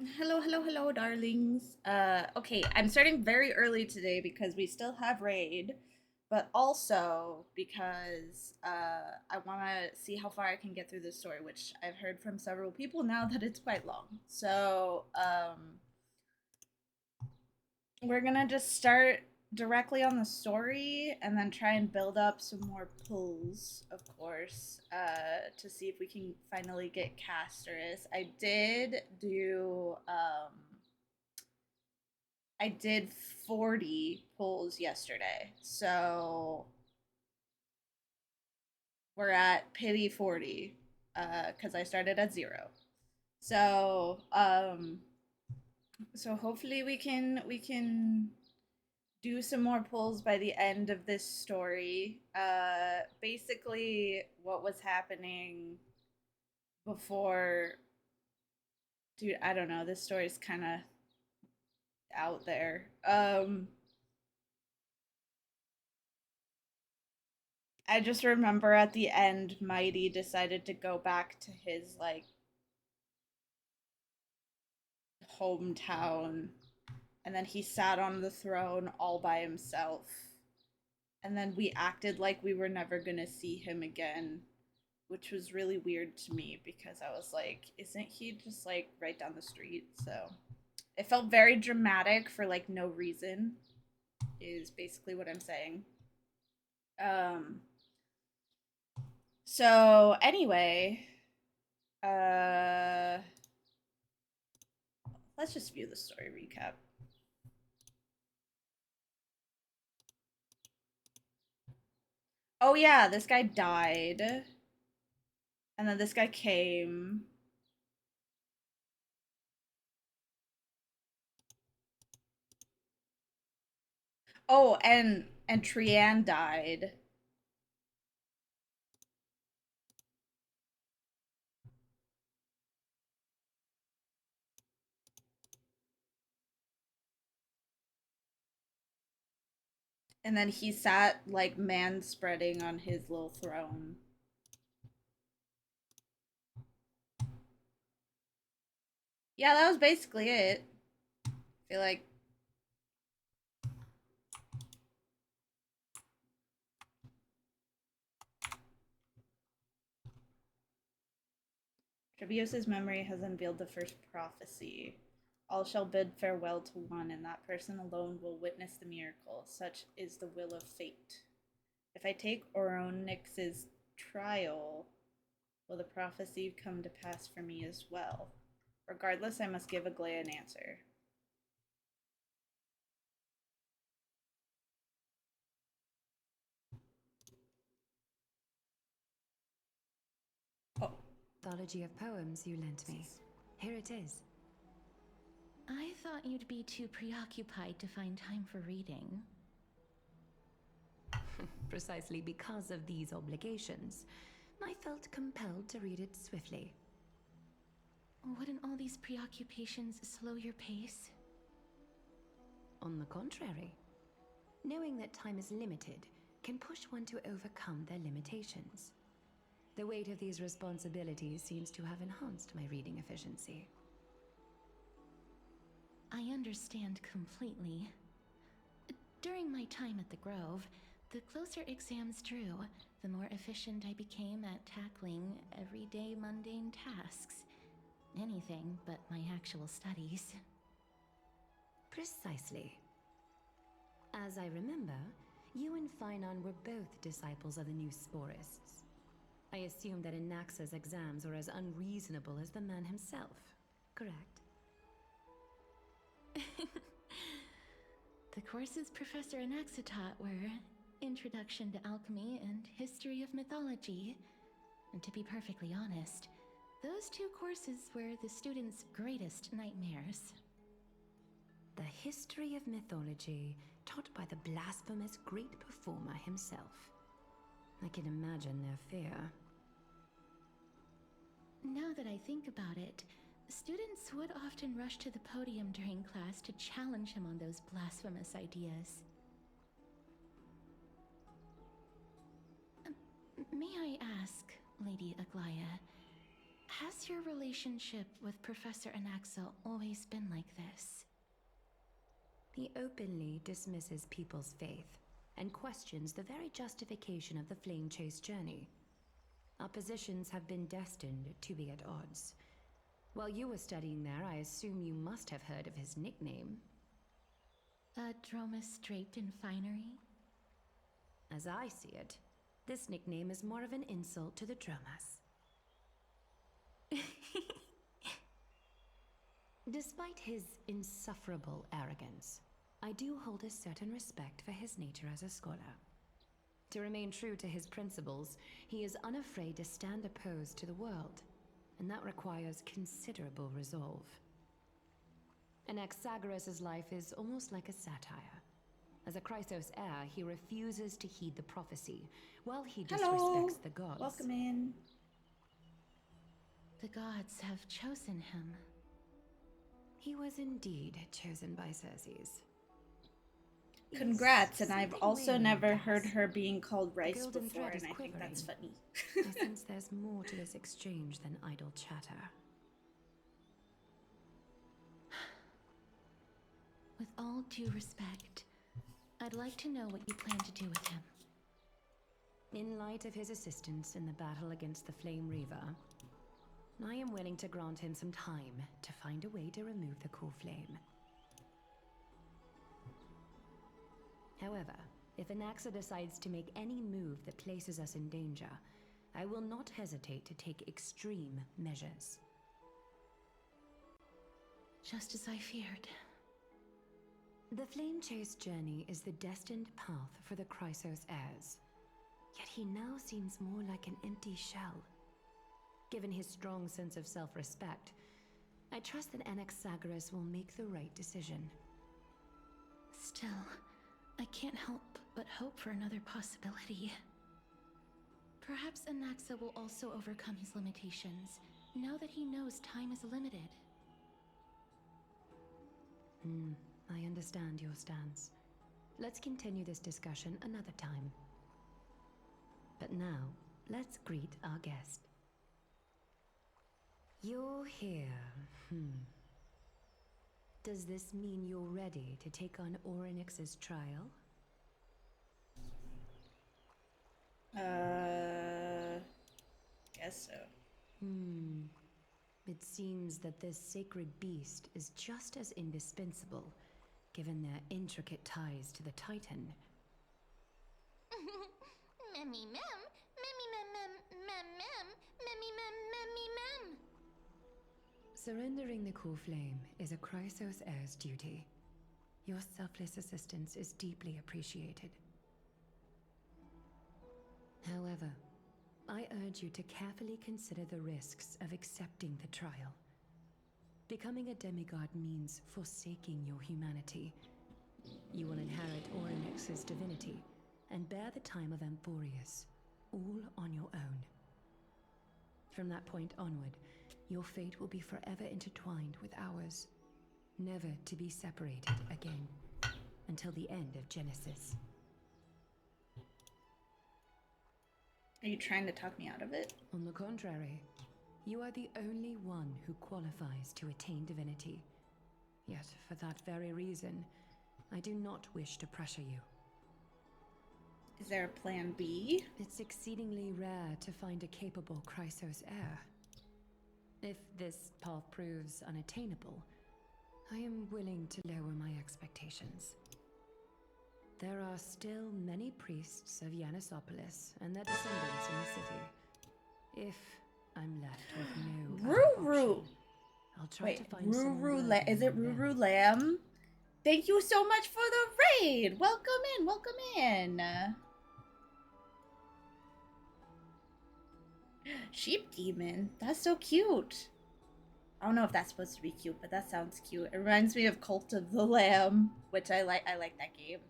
Hello, hello, hello, darlings. Okay, I'm starting very early today because we still have raid, but also because I want to see how far I can get through this story, which I've heard from several people now that it's quite long. So, we're gonna just start directly on the story and then try and build up some more pulls, of course, to see if we can finally get Casterus. I did 40 pulls yesterday. So we're at pity 40 cuz I started at 0. So hopefully we can do some more pulls by the end of this story. Basically what was happening before, dude, I don't know, this story's kind of out there. I just remember at the end, Mighty decided to go back to his like hometown, and then he sat on the throne all by himself. And then we acted like we were never gonna see him again, which was really weird to me because I was like, isn't he just like right down the street? So it felt very dramatic for like no reason, is basically what I'm saying. Um, so anyway, uh, let's just view the story recap. Oh yeah, this guy died, and then this guy came. Oh, and Trian died, and then he sat like man spreading on his little throne. Yeah, that was basically it. I feel like Trebios's memory has unveiled the first prophecy. All shall bid farewell to one, and that person alone will witness the miracle. Such is the will of fate. If I take Oronix's trial, will the prophecy come to pass for me as well? Regardless, I must give Aglaia an answer. Oh, Anthology of poems you lent me. Here it is. I thought you'd be too preoccupied to find time for reading. Precisely because of these obligations, I felt compelled to read it swiftly. Wouldn't all these preoccupations slow your pace? On the contrary, knowing that time is limited can push one to overcome their limitations. The weight of these responsibilities seems to have enhanced my reading efficiency. I understand completely. During my time at the Grove, the closer exams drew, the more efficient I became at tackling everyday mundane tasks. Anything but my actual studies. Precisely. As I remember, you and Finon were both disciples of the new Sporists. I assume that Anaxa's exams were as unreasonable as the man himself, correct? The courses Professor Anaxa taught were Introduction to Alchemy and History of Mythology. And to be perfectly honest, those two courses were the students' greatest nightmares. The history of mythology taught by the blasphemous great performer himself. I can imagine their fear. Now that I think about it, students would often rush to the podium during class to challenge him on those blasphemous ideas. May I ask, Lady Aglaia, Has your relationship with Professor Anaxa always been like this? He openly dismisses people's faith and questions the very justification of the Flame Chase journey. Our positions have been destined to be at odds. While you were studying there, I assume you must have heard of his nickname. A Dromus draped in finery? As I see it, this nickname is more of an insult to the Dromas. Despite his insufferable arrogance, I do hold a certain respect for his nature as a scholar. To remain true to his principles, he is unafraid to stand opposed to the world, and that requires considerable resolve. Anaxagoras' life is almost like a satire. As a Chrysos heir, he refuses to heed the prophecy, while he disrespects the gods. Welcome in. The gods have chosen him. He was indeed chosen by Circes. Congrats, and I've Something also weighing never on heard us. her being called Rice golden before, thread is and I think that's quivering. funny. I sense there's more to this exchange than idle chatter. With all due respect, I'd like to know what you plan to do with him. In light of his assistance in the battle against the Flame Reaver, I am willing to grant him some time to find a way to remove the core flame. However, if Anaxa decides to make any move that places us in danger, I will not hesitate to take extreme measures. Just as I feared. The Flame Chase journey is the destined path for the Chrysos heirs. Yet he now seems more like an empty shell. Given his strong sense of self-respect, I trust that Anaxagoras will make the right decision. Still, I can't help but hope for another possibility. Perhaps Anaxa will also overcome his limitations, now that he knows time is limited. I understand your stance. Let's continue this discussion another time. But now, let's greet our guest. You're here. Does this mean you're ready to take on Orynyx's trial? Guess so. It seems that this sacred beast is just as indispensable, given their intricate ties to the Titan. Memmy mem, memmy mem mem mem mem, memmy mem memmy mem. Surrendering the core flame is a Chrysos heir's duty. Your selfless assistance is deeply appreciated. However, I urge you to carefully consider the risks of accepting the trial. Becoming a demigod means forsaking your humanity. You will inherit Orynyx's divinity and bear the time of Amphorius, all on your own. From that point onward, your fate will be forever intertwined with ours, never to be separated again, until the end of Genesis. Are you trying to talk me out of it? On the contrary, you are the only one who qualifies to attain divinity. Yet, for that very reason, I do not wish to pressure you. Is there a plan B? It's exceedingly rare to find a capable Chrysos heir. If this path proves unattainable, I am willing to lower my expectations. There are still many priests of Yanissopolis and their descendants in the city. If I'm left with no Ruru! option, I'll try to Wait, find someone Ruru worthy is it among them. Ruru Lamb? Thank you so much for the raid! Welcome in, welcome in! Sheep demon? That's so cute! I don't know if that's supposed to be cute, but that sounds cute. It reminds me of Cult of the Lamb, which I like that game.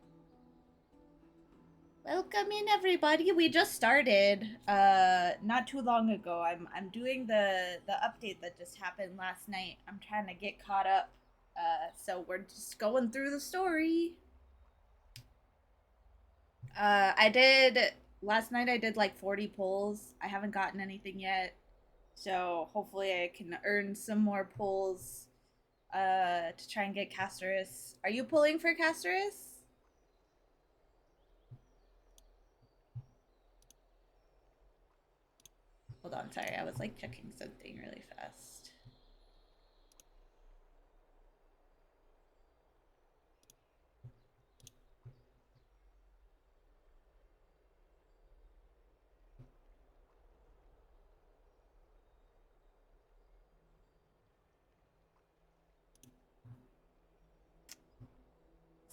Welcome in, everybody. We just started not too long ago. I'm doing the update that just happened last night. I'm trying to get caught up. So we're just going through the story. Last night I did like 40 polls. I haven't gotten anything yet. So hopefully I can earn some more pulls to try and get Casterus. Are you pulling for Casterus? Hold on, sorry, I was like checking something really fast.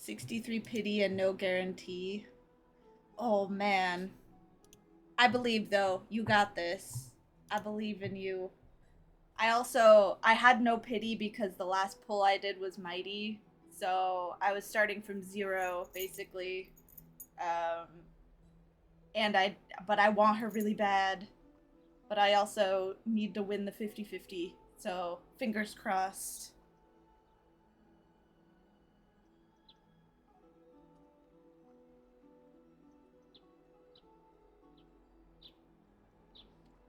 $63 pity and no guarantee. Oh man. I believe though. You got this. I believe in you. I had no pity because the last pull I did was mighty. So I was starting from zero basically. Um and but I want her really bad. But I also need to win the 50-50. So fingers crossed.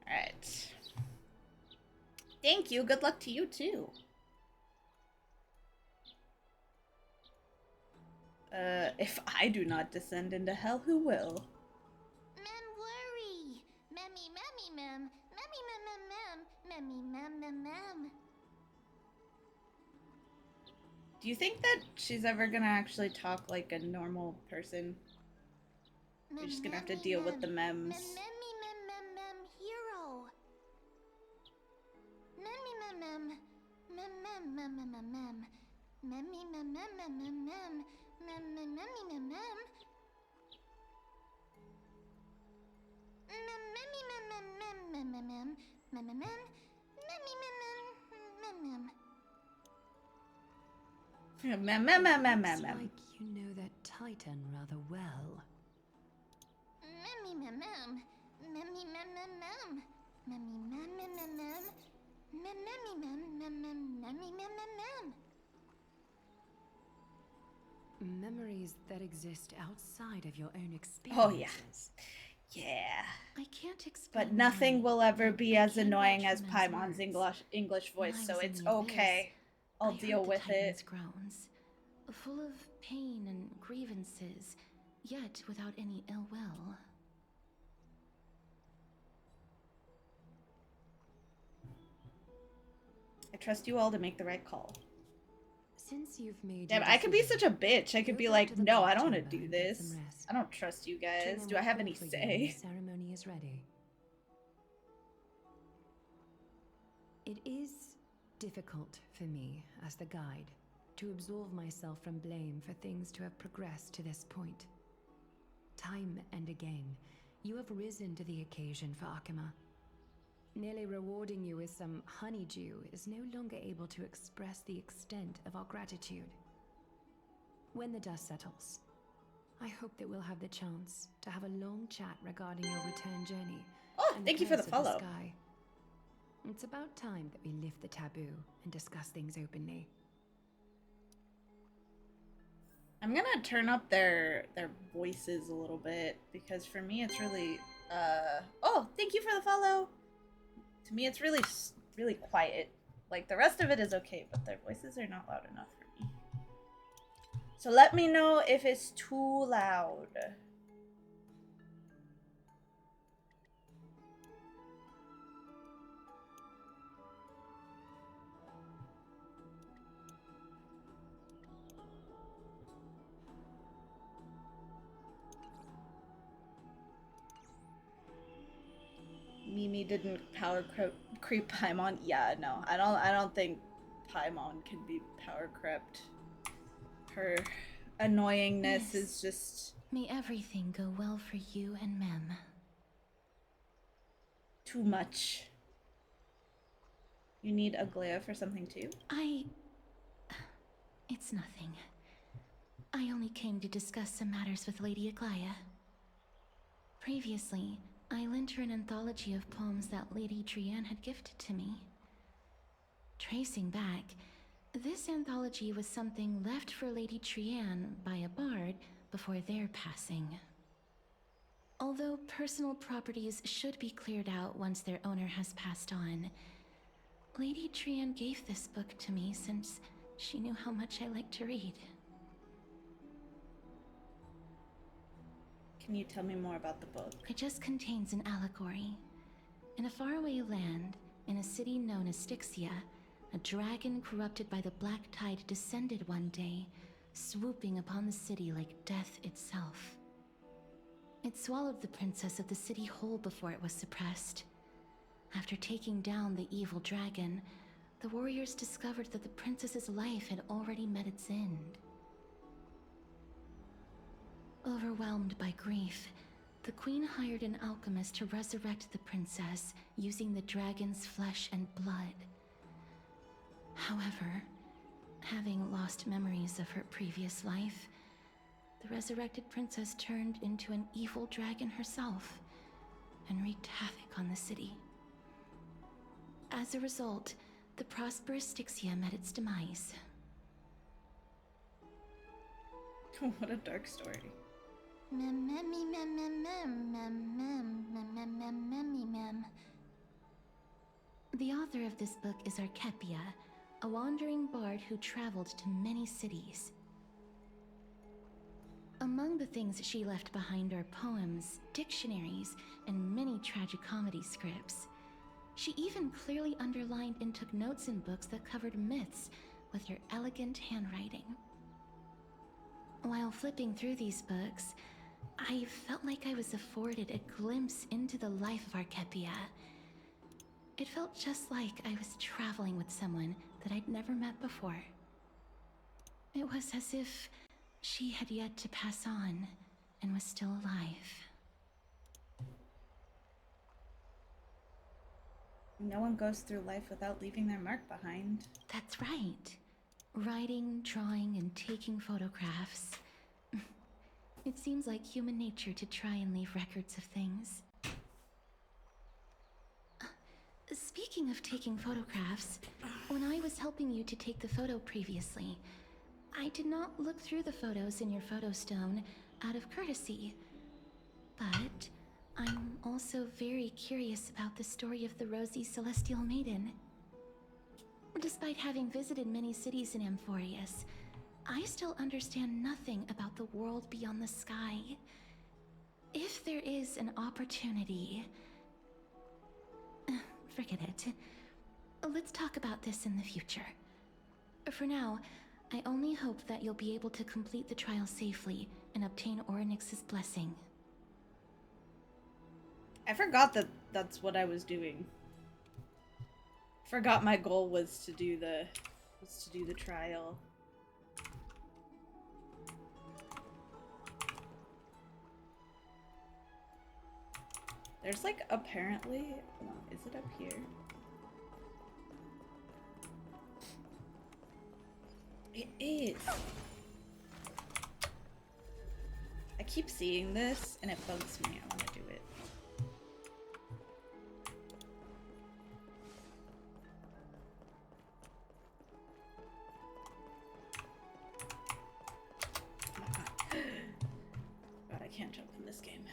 Alright. Thank you. Good luck to you too. If I do not descend into hell, who will? Mem worry. Memmy, memmy, mem. Memmy, mem, mem, mem. Memmy, mem, mem, mem. Do you think that she's ever gonna actually talk like a normal person? You're just gonna have to deal with the memes. Memmy, mem, mem, mem, hero. Memmy, mem, mem. Mem, mem, mem, mem, mem, mem. Memmy, mem, mem, mem, mem, mem. Mem, mem, memmy, mem, mem. Mem, memmy, mem, mem, mem, mem, mem, mem. Mem, mem, mem. Memmy, mem, mem, mem, mem. Looks like you know that Titan rather well. Memmy, mem, mem. Memmy, mem, mem, mem. Memmy, mem, mem, mem, mem. Mem, memmy, mem, mem, mem, memmy, mem, mem, mem. Memories that exist outside of your own experiences. Oh yeah. Yeah. I can't explain. But nothing will ever but be I as can annoying vouch as for men's Paimon's words. English When voice, I so was in it's the abyss, okay. I'll I heard deal the with Titan's it. groans, full of pain and grievances, yet without any ill will. I trust you all to make the right call. Since you've made Damn, your I could be decision, such a bitch. I could go be back like, to the no, Black I don't want to Chamber do and get this. some rest. I don't trust you guys. Truman Do I will have call any for you when the say? ceremony is ready. It is difficult for me, as the guide, to absolve myself from blame for things to have progressed to this point. Time and again, you have risen to the occasion for Akima. Nearly rewarding you with some honeydew is no longer able to express the extent of our gratitude. When the dust settles, I hope that we'll have the chance to have a long chat regarding your return journey. Oh, and thank you for the curse of follow. Sky. It's about time that we lift the taboo and discuss things openly. I'm gonna turn up their voices a little bit because for me it's really oh, thank you for the follow. To me it's really quiet. Like the rest of it is okay, but their voices are not loud enough for me. So let me know if it's too loud. Mimi didn't power creep Paimon. Yeah, no, I don't think Paimon can be power crept. Her annoyingness is just May everything go well for you and Mem. too much. You need Aglaia for something too? It's nothing. I only came to discuss some matters with Lady Aglaia. Previously, I lent her an anthology of poems that Lady Trianne had gifted to me. Tracing back, this anthology was something left for Lady Trianne by a bard before their passing. Although personal properties should be cleared out once their owner has passed on, Lady Trian gave this book to me since she knew how much I like to read. Can you tell me more about the book? It just contains an allegory. In a faraway land, in a city known as Styxia, a dragon corrupted by the black tide descended one day, swooping upon the city like death itself. It swallowed the princess of the city whole before it was suppressed. After taking down the evil dragon, the warriors discovered that the princess's life had already met its end. Overwhelmed by grief, the queen hired an alchemist to resurrect the princess using the dragon's flesh and blood. However, having lost memories of her previous life, the resurrected princess turned into an evil dragon herself and wreaked havoc on the city. As a result, the prosperous Styxia met its demise. What a dark story. The author of this book is Archepia, a wandering bard who traveled to many cities. Among the things she left behind are poems, dictionaries, and many tragicomedy scripts. She even clearly underlined and took notes in books that covered myths with her elegant handwriting. While flipping through these books, I felt like I was afforded a glimpse into the life of Archepia. It felt just like I was traveling with someone that I'd never met before. It was as if she had yet to pass on and was still alive. No one goes through life without leaving their mark behind. That's right. Writing, drawing, and taking photographs. It seems like human nature to try and leave records of things. Speaking of taking photographs, when I was helping you to take the photo previously, I did not look through the photos in your photo stone out of courtesy. But I'm also very curious about the story of the Rosy Celestial Maiden. Despite having visited many cities in Amphorius, I still understand nothing about the world beyond the sky. If there is an opportunity... forget it. Let's talk about this in the future. For now, I only hope that you'll be able to complete the trial safely and obtain Orynyx's blessing. I forgot that that's what I was doing. Forgot my goal was to do the trial. There's like apparently, hold on, is it up here? It is. I keep seeing this and it bugs me. I want to do it. God, I can't jump in this game.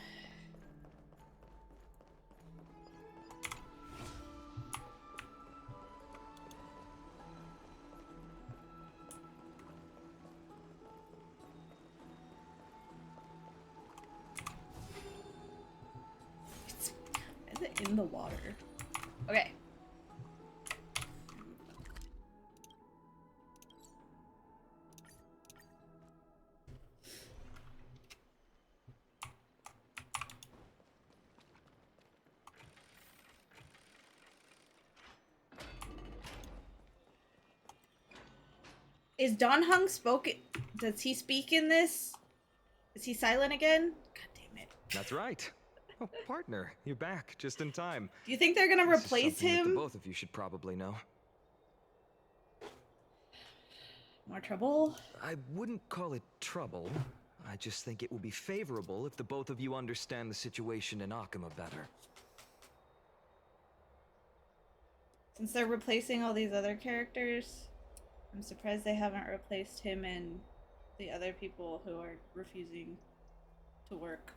Is it in the water? Okay. Is Don Hung spoken? Does he speak in this? Is he silent again? God damn it. That's right. Oh, partner, you're back just in time. Do you think they're gonna This is replace something that him? the both of you should probably know. More trouble? I wouldn't call it trouble. I just think it will be favorable if the both of you understand the situation in Akama better. Since they're replacing all these other characters, I'm surprised they haven't replaced him and the other people who are refusing to work.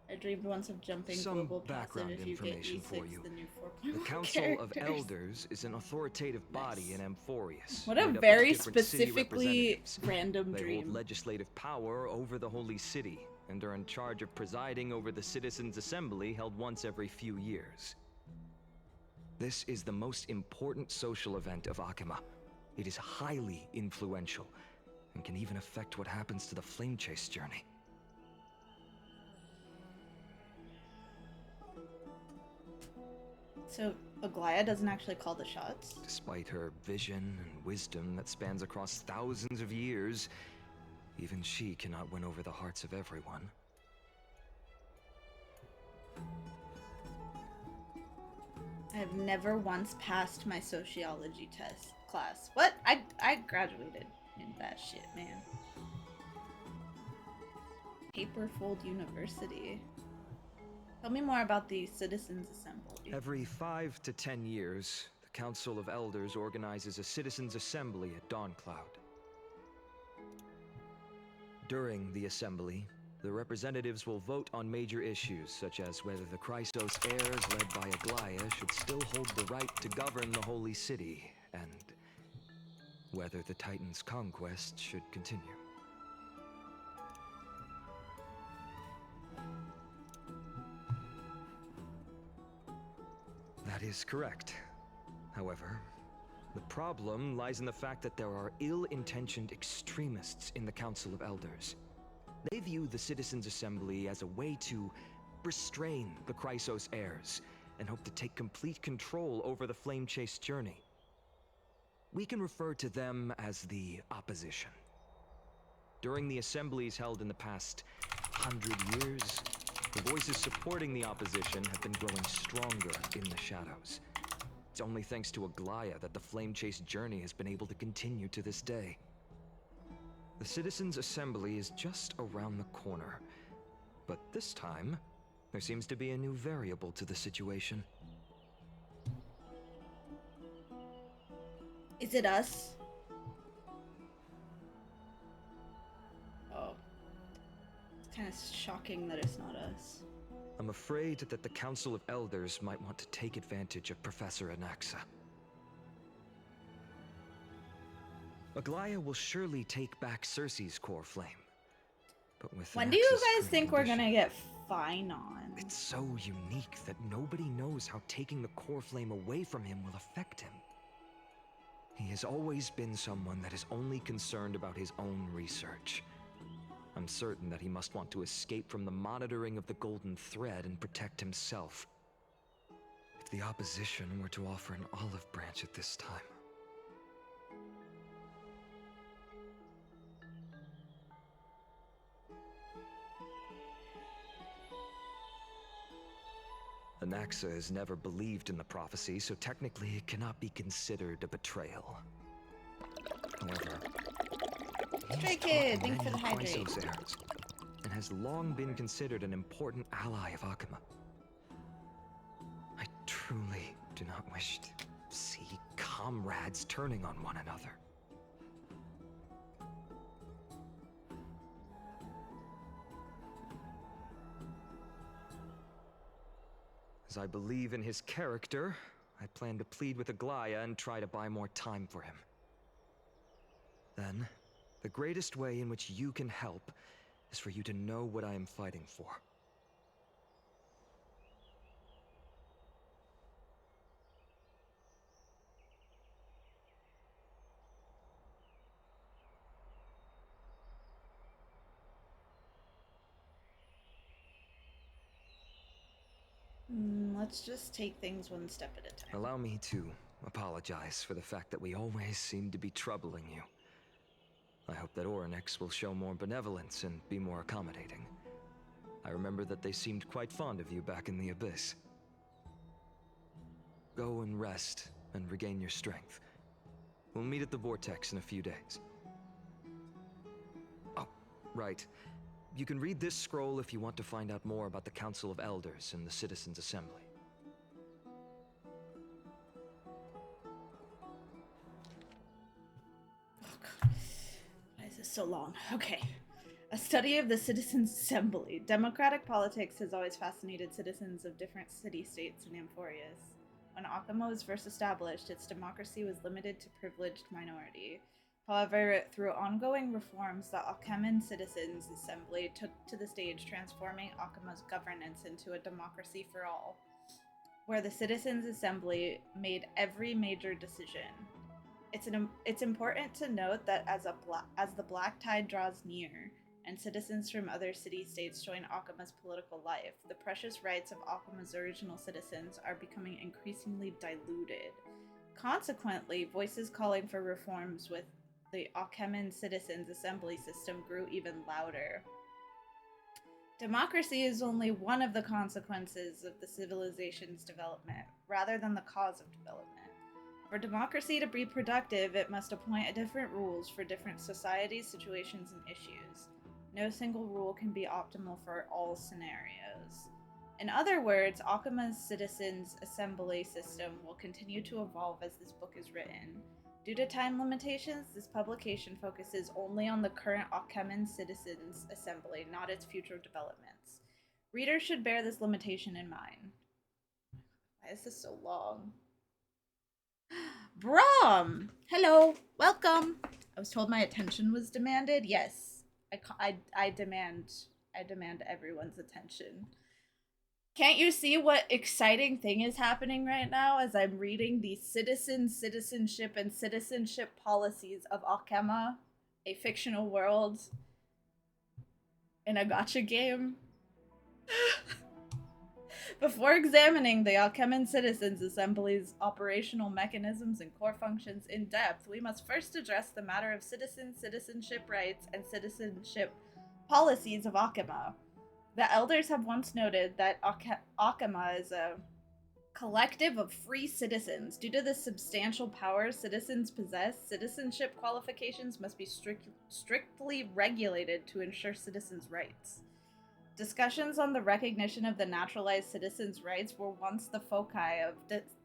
I dreamed once of jumping Some global passive background if you get information E6 for you. the new The 4.1 Council of characters. Elders is an authoritative body Nice. in Amphorius. What a made up of very different city specifically representatives. random They dream. hold legislative power over the Holy City and are in charge of presiding over the Citizens' Assembly held once every few years. This is the most important social event of Akima. It is highly influential and can even affect what happens to the Flame Chase journey. So Aglaya doesn't actually call the shots? Despite her vision and wisdom that spans across thousands of years, even she cannot win over the hearts of everyone. I have never once passed my sociology test class. What? I graduated in that shit, man. Paperfold University. Tell me more about the Citizens Assembly. Every 5 to 10 years, the Council of Elders organizes a Citizens' Assembly at Dawncloud. During the assembly, the representatives will vote on major issues, such as whether the Chrysos heirs led by Aglaya should still hold the right to govern the Holy City, and whether the Titan's conquest should continue. That is correct. However, the problem lies in the fact that there are ill-intentioned extremists in the Council of Elders. They view the Citizens' Assembly as a way to restrain the Chrysos heirs and hope to take complete control over the Flame Chase journey. We can refer to them as the opposition. During the assemblies held in the past 100 years, the voices supporting the opposition have been growing stronger in the shadows. It's only thanks to Aglaya that the Flame Chase journey has been able to continue to this day. The Citizens' Assembly is just around the corner, but this time, there seems to be a new variable to the situation. Is it us? Oh. It's kind of shocking that it's not us. I'm afraid that the Council of Elders might want to take advantage of Professor Anaxa. Aglaya will surely take back Circe's core flame. But with When do you Anaxa's guys current think we're condition, gonna get Phynon? it's so unique that nobody knows how taking the core flame away from him will affect him. He has always been someone that is only concerned about his own research. I'm certain that he must want to escape from the monitoring of the Golden Thread and protect himself. If the opposition were to offer an olive branch at this time... Anaxa has never believed in the prophecy, so technically it cannot be considered a betrayal. However, he Stray has Kid, taught thanks for many the hydrate. Chrysos heirs, and has long been considered an important ally of Akima. I truly do not wish to see comrades turning on one another. As I believe in his character, I plan to plead with Aglaya and try to buy more time for him. Then, the greatest way in which you can help is for you to know what I am fighting for. Let's just take things one step at a time. Allow me to apologize for the fact that we always seem to be troubling you. I hope that Orynyx will show more benevolence and be more accommodating. I remember that they seemed quite fond of you back in the Abyss. Go and rest and regain your strength. We'll meet at the Vortex in a few days. Oh, right. You can read this scroll if you want to find out more about the Council of Elders and the Citizens' Assembly. Oh god. Why is this so long? Okay. A study of the Citizens' Assembly. Democratic politics has always fascinated citizens of different city-states and Amphorius. When Akama was first established, its democracy was limited to privileged minority. However, through ongoing reforms, the Akemen Citizens' Assembly took to the stage, transforming Akama's governance into a democracy for all, where the Citizens' Assembly made every major decision. It's important to note that as the Black Tide draws near, and citizens from other city-states join Akama's political life, the precious rights of Akama's original citizens are becoming increasingly diluted. Consequently, voices calling for reforms with the Akemen Citizens' Assembly system grew even louder. Democracy is only one of the consequences of the civilization's development, rather than the cause of development. For democracy to be productive, it must appoint different rules for different societies, situations, and issues. No single rule can be optimal for all scenarios. In other words, Akama's Citizens' Assembly system will continue to evolve as this book is written. Due to time limitations, this publication focuses only on the current Akemen Citizens' Assembly, not its future developments. Readers should bear this limitation in mind. Why is this so long? Brahm! Hello, welcome. I was told my attention was demanded. Yes, I demand everyone's attention. Can't you see what exciting thing is happening right now as I'm reading the citizenship, and citizenship policies of Akema, a fictional world in a gacha game? Before examining the Akemen Citizens Assembly's operational mechanisms and core functions in depth, we must first address the matter of citizenship rights and citizenship policies of Akema. The elders have once noted that Akema is a collective of free citizens. Due to the substantial power citizens possess, citizenship qualifications must be strictly regulated to ensure citizens' rights. Discussions on the recognition of the naturalized citizens' rights were once the foci of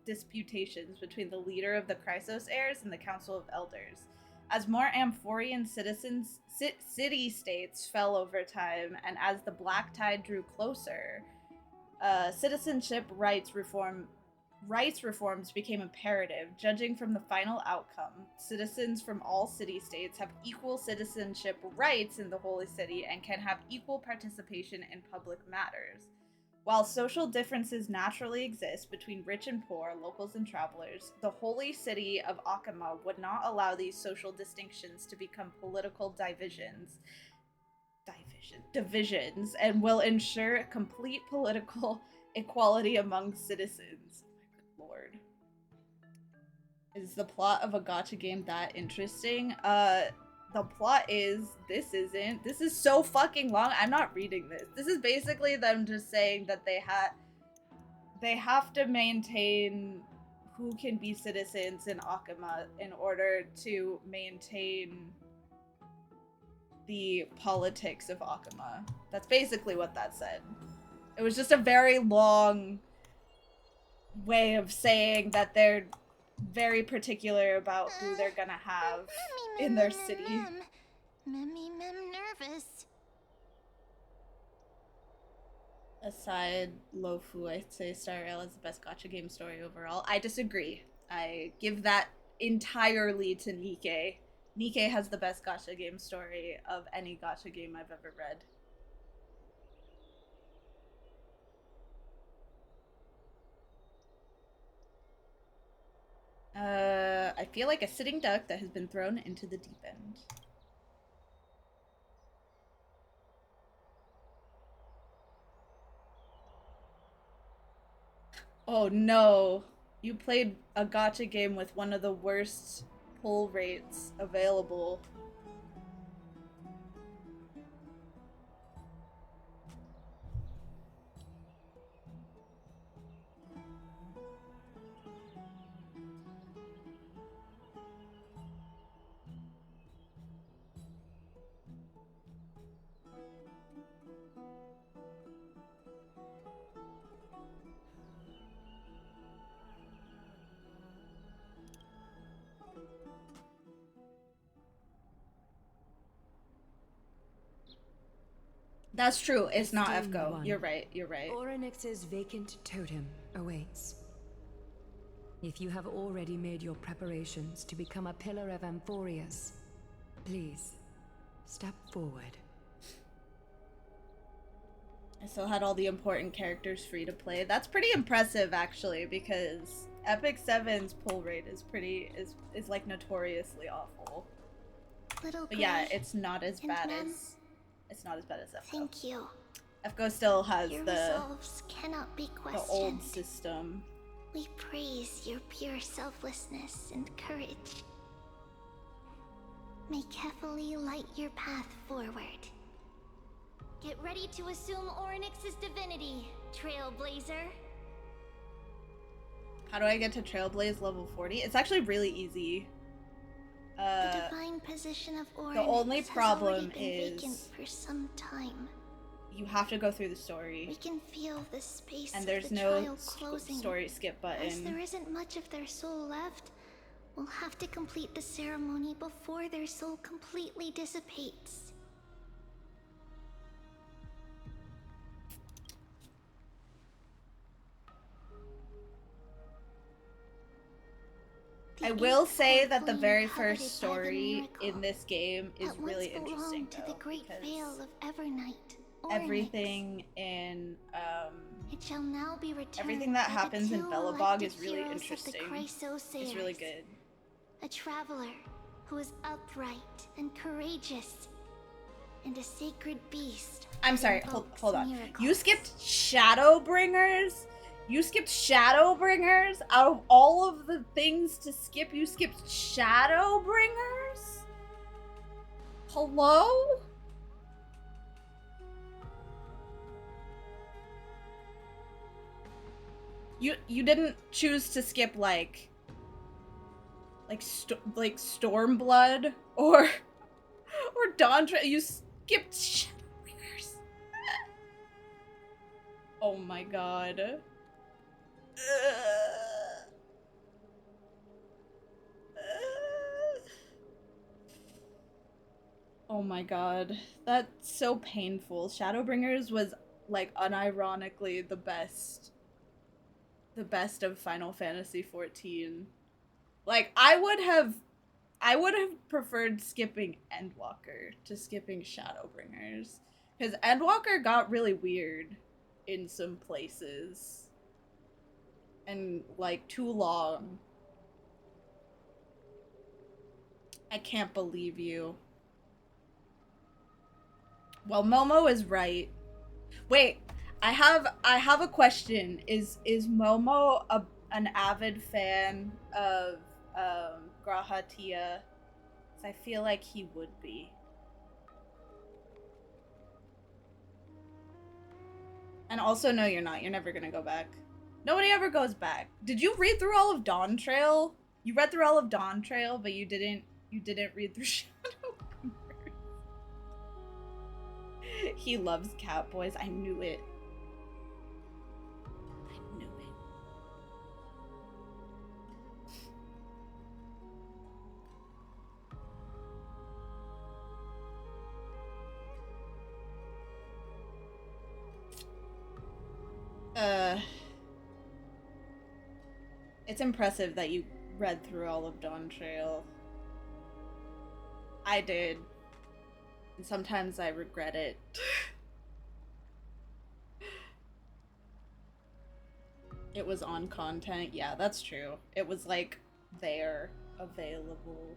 disputations between the leader of the Chrysos heirs and the Council of Elders. As more Amphorian city-states fell over time, and as the Black Tide drew closer, citizenship rights reforms became imperative. Judging from the final outcome, citizens from all city-states have equal citizenship rights in the Holy City and can have equal participation in public matters. While social differences naturally exist between rich and poor, locals and travelers, the Holy City of Akama would not allow these social distinctions to become political divisions, and will ensure complete political equality among citizens. Oh my good lord. Is the plot of a gacha game that interesting? The plot is, this is so fucking long. I'm not reading this. This is basically them just saying that they have to maintain who can be citizens in Akama in order to maintain the politics of Akama. That's basically what that said. It was just a very long way of saying that they're very particular about who they're gonna have in their city. Nervous. Aside Lofu, I'd say Star Rail is the best gacha game story overall. I disagree. I give that entirely to Nikke. Nikke has the best gacha game story of any gacha game I've ever read. I feel like a sitting duck that has been thrown into the deep end. Oh no, you played a gacha game with one of the worst pull rates available. That's true. It's not Esteemed FGO. one, You're right. You're right. Orynyx's vacant totem awaits. If you have already made your preparations to become a pillar of Amphorius, please, step forward. I still had all the important characters free to play. That's pretty impressive, actually, because Epic 7's pull rate is like notoriously awful. Little But yeah, Gray, it's not as and bad ma'am, as FGO. thank you. FGO still has Your the resolves cannot be old questioned. system. We praise your pure selflessness and courage. May Kefali light your path forward. Get ready to assume Orynyx's divinity, Trailblazer. How do I get to Trailblaze level 40? It's actually really easy. The divine position of Orynyx the only problem has already been vacant is for some time. you have to go through the story, We can feel the space and of there's the no trial closing. story skip As there button. isn't much of their soul left, we'll have to complete the ceremony before their soul completely dissipates. I will say that the very first story in this game is really interesting, to though, the great because veil of Evernight. Orynyx. everything in It shall now be returned everything that by the happens in two Belobog elected is really heroes of the interesting. Chrysosayers. It's really good. A traveler who is upright and courageous, and a sacred beast. I'm that sorry, invokes hold on. miracles. You skipped Shadowbringers? You skipped Shadowbringers? Out of all of the things to skip, you skipped Shadowbringers? Hello? You didn't choose to skip like Stormblood or Dawntra. You skipped Shadowbringers. Oh my god. Oh my god. That's so painful. Shadowbringers was like unironically the best of Final Fantasy 14. Like I would have preferred skipping Endwalker to skipping Shadowbringers, cuz Endwalker got really weird in some places. And like too long. I can't believe you. Well, Momo is right. Wait, I have a question. Is Momo an avid fan of Grahatia? 'Cause I feel like he would be. And also, no, you're not. You're never gonna go back. Nobody ever goes back. Did you read through all of Dawn Trail? You read through all of Dawn Trail, but you didn't read through Shadowbringers. He loves Catboys. I knew it. I knew it. It's impressive that you read through all of Dawn Trail. I did. And sometimes I regret it. It was on content. Yeah, that's true. It was like there, available.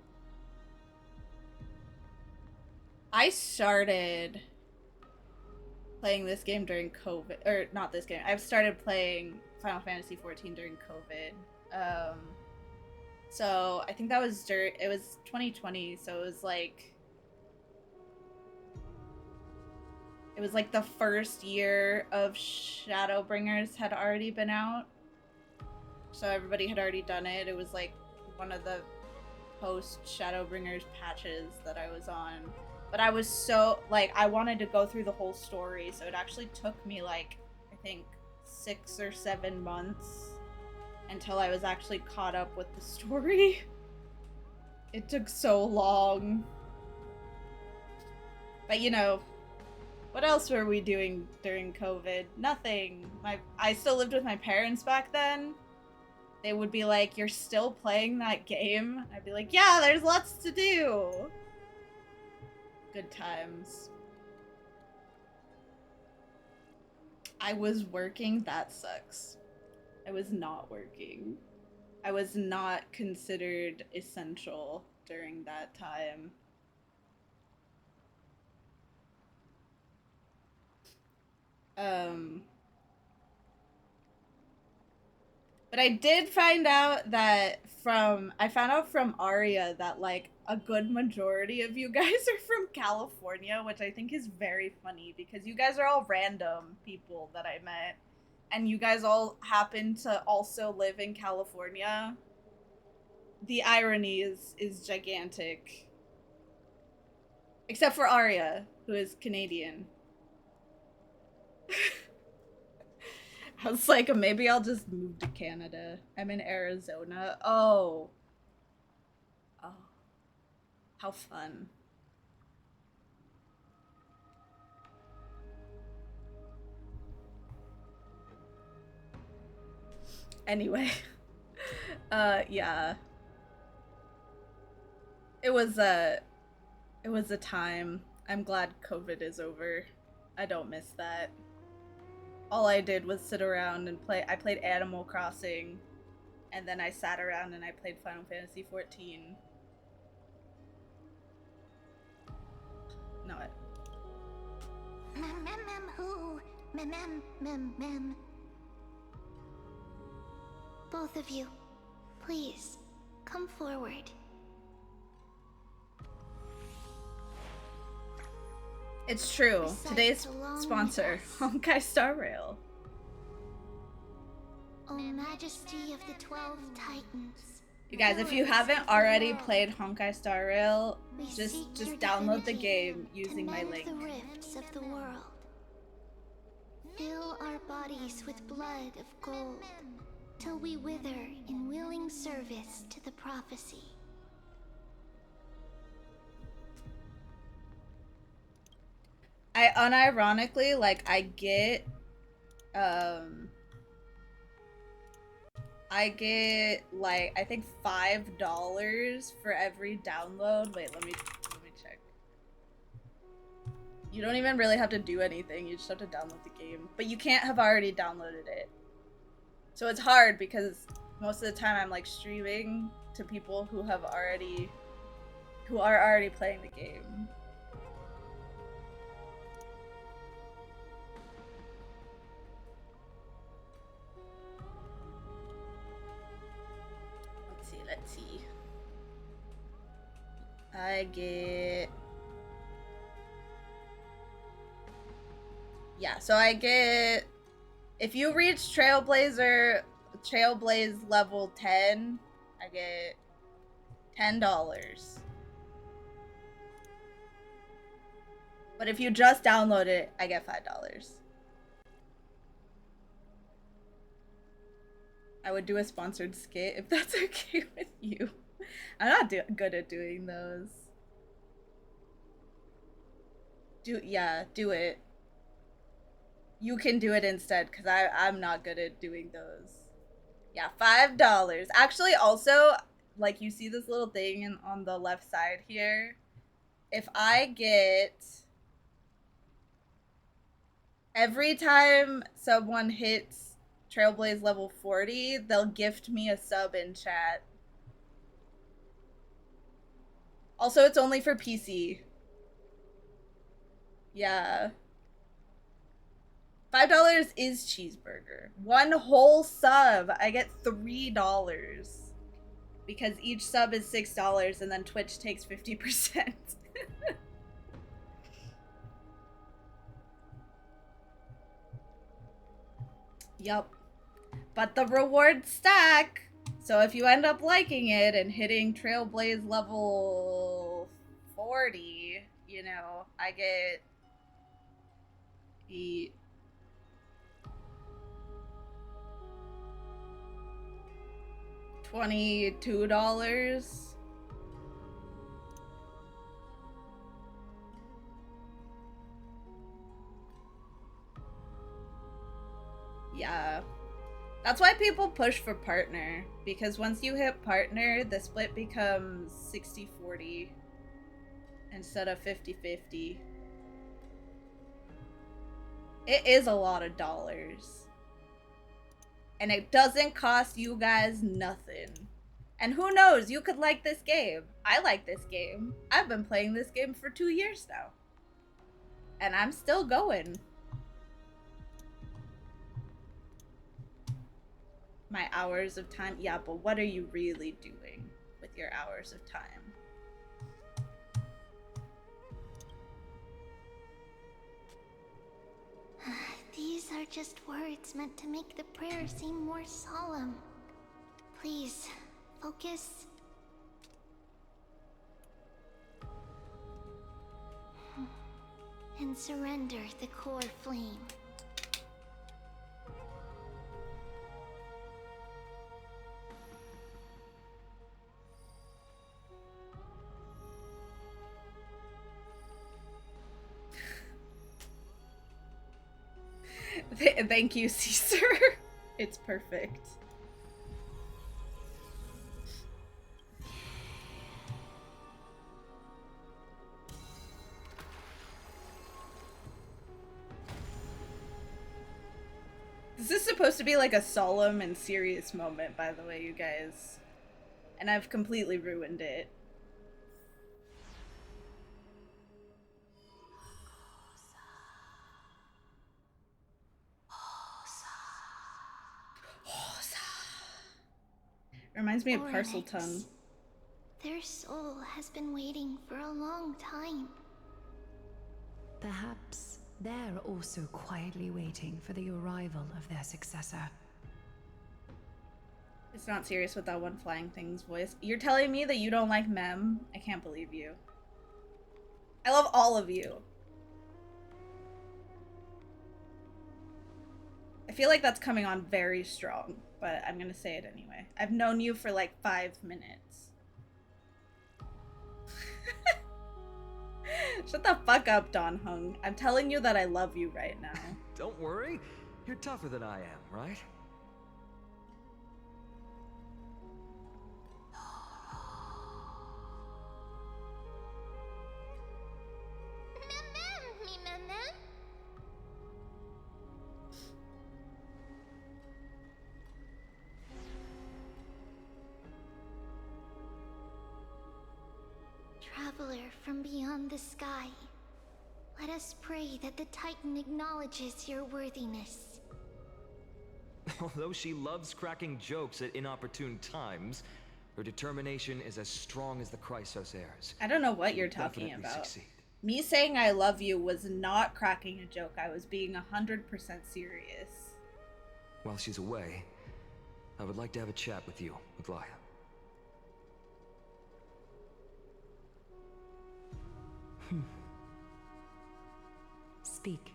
I started playing this game during COVID, or not this game. I've started playing Final Fantasy 14 during COVID. So I think that was it was 2020, so it was like the first year of Shadowbringers had already been out. So everybody had already done it. It was like one of the post Shadowbringers patches that I was on. But I was so, like, I wanted to go through the whole story, so it actually took me, like, I think 6 or 7 months until I was actually caught up with the story. It took so long. But, you know, What else were we doing during COVID? Nothing. I still lived with my parents back then. They would be like, "You're still playing that game?" I'd be like, "Yeah, there's lots to do." Good times. I was working. That sucks. I was not working. I was not considered essential during that time. But I did find out that I found out from Aria that like a good majority of you guys are from California, which I think is very funny because you guys are all random people that I met. And you guys all happen to also live in California. The irony is gigantic. Except for Aria, who is Canadian. I was like, maybe I'll just move to Canada. I'm in Arizona. Oh. Oh. How fun. Anyway. Yeah. It was a time. I'm glad COVID is over. I don't miss that. All I did was sit around and play. I played Animal Crossing, and then I sat around and I played Final Fantasy 14. No, it. Who? Mem. Both of you, please, come forward. It's true. Recite Today's along sponsor, with us. Honkai Star Rail. O Majesty of the 12 Titans. You guys, if you rulers haven't of the already world, played Honkai Star Rail, we just seek your download the divinity game to using my mend link. the rifts of the world. Fill our bodies with blood of gold, till we wither in willing service to the prophecy. I unironically, like, I get like I think $5 for every download. Wait, let me check. You don't even really have to do anything. You just have to download the game. But you can't have already downloaded it. So it's hard because most of the time I'm like streaming to people who are already playing the game. Let's see. I get... Yeah, so I get... If you reach Trailblaze level 10, I get $10. But if you just download it, I get $5. I would do a sponsored skit if that's okay with you. I'm not good at doing those. Do it. You can do it instead, because I'm not good at doing those. Yeah, $5. Actually, also, like, you see this little thing on the left side here? If I get... Every time someone hits Trailblaze level 40, they'll gift me a sub in chat. Also, it's only for PC. Yeah. $5 is cheeseburger. One whole sub, I get $3. Because each sub is $6 and then Twitch takes 50%. Yup. But the rewards stack. So if you end up liking it and hitting Trailblaze level 40, you know, I get $22. That's why people push for partner, because once you hit partner, the split becomes 60-40 instead of 50-50. It is a lot of dollars. And it doesn't cost you guys nothing. And who knows, you could like this game. I like this game. I've been playing this game for 2 years now. And I'm still going. My hours of time? Yeah, but what are you really doing with your hours of time? These are just words meant to make the prayer seem more solemn. Please, focus. And surrender the core flame. Thank you, Caesar. It's perfect. This is supposed to be like a solemn and serious moment, by the way, you guys. And I've completely ruined it. Reminds me of Parcel Tongue. Their soul has been waiting for a long time. Perhaps they're also quietly waiting for the arrival of their successor. It's not serious with that one flying thing's voice. You're telling me that you don't like Mem? I can't believe you. I love all of you. I feel like that's coming on very strong, but I'm gonna say it anyway. I've known you for like 5 minutes. Shut the fuck up, Don Hung. I'm telling you that I love you right now. Don't worry. You're tougher than I am, right? Traveler from beyond the sky, let us pray that the Titan acknowledges your worthiness. Although she loves cracking jokes at inopportune times, her determination is as strong as the Chrysos heirs. I don't know what you're She'll talking definitely about. succeed. Me saying I love you was not cracking a joke. I was being 100% serious. While she's away, I would like to have a chat with you, Aglaya. Speak.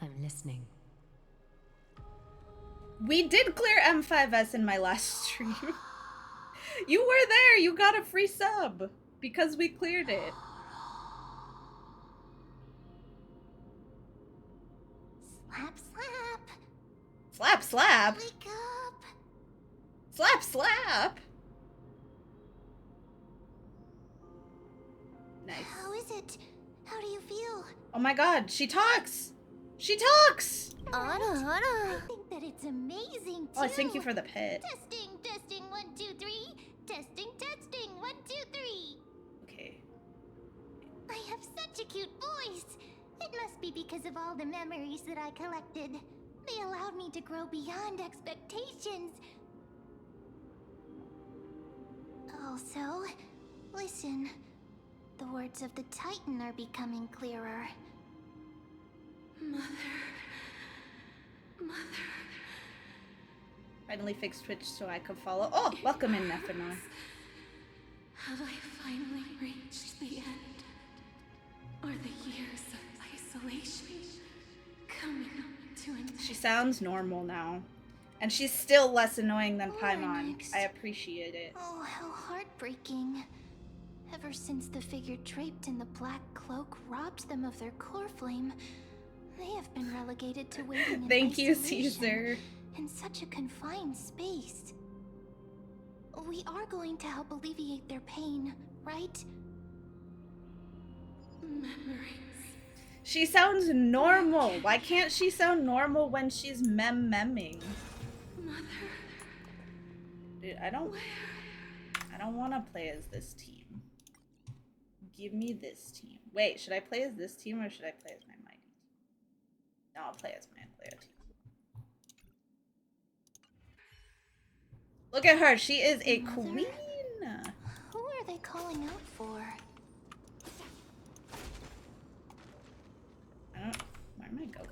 I'm listening. We did clear M5S in my last stream. You were there. You got a free sub because we cleared it. Slap, slap. Slap, slap. Wake up. Slap, slap. Nice. How is it? How do you feel? Oh my god, she talks. She talks. I think that it's amazing too. Oh, thank you for the pit. Testing, testing, 1, 2, 3. Testing, testing, 1, 2, 3. Okay. I have such a cute voice. It must be because of all the memories that I collected. They allowed me to grow beyond expectations. Also, listen. The words of the Titan are becoming clearer. Mother. Finally fixed Twitch so I could follow. Oh, welcome in, Nephinar. Have I finally reached the end? Are the years of isolation coming to an end? She sounds normal now. And she's still less annoying than Paimon. Next. I appreciate it. Oh, how heartbreaking. Ever since the figure draped in the black cloak robbed them of their core flame, they have been relegated to waiting in Thank you, isolation. Caesar. in such a confined space. We are going to help alleviate their pain, right? Memories. She sounds normal. Why can't she sound normal when she's memming? Mother. Dude, I don't want to play as this team. Give me this team. Wait, should I play as this team or should I play as my mighty team? No, I'll play as my Leia team. Look at her. She is a queen. Who are they calling out for? Where am I going?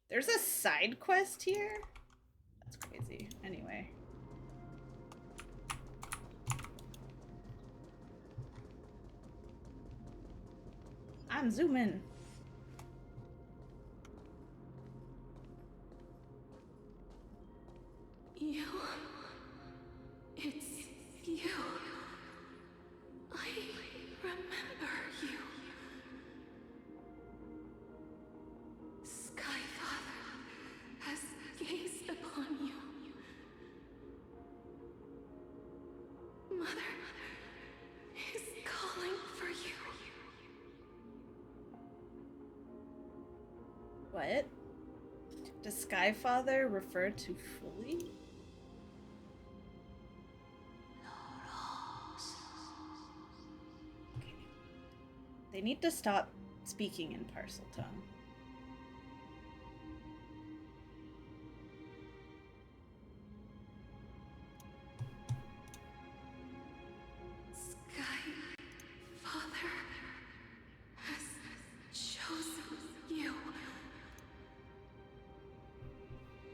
There's a side quest here? That's crazy. Anyway. I'm zooming. You. It's you. I remember you. Skyfather has gazed upon you. Mother is calling for you. What? Does Skyfather refer to fully? Okay. They need to stop speaking in parcel tongue. Skyfather has chosen you.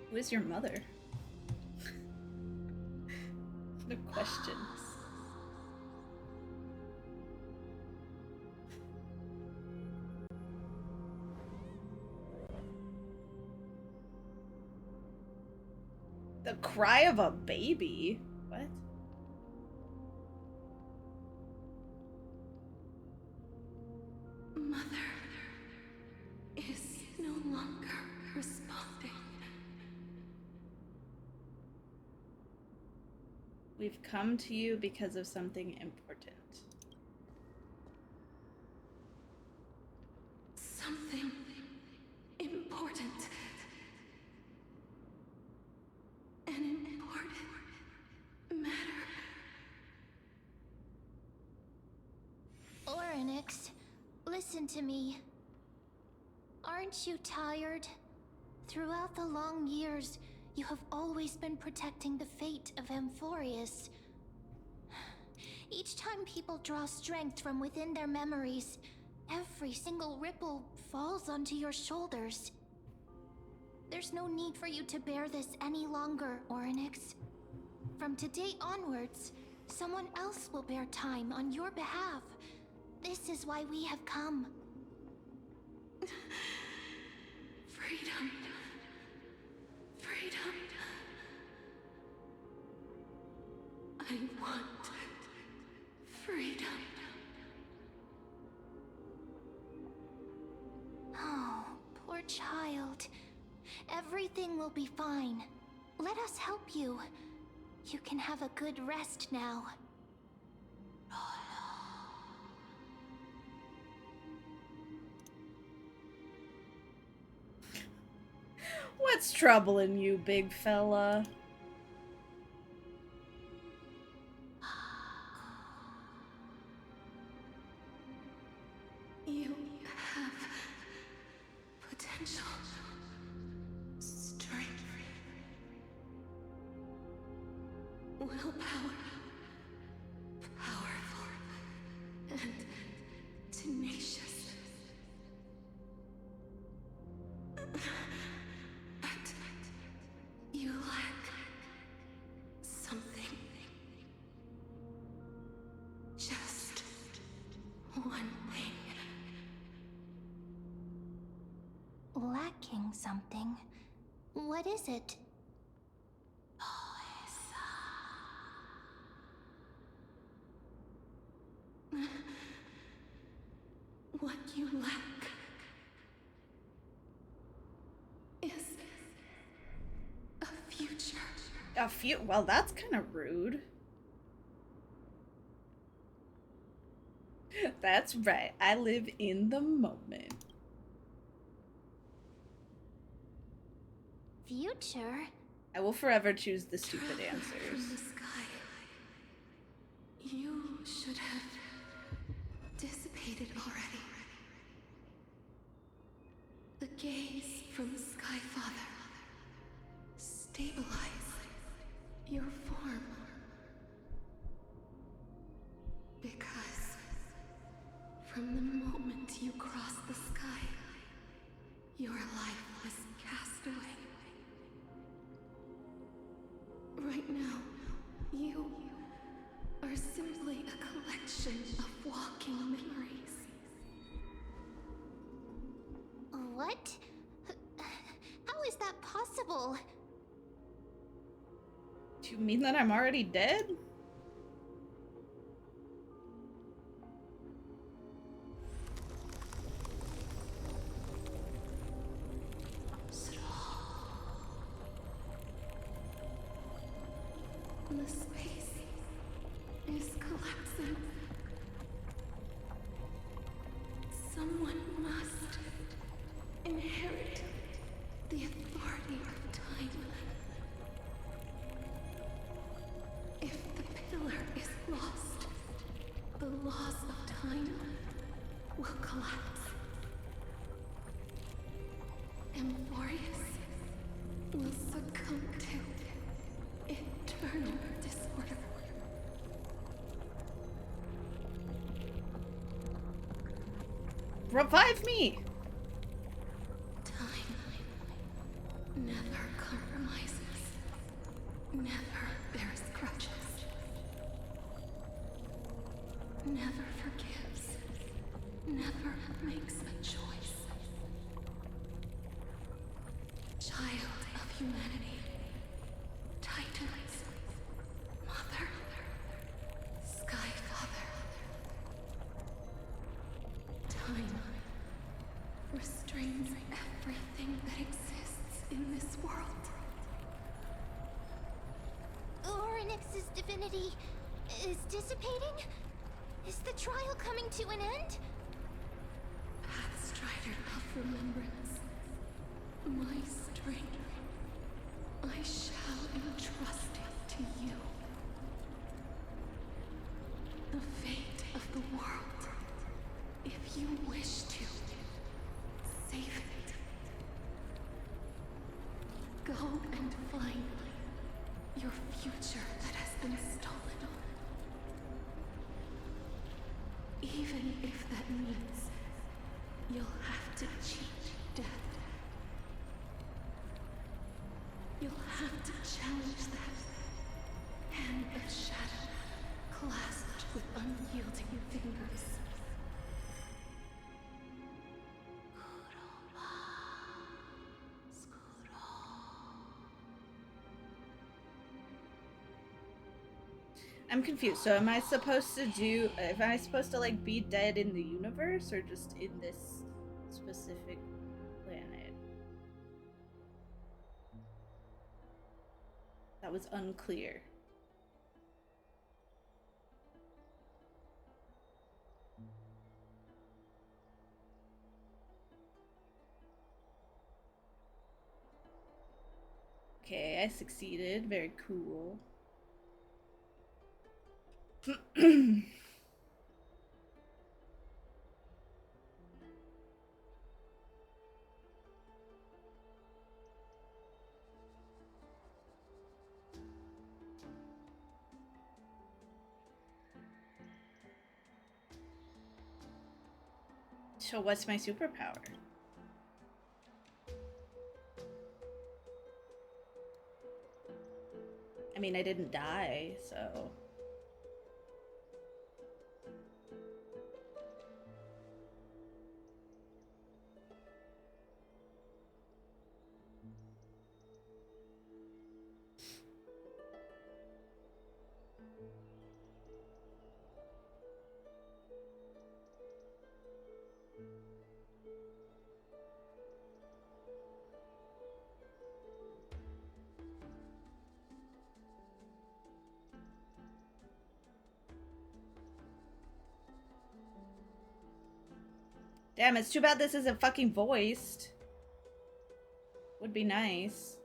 Who is your mother? No questions. The cry of a baby? What? Mother is no longer responding. We've come to you because of something important. Something important. An important matter. Orynyx, listen to me. Aren't you tired? Throughout the long years, you have always been protecting the fate of Amphorius. Each time people draw strength from within their memories, every single ripple falls onto your shoulders. There's no need for you to bear this any longer, Orynyx. From today onwards, someone else will bear time on your behalf. This is why we have come. Freedom. Freedom. I want freedom. Oh, poor child. Everything will be fine. Let us help you. You can have a good rest now. What's troubling you, big fella? You have potential. Strength. Willpower. Powerful. And tenacious. But you lack something. Just one thing. Lacking something? What is it? What you lack is a future. Well, that's kind of rude. That's right. I live in the moment. Future? I will forever choose the stupid From answers. the sky. You should have dissipated already. The gaze from Sky Father stabilized your form. Because from the moment you crossed the sky, your life was cast away. Right now, you are simply a collection of walking memories. What? How is that possible? Do you mean that I'm already dead? The space is collapsing. Someone must inherit the authority of time. If the pillar is lost, the laws of time will collapse. Amphorius will succumb to eternal disorder. Revive me! Time never compromises, never bears grudges, never forgives, never makes a choice. Child of humanity, Titans, Mother, Sky Father. Time restrains everything that exists in this world. Orynyx's divinity is dissipating? Is the trial coming to an end? Pathstrider of remembrance, my strength, I shall entrust it to you. The fate of the world, if you wish to, save it. Go and find your future that has been stolen. Even if that means you'll have to cheat death. You'll have to challenge that hand of shadow clasped with unyielding fingers. I'm confused. So am I supposed to like be dead in the universe or just in this specific planet? That was unclear. Okay, I succeeded. Very cool. So what's my superpower? I mean, I didn't die, so... Damn, it's too bad this isn't fucking voiced. Would be nice.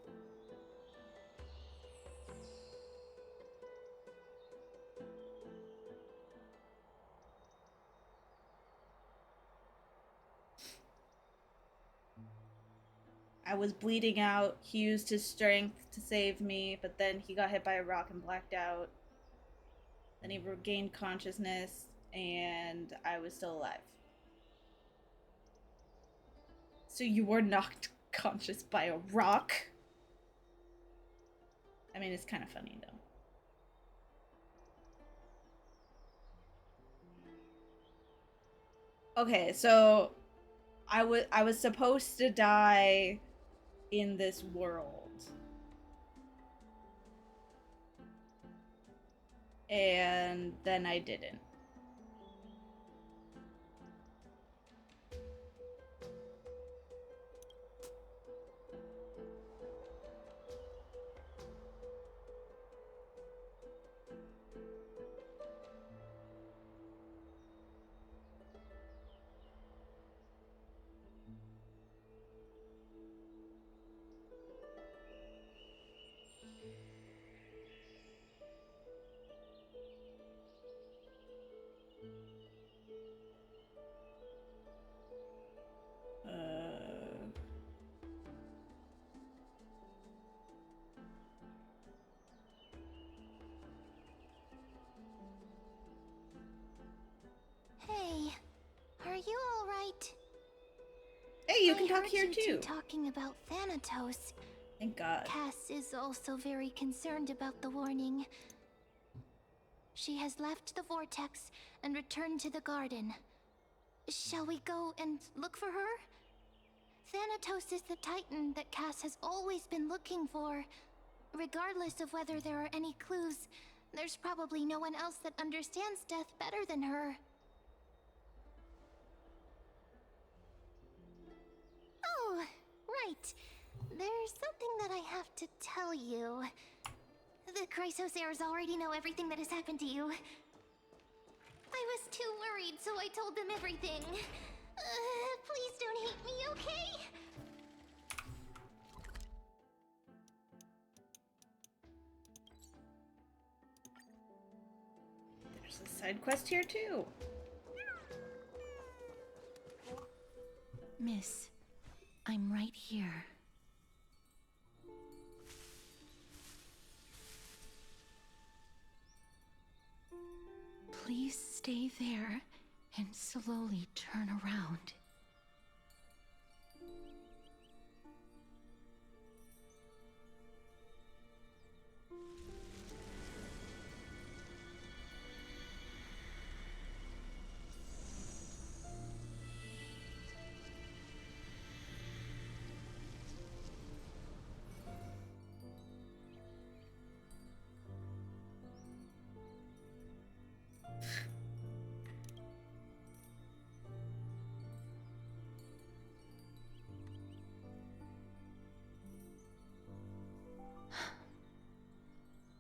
I was bleeding out. He used his strength to save me, but then he got hit by a rock and blacked out. Then he regained consciousness, and I was still alive. So you were knocked conscious by a rock? I mean, it's kind of funny, though. Okay, so I was supposed to die in this world. And then I didn't. Hey, are you all right? Hey, you can I talk heard here you two too. talking about Thanatos. Thank God. Cass is also very concerned about the warning. She has left the vortex and returned to the garden. Shall we go and look for her? Thanatos is the titan that Cass has always been looking for. Regardless of whether there are any clues, there's probably no one else that understands death better than her. Oh, right. There's something that I have to tell you. The Chrysosairs already know everything that has happened to you. I was too worried, so I told them everything. Please don't hate me, okay? There's a side quest here too. Miss, I'm right here. Please stay there and slowly turn around.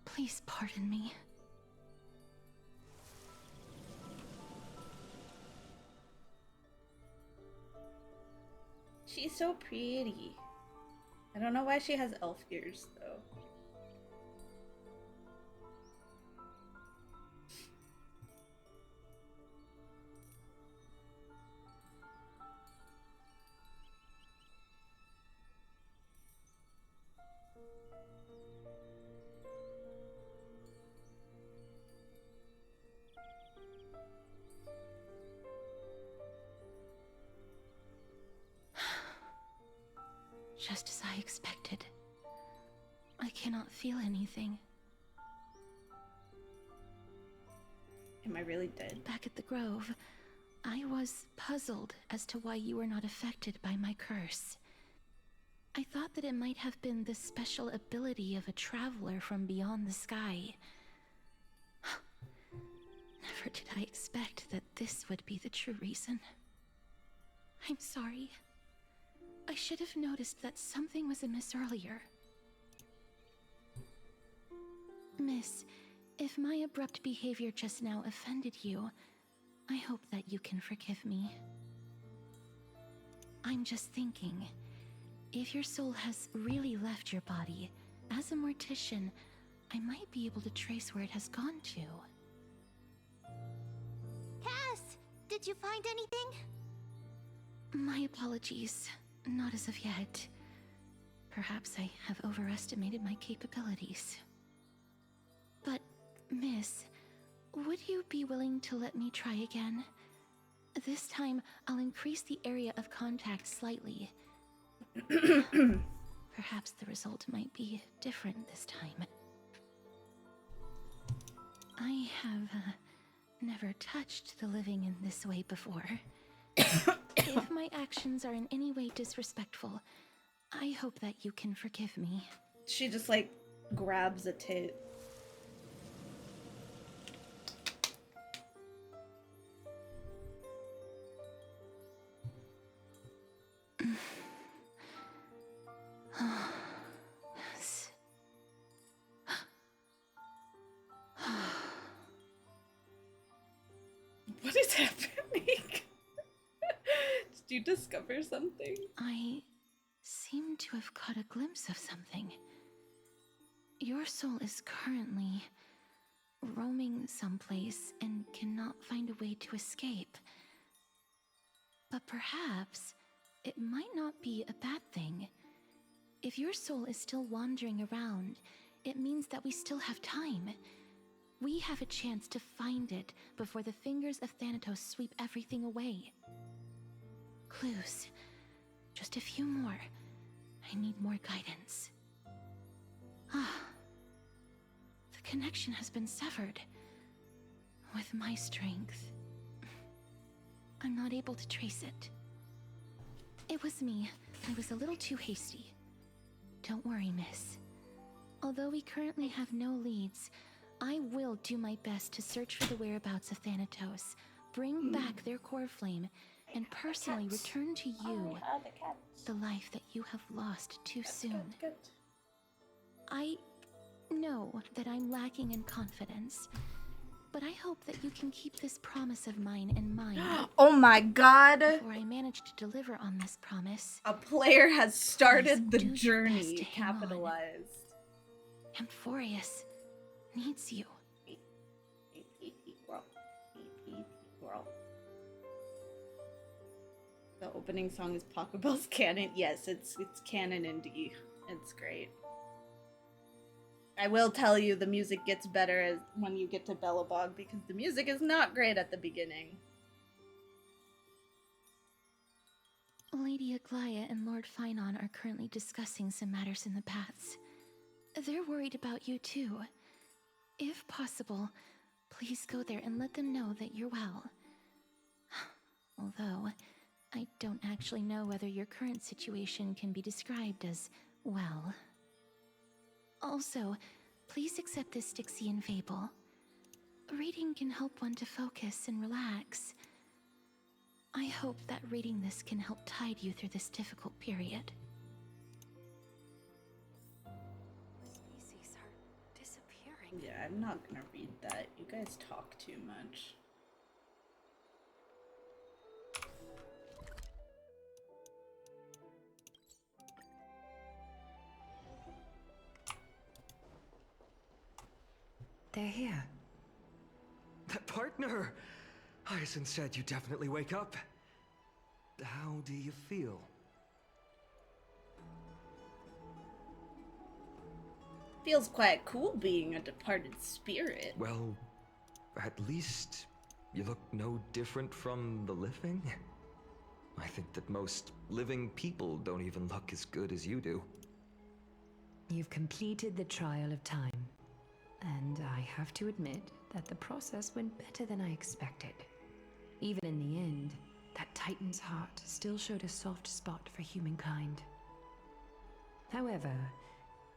Please pardon me. She's so pretty. I don't know why she has elf ears though. Just as I expected. I cannot feel anything. Am I really dead? Back at the Grove, I was puzzled as to why you were not affected by my curse. I thought that it might have been the special ability of a traveler from beyond the sky. Never did I expect that this would be the true reason. I'm sorry. I should have noticed that something was amiss earlier. Miss, if my abrupt behavior just now offended you, I hope that you can forgive me. I'm just thinking, if your soul has really left your body, as a mortician, I might be able to trace where it has gone to. Cass, did you find anything? My apologies. Not as of yet. Perhaps I have overestimated my capabilities. But, Miss, would you be willing to let me try again? This time, I'll increase the area of contact slightly. Perhaps the result might be different this time. I have never touched the living in this way before. If my actions are in any way disrespectful, I hope that you can forgive me. She just like grabs a tit. Yes. What is happening? Did you discover something? I seem to have caught a glimpse of something. Your soul is currently roaming someplace and cannot find a way to escape. But perhaps it might not be a bad thing. If your soul is still wandering around, it means that we still have time. We have a chance to find it before the fingers of Thanatos sweep everything away. Clues. Just a few more. I need more guidance. The connection has been severed. With my strength, I'm not able to trace it. It was me. I was a little too hasty. Don't worry, miss. Although we currently have no leads, I will do my best to search for the whereabouts of Thanatos, bring back their core flame, and personally return to you the life that you have lost too soon. Good. I know that I'm lacking in confidence, but I hope that you can keep this promise of mine in mind. Oh my god! Before I manage to deliver on this promise, A player has started the Please do your best journey. to hang on. Capitalized. Amphorius needs you. The opening song is Pokeball's canon. Yes, it's canon indeed. It's great. I will tell you the music gets better when you get to Bellabog because the music is not great at the beginning. Lady Aglaia and Lord Finon are currently discussing some matters in the paths. They're worried about you too. If possible, please go there and let them know that you're well. Although, I don't actually know whether your current situation can be described as well. Also, please accept this Styxian fable. Reading can help one to focus and relax. I hope that reading this can help tide you through this difficult period. Species are disappearing. Yeah, I'm not gonna read that. You guys talk too much. They're here. That partner! Hyacinth said you definitely wake up. How do you feel? Feels quite cool being a departed spirit. Well, at least you look no different from the living. I think that most living people don't even look as good as you do. You've completed the trial of time. And I have to admit that the process went better than I expected. Even in the end, that Titan's heart still showed a soft spot for humankind. However,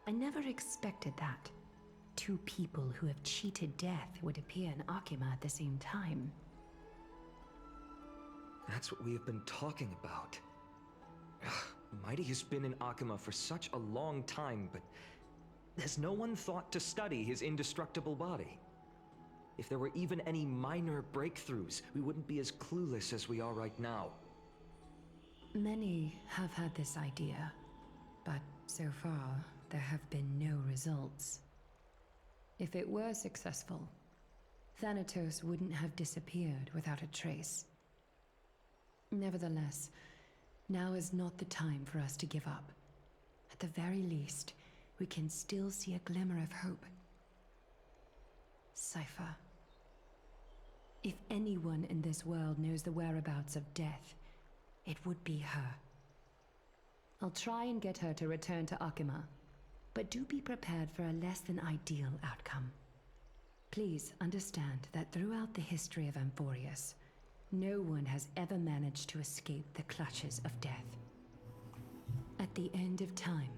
I never expected that. Two people who have cheated death would appear in Akima at the same time. That's what we have been talking about. Mighty has been in Akima for such a long time, but has no one thought to study his indestructible body? If there were even any minor breakthroughs, we wouldn't be as clueless as we are right now. Many have had this idea, but so far there have been no results. If it were successful, Thanatos wouldn't have disappeared without a trace. Nevertheless, now is not the time for us to give up. At the very least, we can still see a glimmer of hope. Cypher. If anyone in this world knows the whereabouts of death, it would be her. I'll try and get her to return to Akima, but do be prepared for a less than ideal outcome. Please understand that throughout the history of Amphorius, no one has ever managed to escape the clutches of death. At the end of time,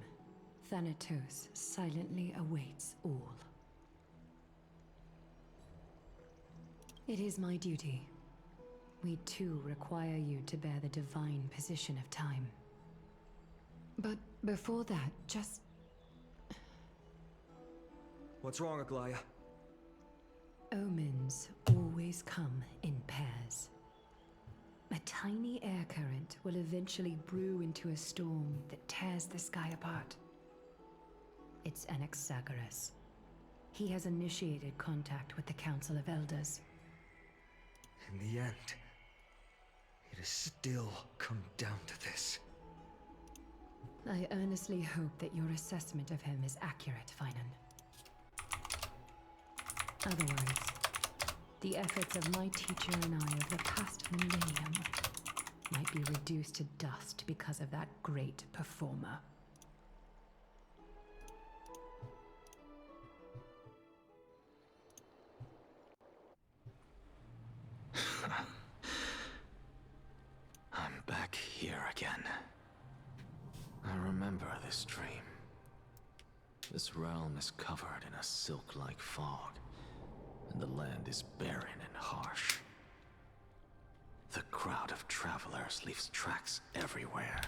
Thanatos silently awaits all. It is my duty. We too require you to bear the divine position of time. But before that, just... What's wrong, Aglaya? Omens always come in pairs. A tiny air current will eventually brew into a storm that tears the sky apart. It's Anaxagoras. He has initiated contact with the Council of Elders. In the end, it has still come down to this. I earnestly hope that your assessment of him is accurate, Finan. Otherwise, the efforts of my teacher and I of the past millennium might be reduced to dust because of that great performer. I'm back here again. I remember this dream. This realm is covered in a silk-like fog, and the land is barren and harsh. The crowd of travelers leaves tracks everywhere.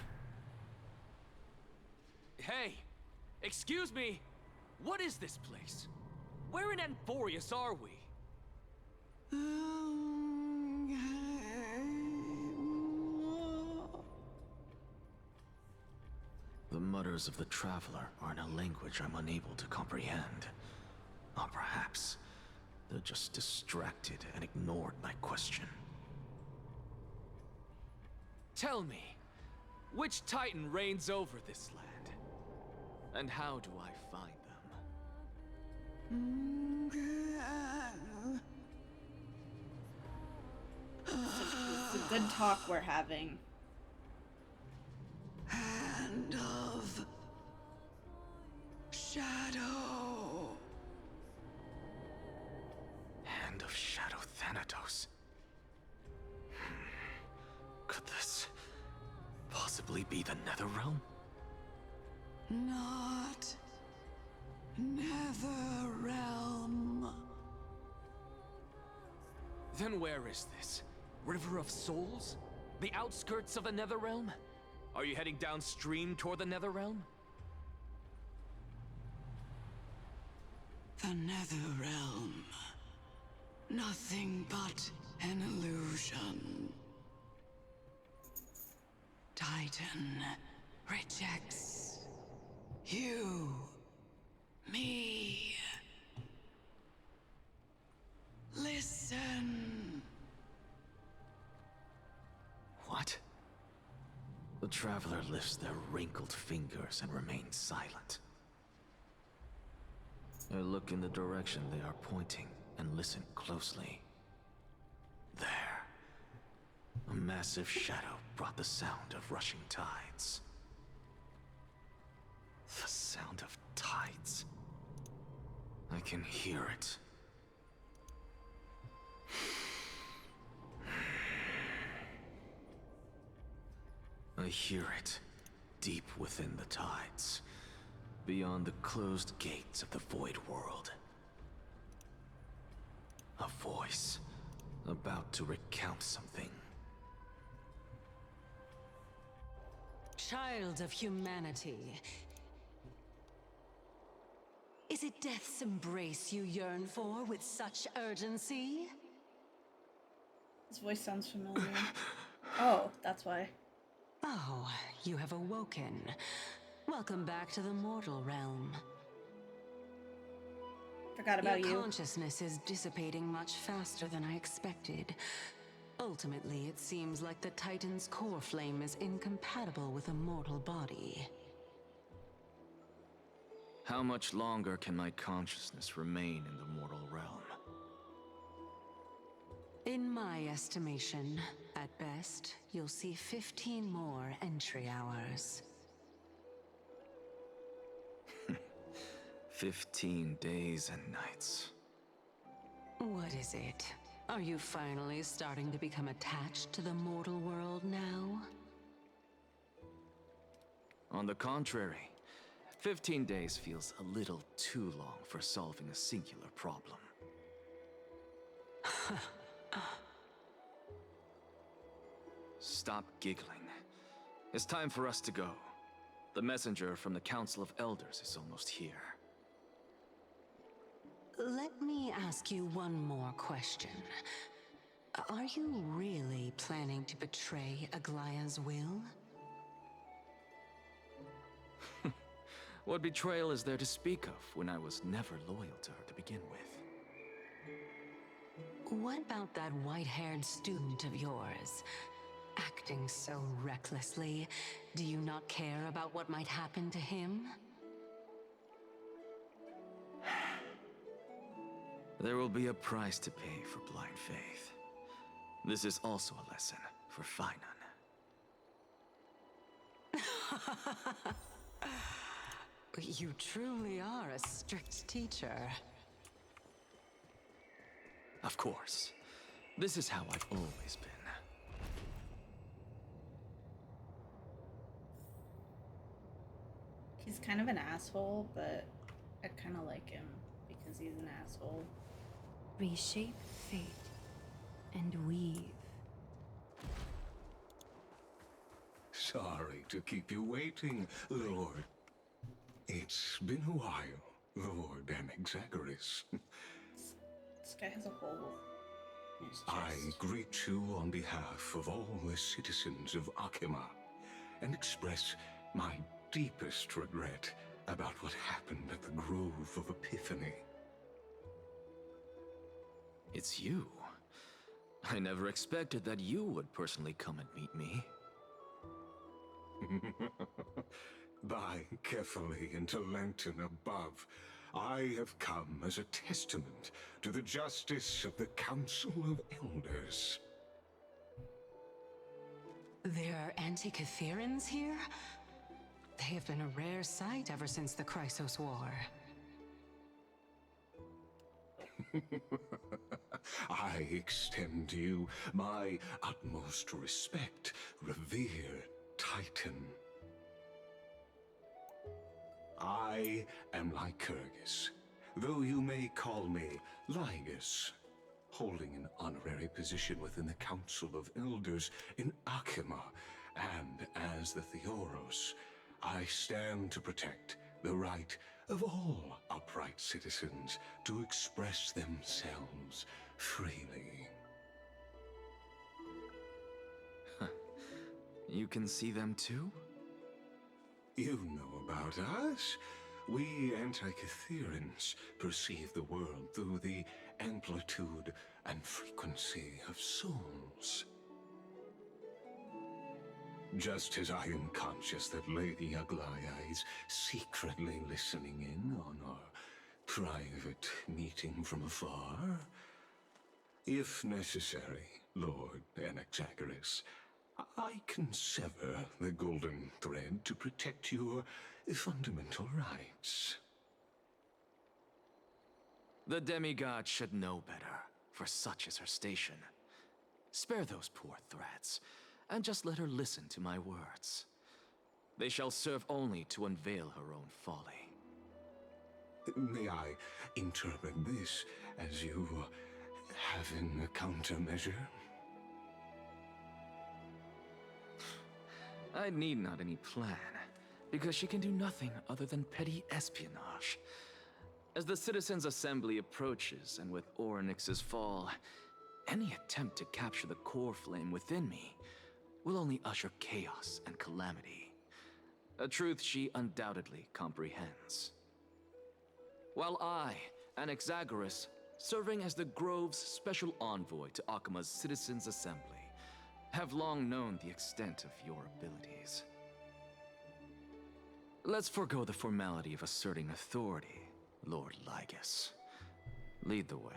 Hey! Excuse me! What is this place? Where in Amphorius are we? The mutters of the traveler are in a language I'm unable to comprehend. Or perhaps they're just distracted and ignored my question. Tell me, which Titan reigns over this land? And how do I find them? It's a good talk we're having. Hand of Shadow. Hand of Shadow Thanatos. Could this possibly be the Netherrealm? Not Netherrealm. Then where is this? River of Souls? The outskirts of the Netherrealm? Are you heading downstream toward the Netherrealm? The Netherrealm. Nothing but an illusion. Titan rejects you, me. Listen. What? The traveler lifts their wrinkled fingers and remains silent. I look in the direction they are pointing and listen closely. There. A massive shadow brought the sound of rushing tides. The sound of tides. I can hear it. I hear it, deep within the tides, beyond the closed gates of the Void World. A voice, about to recount something. Child of humanity, is it death's embrace you yearn for with such urgency? His voice sounds familiar. Oh, that's why. Oh, you have awoken. Welcome back to the mortal realm. Forgot about Your you. consciousness is dissipating much faster than I expected. Ultimately, it seems like the Titan's core flame is incompatible with a mortal body. How much longer can my consciousness remain in the mortal realm? In my estimation, at best, you'll see 15 more entry hours. 15 days and nights. What is it? Are you finally starting to become attached to the mortal world now? On the contrary, 15 days feels a little too long for solving a singular problem. Stop giggling. It's time for us to go. The messenger from the Council of Elders is almost here. Let me ask you one more question. Are you really planning to betray Aglaya's will? What betrayal is there to speak of when I was never loyal to her to begin with? What about that white-haired student of yours? Acting so recklessly, do you not care about what might happen to him? There will be a price to pay for blind faith. This is also a lesson for Finan. You truly are a strict teacher. Of course. This is how I've always been. He's kind of an asshole, but I kind of like him because he's an asshole. Reshape fate and weave. Sorry to keep you waiting, Lord. It's been a while, Lord Anaxagoras. This guy has a hole in his I chest. greet you on behalf of all the citizens of Akima and express my deepest regret about what happened at the Grove of Epiphany. It's you. I never expected that you would personally come and meet me. By carefully into Lantern above, I have come as a testament to the justice of the Council of Elders. There are Antikytherans here? They have been a rare sight ever since the Chrysos War. I extend to you my utmost respect, revered Titan. I am Lycurgus, though you may call me Lygus, holding an honorary position within the Council of Elders in Akima, and as the Theoros, I stand to protect the right of all upright citizens to express themselves freely. You can see them too? You know about us. We Antikytherans perceive the world through the amplitude and frequency of souls. Just as I am conscious that Lady Aglaya is secretly listening in on our private meeting from afar, if necessary, Lord Anaxagoras, I can sever the golden thread to protect your fundamental rights. The demigod should know better, for such is her station. Spare those poor threats, and just let her listen to my words. They shall serve only to unveil her own folly. May I interpret this as you having a countermeasure? I need not any plan, because she can do nothing other than petty espionage. As the Citizens' Assembly approaches, and with Orynyx's fall, any attempt to capture the core flame within me will only usher chaos and calamity. A truth she undoubtedly comprehends. While I, Anaxagoras, serving as the Grove's special envoy to Akima's Citizens' Assembly, have long known the extent of your abilities. Let's forego the formality of asserting authority, Lord Lygus. Lead the way.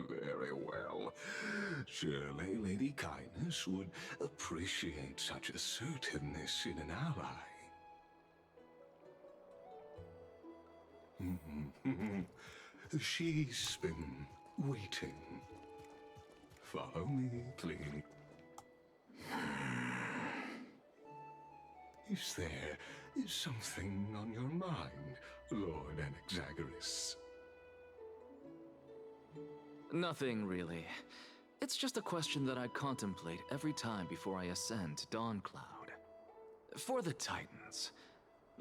Very well. Surely Lady Kindness would appreciate such assertiveness in an ally. She's been waiting. Follow me, please. Is there something on your mind, Lord Anaxagoras? Nothing, really. It's just a question that I contemplate every time before I ascend to Dawncloud. For the Titans,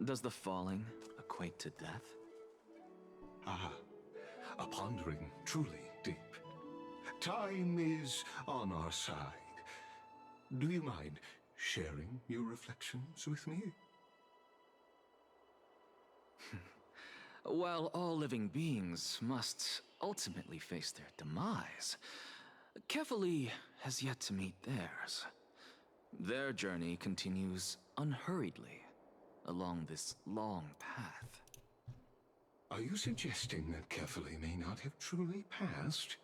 does the falling equate to death? Ah, a pondering truly deep. Time is on our side. Do you mind sharing your reflections with me? While all living beings must ultimately face their demise, Kefali has yet to meet theirs. Their journey continues unhurriedly along this long path. Are you suggesting that Kefali may not have truly passed?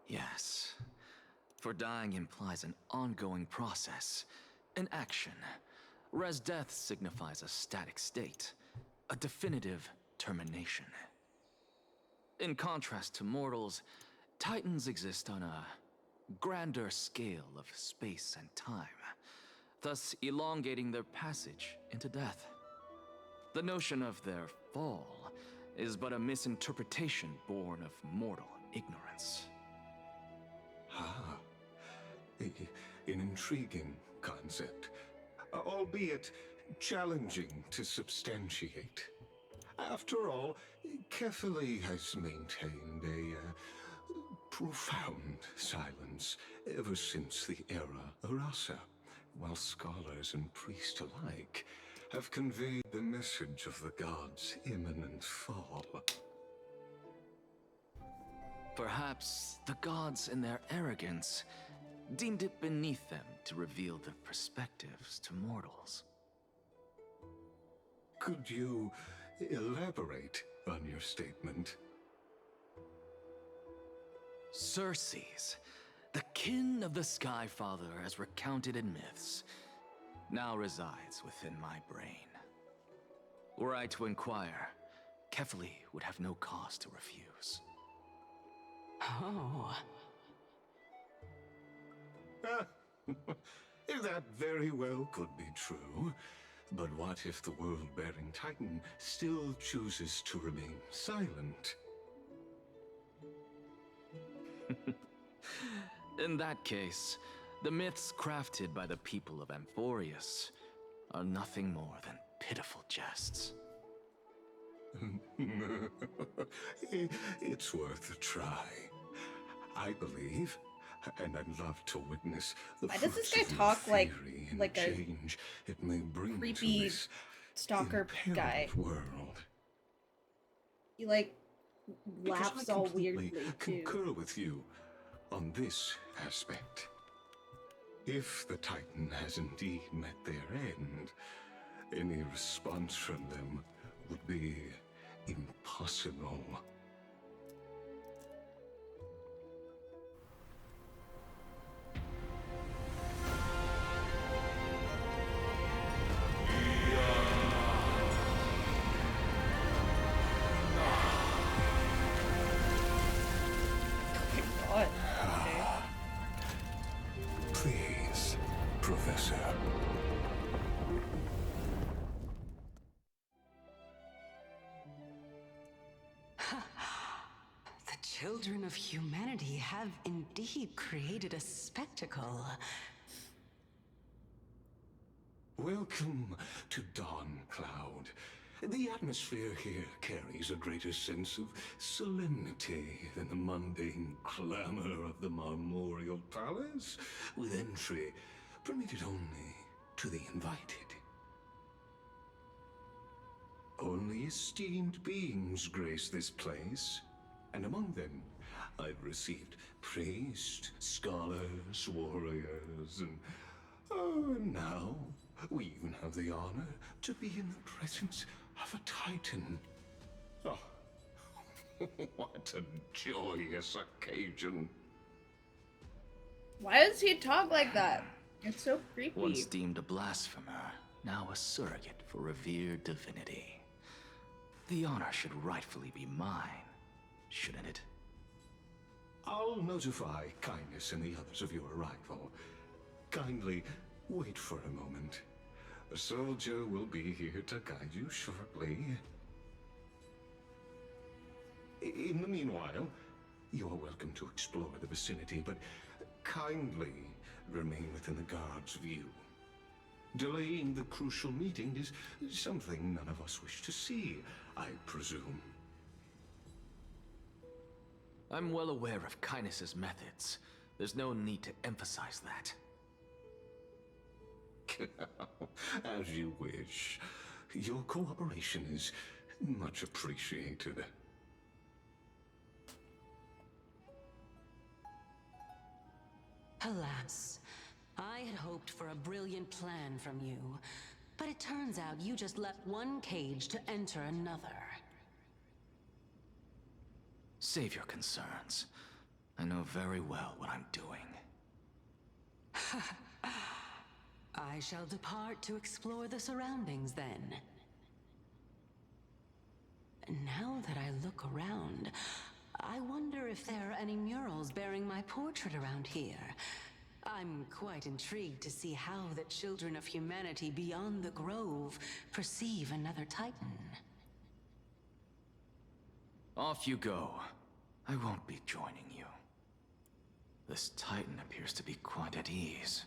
Yes. For dying implies an ongoing process, an action, whereas death signifies a static state, a definitive termination. In contrast to mortals, Titans exist on a grander scale of space and time, thus elongating their passage into death. The notion of their fall is but a misinterpretation born of mortal ignorance. Ah, an intriguing concept, albeit challenging to substantiate. After all, Kefali has maintained a profound silence ever since the era Arasa, while scholars and priests alike have conveyed the message of the gods' imminent fall. Perhaps the gods, in their arrogance, deemed it beneath them to reveal their perspectives to mortals. Could you elaborate on your statement? Circes, the kin of the Skyfather as recounted in myths, now resides within my brain. Were I to inquire, Kefali would have no cause to refuse. Oh. That very well could be true. But what if the world-bearing Titan still chooses to remain silent? In that case, the myths crafted by the people of Amphorius are nothing more than pitiful jests. It's worth a try. I believe, and I'd love to witness the Why does this fruits guy of your talk like theory and a change it may bring to creepy this stalker guy? imperiled world? He like Because laughs I all completely weirdly too. concur with you on this aspect. If the Titan has indeed met their end, any response from them would be impossible. God. Okay. Please, Professor. The children of humanity have indeed created a spectacle. Welcome to Dawncloud, The atmosphere here carries a greater sense of solemnity than the mundane clamor of the Marmorial Palace, with entry permitted only to the invited. Only esteemed beings grace this place, and among them I've received priests, scholars, warriors, and now we even have the honor to be in the presence of a Titan. Oh, what a joyous occasion. Why does he talk like that? It's so creepy. Once deemed a blasphemer, now a surrogate for revered divinity. The honor should rightfully be mine, shouldn't it? I'll notify Kindness and the others of your arrival. Kindly wait for a moment. A soldier will be here to guide you shortly. In the meanwhile, you are welcome to explore the vicinity, but kindly remain within the guard's view. Delaying the crucial meeting is something none of us wish to see, I presume. I'm well aware of Kindness's methods. There's no need to emphasize that. As you wish. Your cooperation is much appreciated. Alas, I had hoped for a brilliant plan from you, but it turns out you just left one cage to enter another. Save your concerns. I know very well what I'm doing. I shall depart to explore the surroundings then. Now that I look around, I wonder if there are any murals bearing my portrait around here. I'm quite intrigued to see how the children of humanity beyond the Grove perceive another Titan. Off you go. I won't be joining you. This Titan appears to be quite at ease.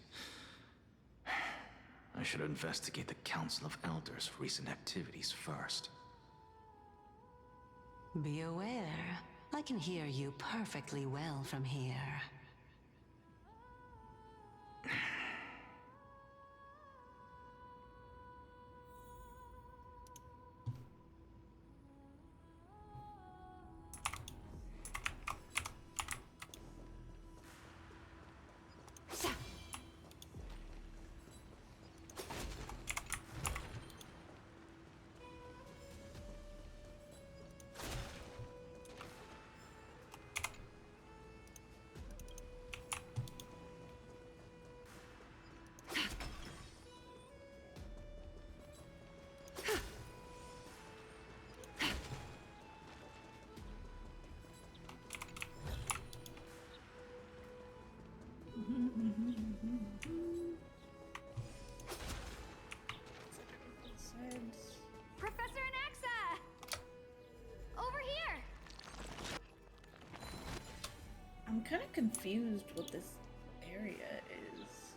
I should investigate the Council of Elders' recent activities first. Be aware, I can hear you perfectly well from here. Professor Anaxa! Over here! I'm kind of confused what this area is.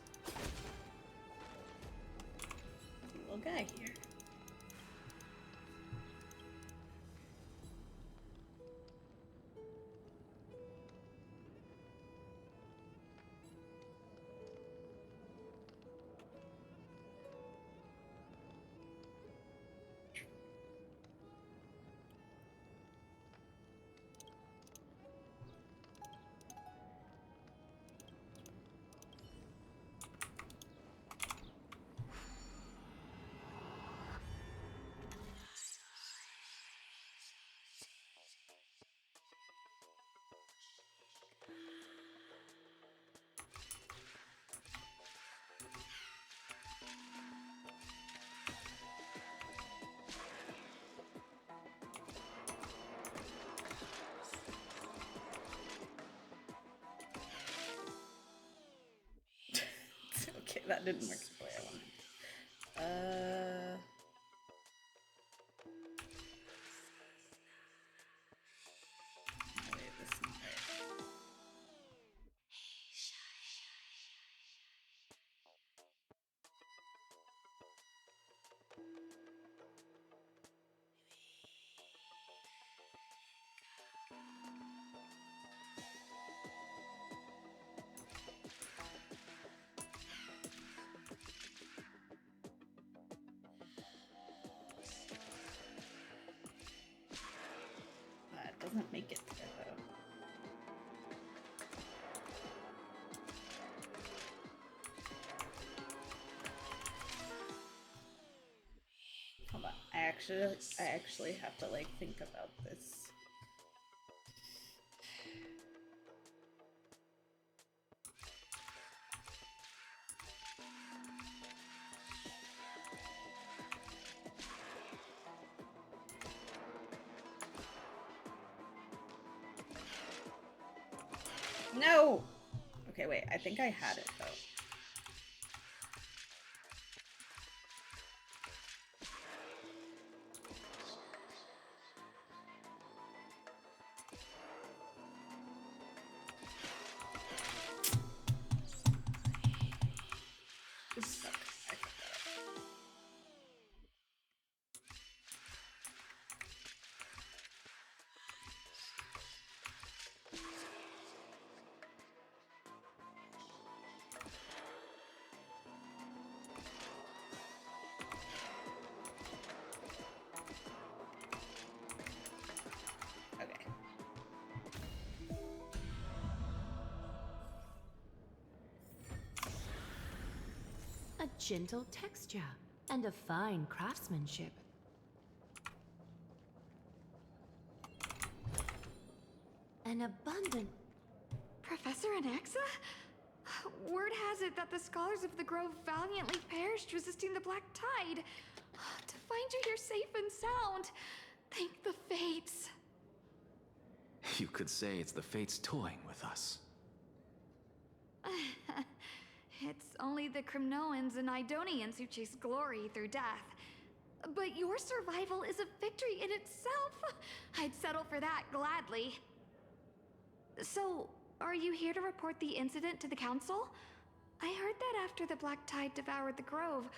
There's a little guy here. Okay, that didn't work the way I wanted. Wait, this is right. actually have to like think about this. No! Okay, wait, I think I had it though. This sucks. I forgot. Okay. A gentle texture and a fine craftsmanship. An abundant... Professor Anaxa? Word has it that the scholars of the Grove valiantly perished resisting the Black Tide. To find you here safe and sound, thank the Fates. You could say it's the Fates toying with us. It's only the Cremnoans and Idonians who chase glory through death. But your survival is a victory in itself. I'd settle for that gladly. So, are you here to report the incident to the Council? I heard that after the Black Tide devoured the Grove,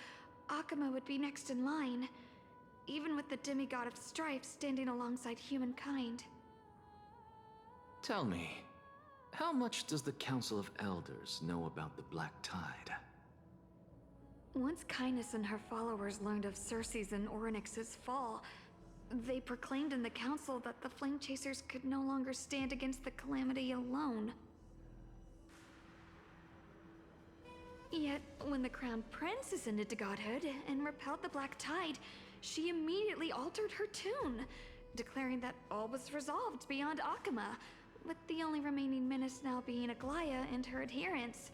Akuma would be next in line, even with the demigod of strife standing alongside humankind. Tell me, how much does the Council of Elders know about the Black Tide? Once Kindness and her followers learned of Circe's and Orynyx's fall, they proclaimed in the Council that the Flame Chasers could no longer stand against the calamity alone. Yet, when the Crown Prince ascended to godhood and repelled the Black Tide, she immediately altered her tune, declaring that all was resolved beyond Akuma, with the only remaining menace now being Aglaya and her adherents.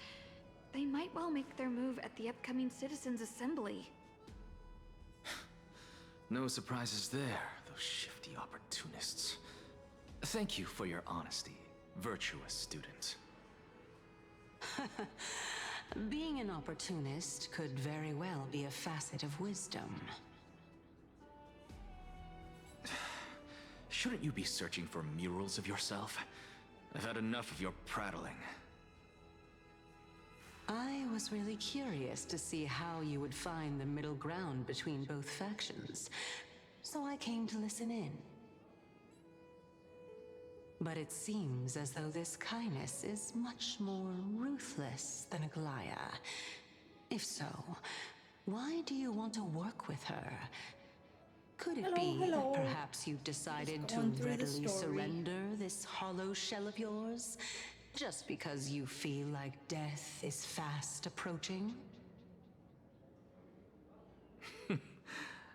They might well make their move at the upcoming Citizens' Assembly. No surprises there, those shifty opportunists. Thank you for your honesty, virtuous student. Being an opportunist could very well be a facet of wisdom. Shouldn't you be searching for murals of yourself? I've had enough of your prattling. I was really curious to see how you would find the middle ground between both factions, so I came to listen in. But it seems as though this Kindness is much more ruthless than Aglaya. If so, why do you want to work with her? Could it be that perhaps you've decided to readily surrender this hollow shell of yours? Just because you feel like death is fast approaching?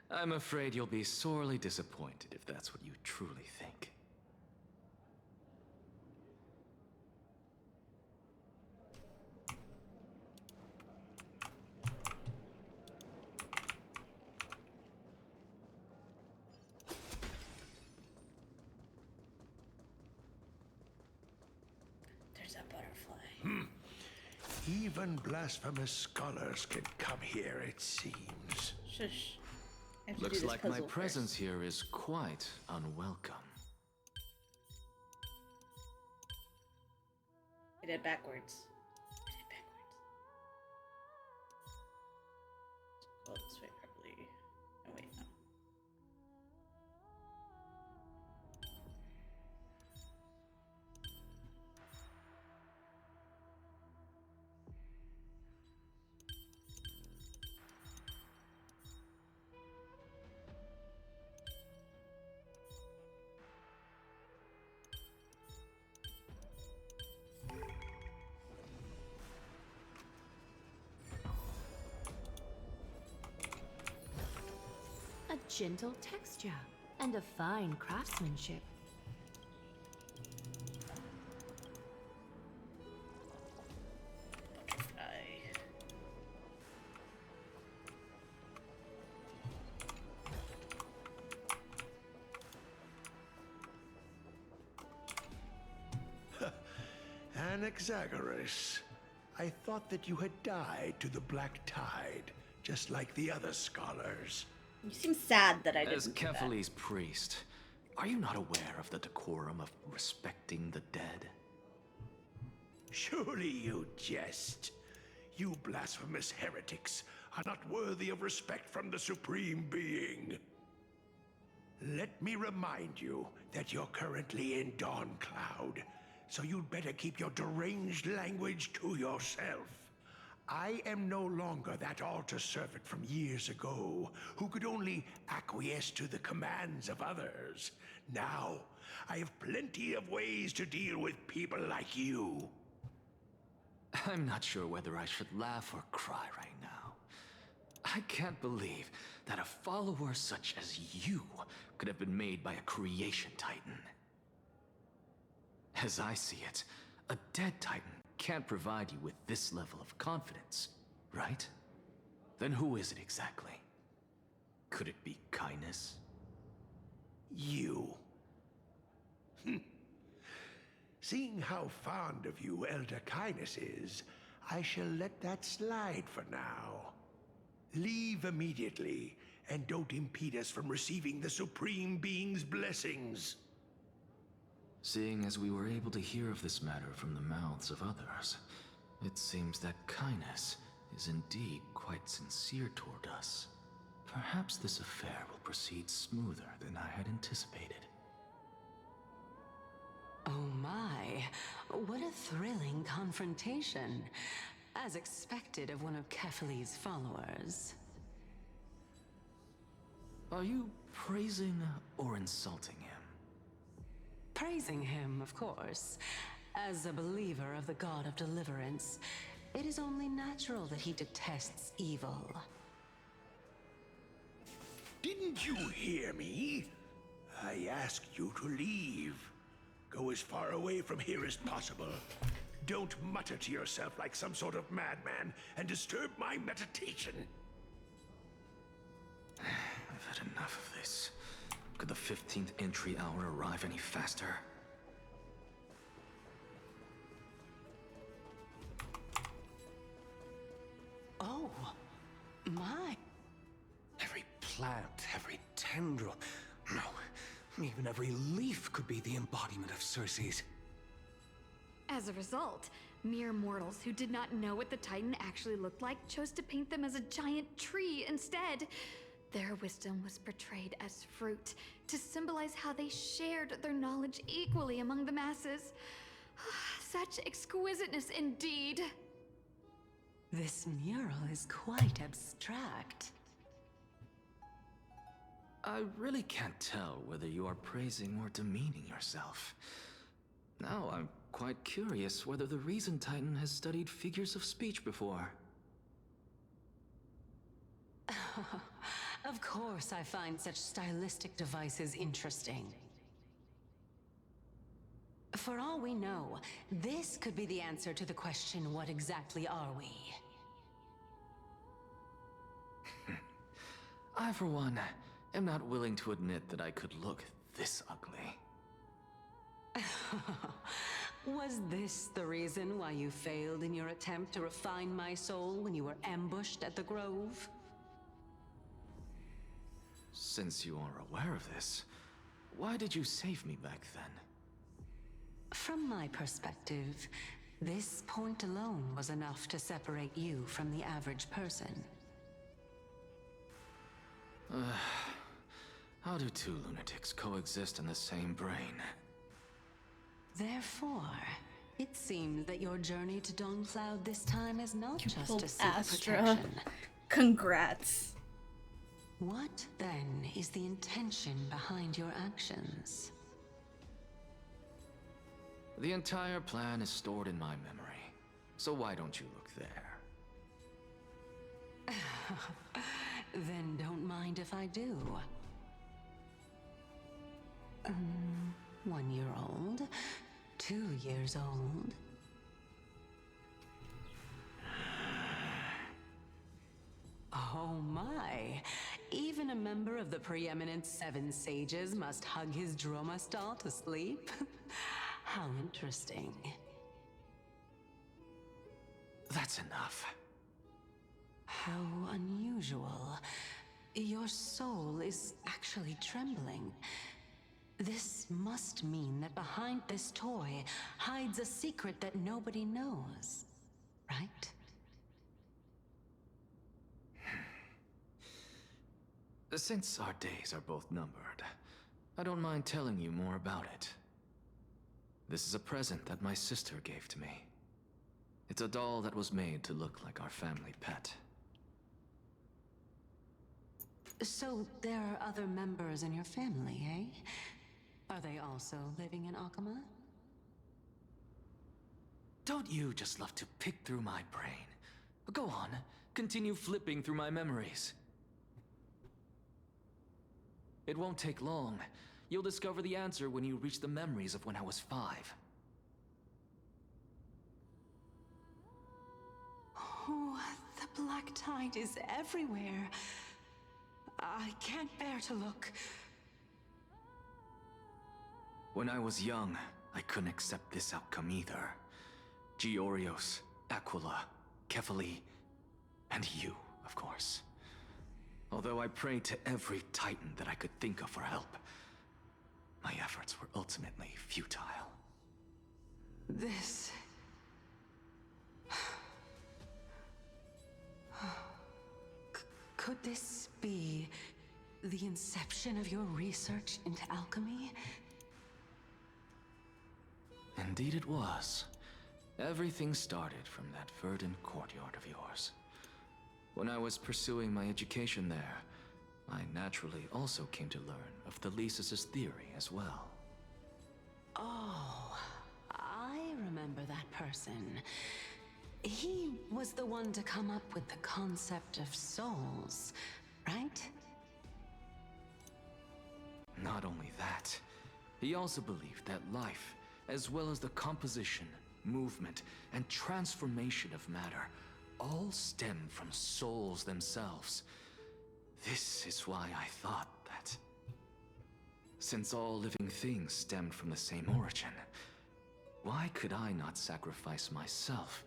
I'm afraid you'll be sorely disappointed if that's what you truly think. There's a butterfly. Even blasphemous scholars can come here, it seems. Shush. I have to do Looks this like my puzzle presence first. here is quite unwelcome. I did backwards. I did backwards. Go this way, probably. Oh, wait, no. gentle texture and a fine craftsmanship. Anaxagoras, I thought that you had died to the Black Tide, just like the other scholars. You seem sad that I didn't As do that. Kephales's priest, are you not aware of the decorum of respecting the dead? Surely you jest. You blasphemous heretics are not worthy of respect from the Supreme Being. Let me remind you that you're currently in Dawn Cloud, so you'd better keep your deranged language to yourself. I am no longer that altar servant from years ago who could only acquiesce to the commands of others. Now, I have plenty of ways to deal with people like you. I'm not sure whether I should laugh or cry right now. I can't believe that a follower such as you could have been made by a creation titan. As I see it, a dead titan can't provide you with this level of confidence, right? Then who is it exactly? Could it be kindness? You. Seeing how fond of you Elder Kindness is, I shall let that slide for now. Leave immediately, and don't impede us from receiving the Supreme Being's blessings. Seeing as we were able to hear of this matter from the mouths of others, it seems that kindness is indeed quite sincere toward us. Perhaps this affair will proceed smoother than I had anticipated. Oh my, what a thrilling confrontation. As expected of one of Kephales's followers. Are you praising or insulting him? Praising him, of course. As a believer of the God of Deliverance, it is only natural that he detests evil. Didn't you hear me? I asked you to leave. Go as far away from here as possible. Don't mutter to yourself like some sort of madman and disturb my meditation. I've had enough of this. Could the 15th entry hour arrive any faster? Oh, my. Every plant, every tendril, no, even every leaf could be the embodiment of Circe's. As a result, mere mortals who did not know what the Titan actually looked like chose to paint them as a giant tree instead. Their wisdom was portrayed as fruit, to symbolize how they shared their knowledge equally among the masses. Such exquisiteness indeed. This mural is quite abstract. I really can't tell whether you are praising or demeaning yourself. Now I'm quite curious whether the Reason Titan has studied figures of speech before. Of course I find such stylistic devices interesting. For all we know, this could be the answer to the question, what exactly are we? I, for one, am not willing to admit that I could look this ugly. Was this the reason why you failed in your attempt to refine my soul when you were ambushed at the Grove? Since you are aware of this, why did you save me back then? From my perspective, this point alone was enough to separate you from the average person. How do two lunatics coexist in the same brain? Therefore, it seems that your journey to Dawnfloud this time is not You just pulled to seek Astra. protection. Congrats. What, then, is the intention behind your actions? The entire plan is stored in my memory, so why don't you look there? Then don't mind if I do. 1-year-old, 2 years old. Oh my! Even a member of the preeminent 7 sages must hug his droma stall to sleep? How interesting. That's enough. How unusual. Your soul is actually trembling. This must mean that behind this toy hides a secret that nobody knows, right? Since our days are both numbered, I don't mind telling you more about it. This is a present that my sister gave to me. It's a doll that was made to look like our family pet. So there are other members in your family, eh? Are they also living in Akama? Don't you just love to pick through my brain? Go on, continue flipping through my memories. It won't take long. You'll discover the answer when you reach the memories of when I was 5. Oh, the black tide is everywhere. I can't bear to look. When I was young, I couldn't accept this outcome either. Georios, Aquila, Kefali, and you, of course. Although I prayed to every titan that I could think of for help, my efforts were ultimately futile. This... Could this be the inception of your research into alchemy? Indeed it was. Everything started from that verdant courtyard of yours. When I was pursuing my education there, I naturally also came to learn of the Thesis' theory as well. Oh, I remember that person. He was the one to come up with the concept of souls, right? Not only that, he also believed that life, as well as the composition, movement, and transformation of matter, all stem from souls themselves. This is why I thought that, since all living things stemmed from the same origin, why could I not sacrifice myself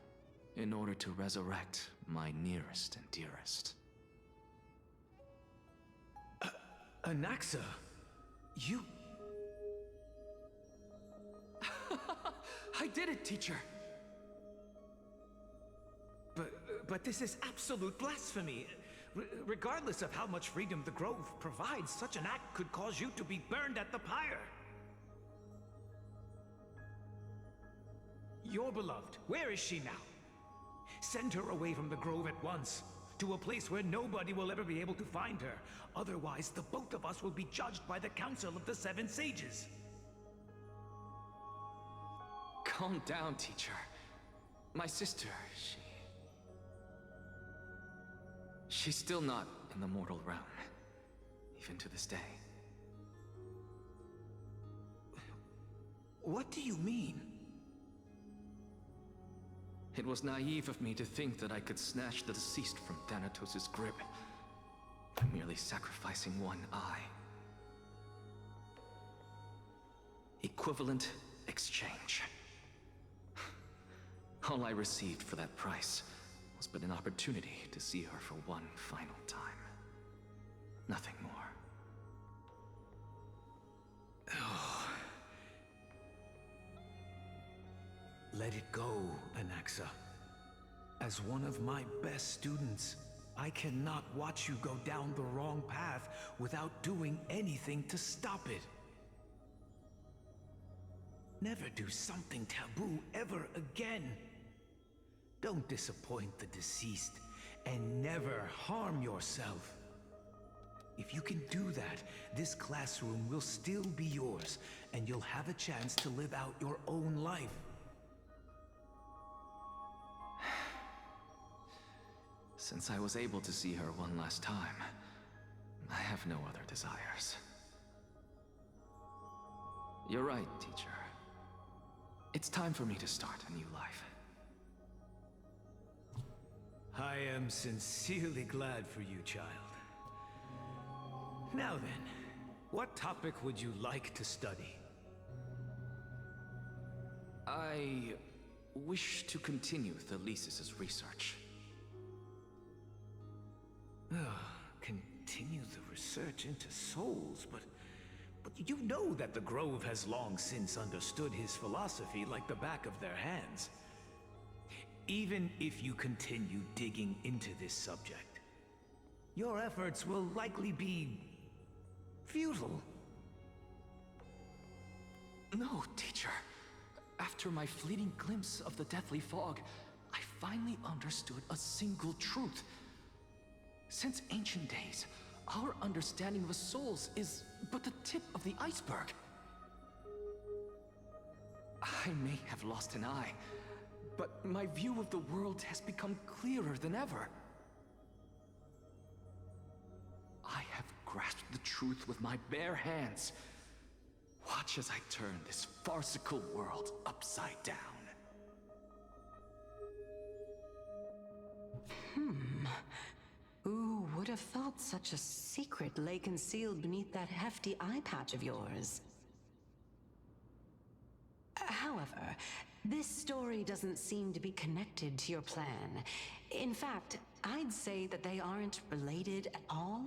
in order to resurrect my nearest and dearest? Anaxa, you... I did it, teacher! But this is absolute blasphemy. Regardless of how much freedom the Grove provides, such an act could cause you to be burned at the pyre. Your beloved, where is she now? Send her away from the Grove at once, to a place where nobody will ever be able to find her. Otherwise, the both of us will be judged by the Council of the 7 Sages. Calm down, teacher. My sister, she's still not in the mortal realm, even to this day. What do you mean? It was naive of me to think that I could snatch the deceased from Thanatos' grip by merely sacrificing one eye. Equivalent exchange. All I received for that price was but an opportunity to see her for one final time. Nothing more. Let it go, Anaxa. As one of my best students, I cannot watch you go down the wrong path without doing anything to stop it. Never do something taboo ever again. Don't disappoint the deceased, and never harm yourself. If you can do that, this classroom will still be yours, and you'll have a chance to live out your own life. Since I was able to see her one last time, I have no other desires. You're right, teacher. It's time for me to start a new life. I am sincerely glad for you, child. Now then, what topic would you like to study? I wish to continue Thelesis' research. Continue the research into souls, but you know that the Grove has long since understood his philosophy like the back of their hands. Even if you continue digging into this subject, your efforts will likely be futile. No, teacher. After my fleeting glimpse of the deathly fog, I finally understood a single truth. Since ancient days, our understanding of souls is but the tip of the iceberg. I may have lost an eye, but my view of the world has become clearer than ever. I have grasped the truth with my bare hands. Watch as I turn this farcical world upside down. Who would have thought such a secret lay concealed beneath that hefty eye patch of yours? However, this story doesn't seem to be connected to your plan. In fact, I'd say that they aren't related at all.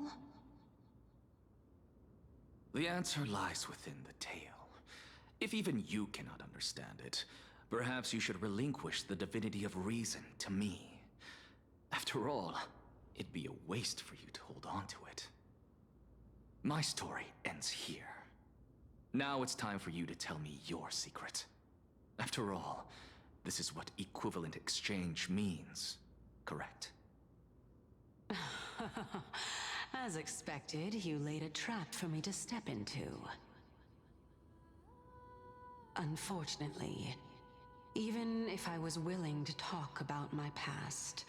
The answer lies within the tale. If even you cannot understand it, perhaps you should relinquish the divinity of reason to me. After all, it'd be a waste for you to hold on to it. My story ends here. Now it's time for you to tell me your secret. After all, this is what equivalent exchange means, correct? As expected, you laid a trap for me to step into. Unfortunately, even if I was willing to talk about my past,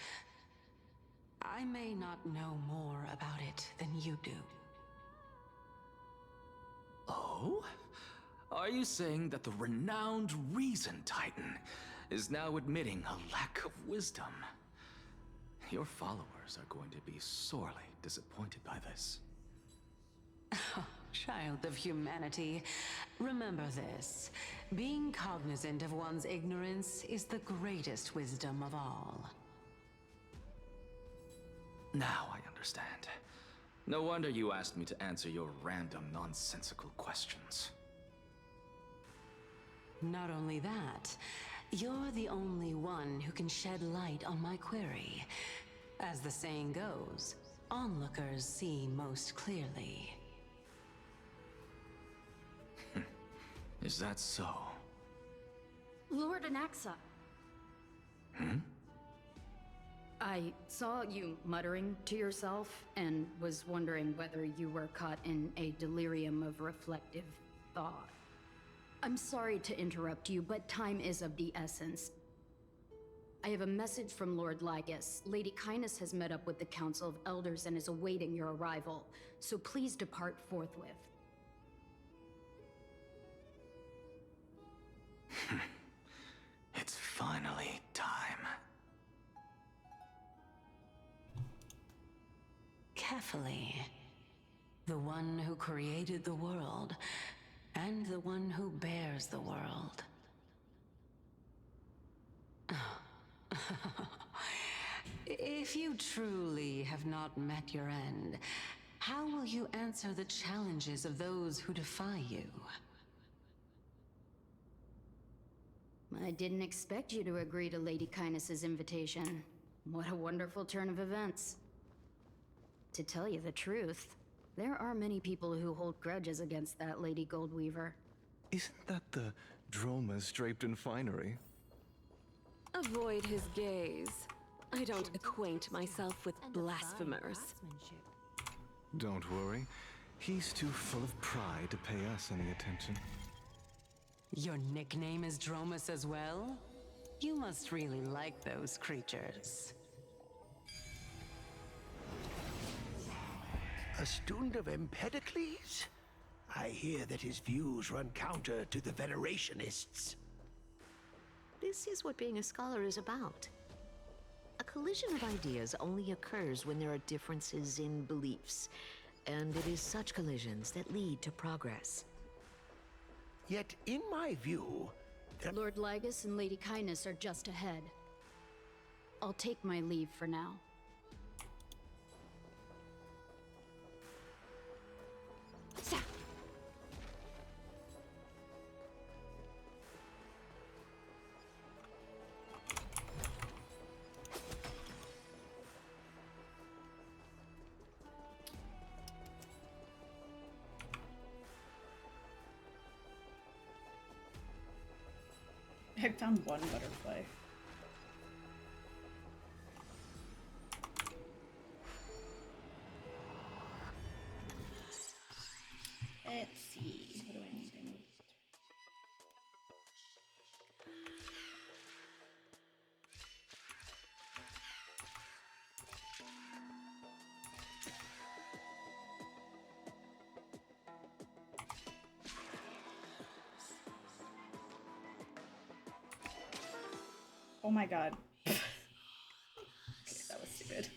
I may not know more about it than you do. Oh? Are you saying that the renowned Reason Titan is now admitting a lack of wisdom? Your followers are going to be sorely disappointed by this. Child of humanity, remember this. Being cognizant of one's ignorance is the greatest wisdom of all. Now I understand. No wonder you asked me to answer your random, nonsensical questions. Not only that, you're the only one who can shed light on my query. As the saying goes, onlookers see most clearly. Is that so? Lord Anaxa. Hmm? I saw you muttering to yourself and was wondering whether you were caught in a delirium of reflective thought. I'm sorry to interrupt you, but time is of the essence. I have a message from Lord Lygus. Lady Kindness has met up with the Council of Elders and is awaiting your arrival, so please depart forthwith. It's finally time. Carefully. The one who created the world, and the one who bears the world. If you truly have not met your end, how will you answer the challenges of those who defy you? I didn't expect you to agree to Lady Kindness's invitation. What a wonderful turn of events. To tell you the truth, there are many people who hold grudges against that Lady Goldweaver. Isn't that the Dromas draped in finery? Avoid his gaze. I don't acquaint myself with blasphemers. Don't worry. He's too full of pride to pay us any attention. Your nickname is Dromas as well? You must really like those creatures. A student of Empedocles? I hear that his views run counter to the Venerationists. This is what being a scholar is about. A collision of ideas only occurs when there are differences in beliefs, and it is such collisions that lead to progress. Yet, in my view, Lord Lygus and Lady Kindness are just ahead. I'll take my leave for now. I found one butterfly. Let's see. What do I need? Oh my god. Okay, that was stupid.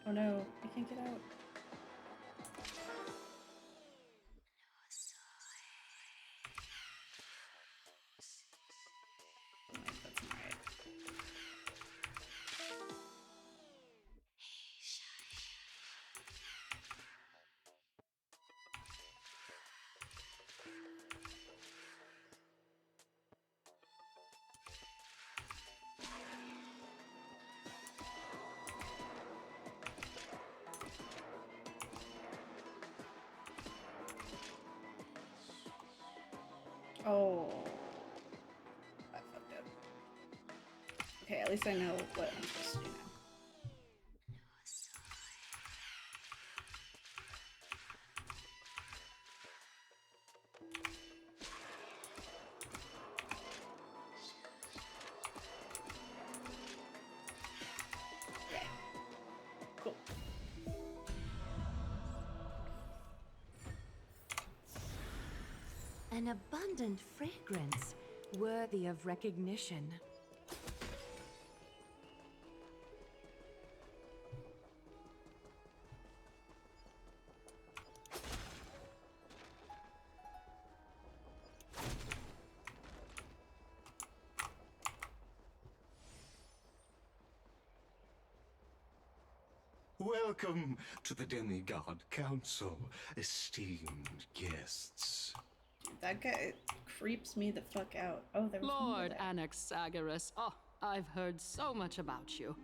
Oh no, I can't get out. Oh, I fucked up. Okay, at least I know what I'm supposed to do now. Okay, cool. An abundant fragrance, worthy of recognition. Welcome to the Demigod Council, esteemed guests. That guy creeps me the fuck out. Oh, there was one Lord there. Anaxagoras. Oh, I've heard so much about you.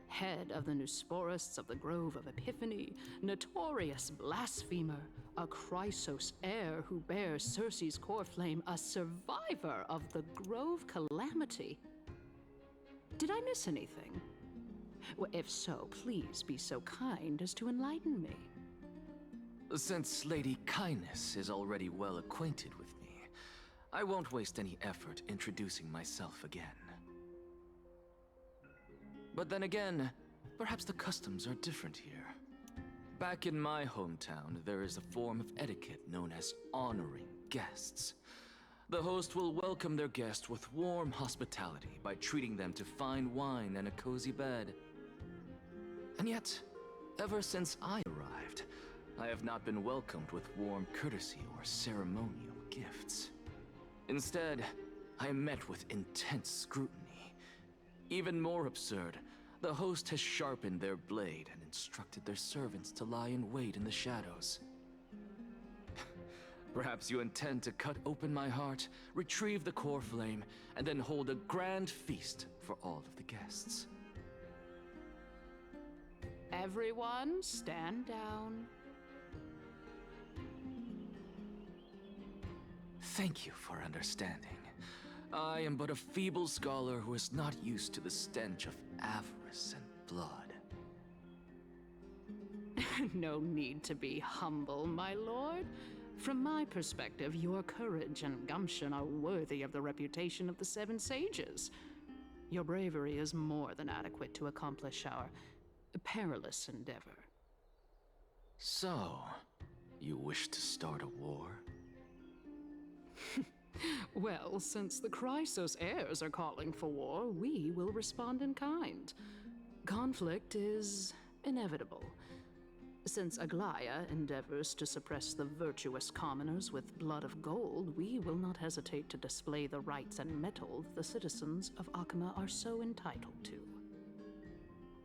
Head of the Nusporists of the Grove of Epiphany, notorious blasphemer, a Chrysos heir who bears Circe's core flame, a survivor of the Grove calamity. Did I miss anything? Well, if so, please be so kind as to enlighten me. Since Lady Kindness is already well acquainted with me, I won't waste any effort introducing myself again. But then again, perhaps the customs are different here. Back in my hometown, there is a form of etiquette known as honoring guests. The host will welcome their guest with warm hospitality by treating them to fine wine and a cozy bed. And yet, ever since I arrived, I have not been welcomed with warm courtesy or ceremonial gifts. Instead, I am met with intense scrutiny. Even more absurd, the host has sharpened their blade and instructed their servants to lie in wait in the shadows. Perhaps you intend to cut open my heart, retrieve the core flame, and then hold a grand feast for all of the guests. Everyone, stand down. Thank you for understanding. I am but a feeble scholar who is not used to the stench of avarice and blood. No need to be humble, my lord. From my perspective, your courage and gumption are worthy of the reputation of the Seven Sages. Your bravery is more than adequate to accomplish our perilous endeavor. So, you wish to start a war? Well, since the Chrysos heirs are calling for war, we will respond in kind. Conflict is inevitable. Since Aglaya endeavors to suppress the virtuous commoners with blood of gold, we will not hesitate to display the rights and mettle the citizens of Akama are so entitled to.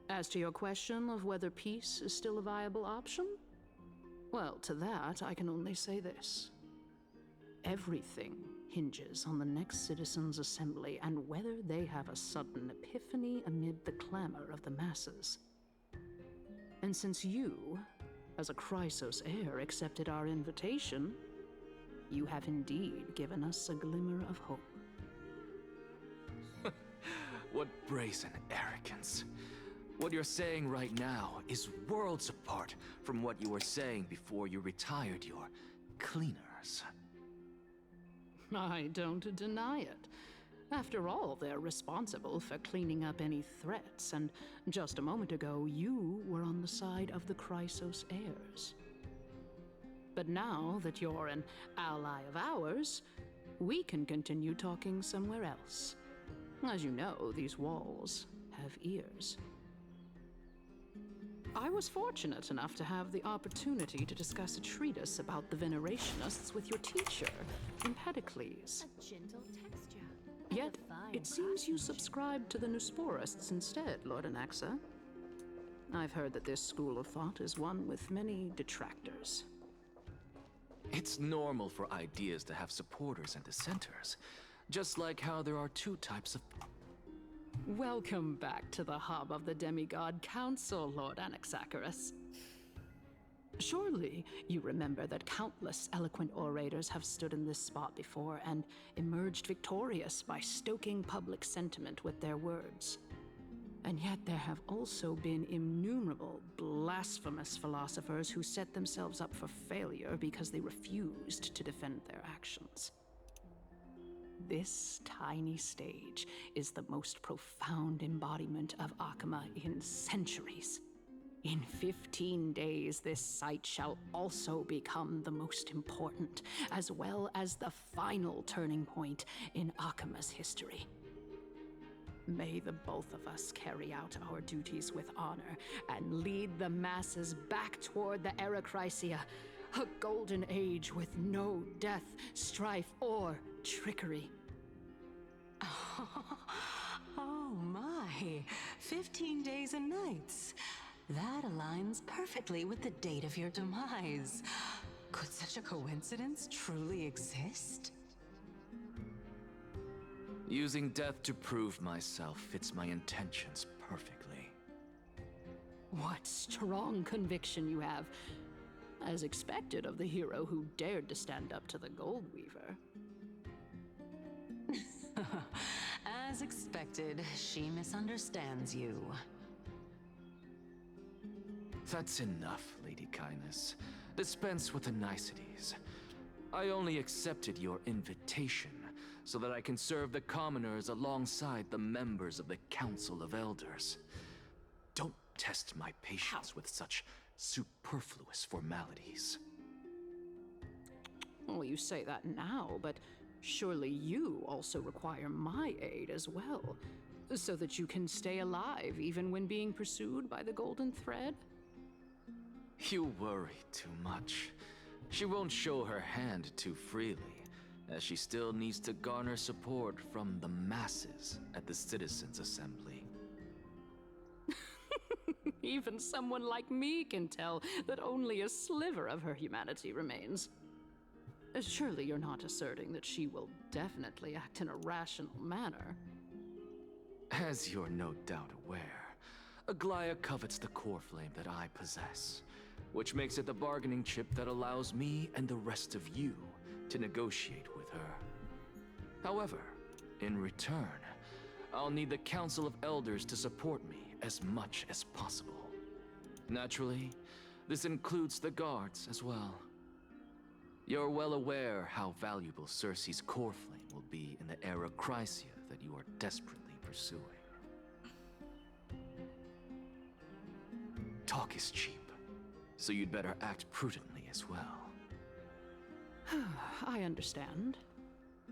As to your question of whether peace is still a viable option, well, to that I can only say this. Everything hinges on the next citizens' assembly and whether they have a sudden epiphany amid the clamor of the masses. And since you, as a Chrysos heir, accepted our invitation, you have indeed given us a glimmer of hope. What brazen arrogance. What you're saying right now is worlds apart from what you were saying before you retired your cleaners. I don't deny it. After all, they're responsible for cleaning up any threats, and just a moment ago, you were on the side of the Chrysos heirs. But now that you're an ally of ours, we can continue talking somewhere else. As you know, these walls have ears. I was fortunate enough to have the opportunity to discuss a treatise about the Venerationists with your teacher, Empedocles. A gentle texture. Yet, it seems you subscribe to the Nusporists instead, Lord Anaxa. I've heard that this school of thought is one with many detractors. It's normal for ideas to have supporters and dissenters, just like how there are two types of... Welcome back to the hub of the Demigod Council, Lord Anaxagoras. Surely you remember that countless eloquent orators have stood in this spot before and emerged victorious by stoking public sentiment with their words. And yet there have also been innumerable blasphemous philosophers who set themselves up for failure because they refused to defend their actions. This tiny stage is the most profound embodiment of Akama in centuries. In 15 days, this site shall also become the most important, as well as the final turning point in Akama's history. May the both of us carry out our duties with honor and lead the masses back toward the Erechrysia, a golden age with no death, strife, or trickery. Oh my, 15 days and nights. That aligns perfectly with the date of your demise. Could such a coincidence truly exist? Using death to prove myself fits my intentions perfectly. What strong conviction you have, as expected of the hero who dared to stand up to the Gold Weaver. As expected, she misunderstands you. That's enough, Lady Kindness. Dispense with the niceties. I only accepted your invitation so that I can serve the commoners alongside the members of the Council of Elders. Don't test my patience with such superfluous formalities. Well, you say that now, but surely you also require my aid as well, so that you can stay alive even when being pursued by the Golden Thread? You worry too much. She won't show her hand too freely, as she still needs to garner support from the masses at the Citizens' Assembly. Even someone like me can tell that only a sliver of her humanity remains. Surely you're not asserting that she will definitely act in a rational manner. As you're no doubt aware, Aglaya covets the core flame that I possess, which makes it the bargaining chip that allows me and the rest of you to negotiate with her. However, In return, I'll need the Council of Elders to support me as much as possible. Naturally, this includes the guards as well. You're well aware how valuable Cersei's core flame will be in the era Chrysia that you are desperately pursuing. Talk is cheap, so you'd better act prudently as well. I understand.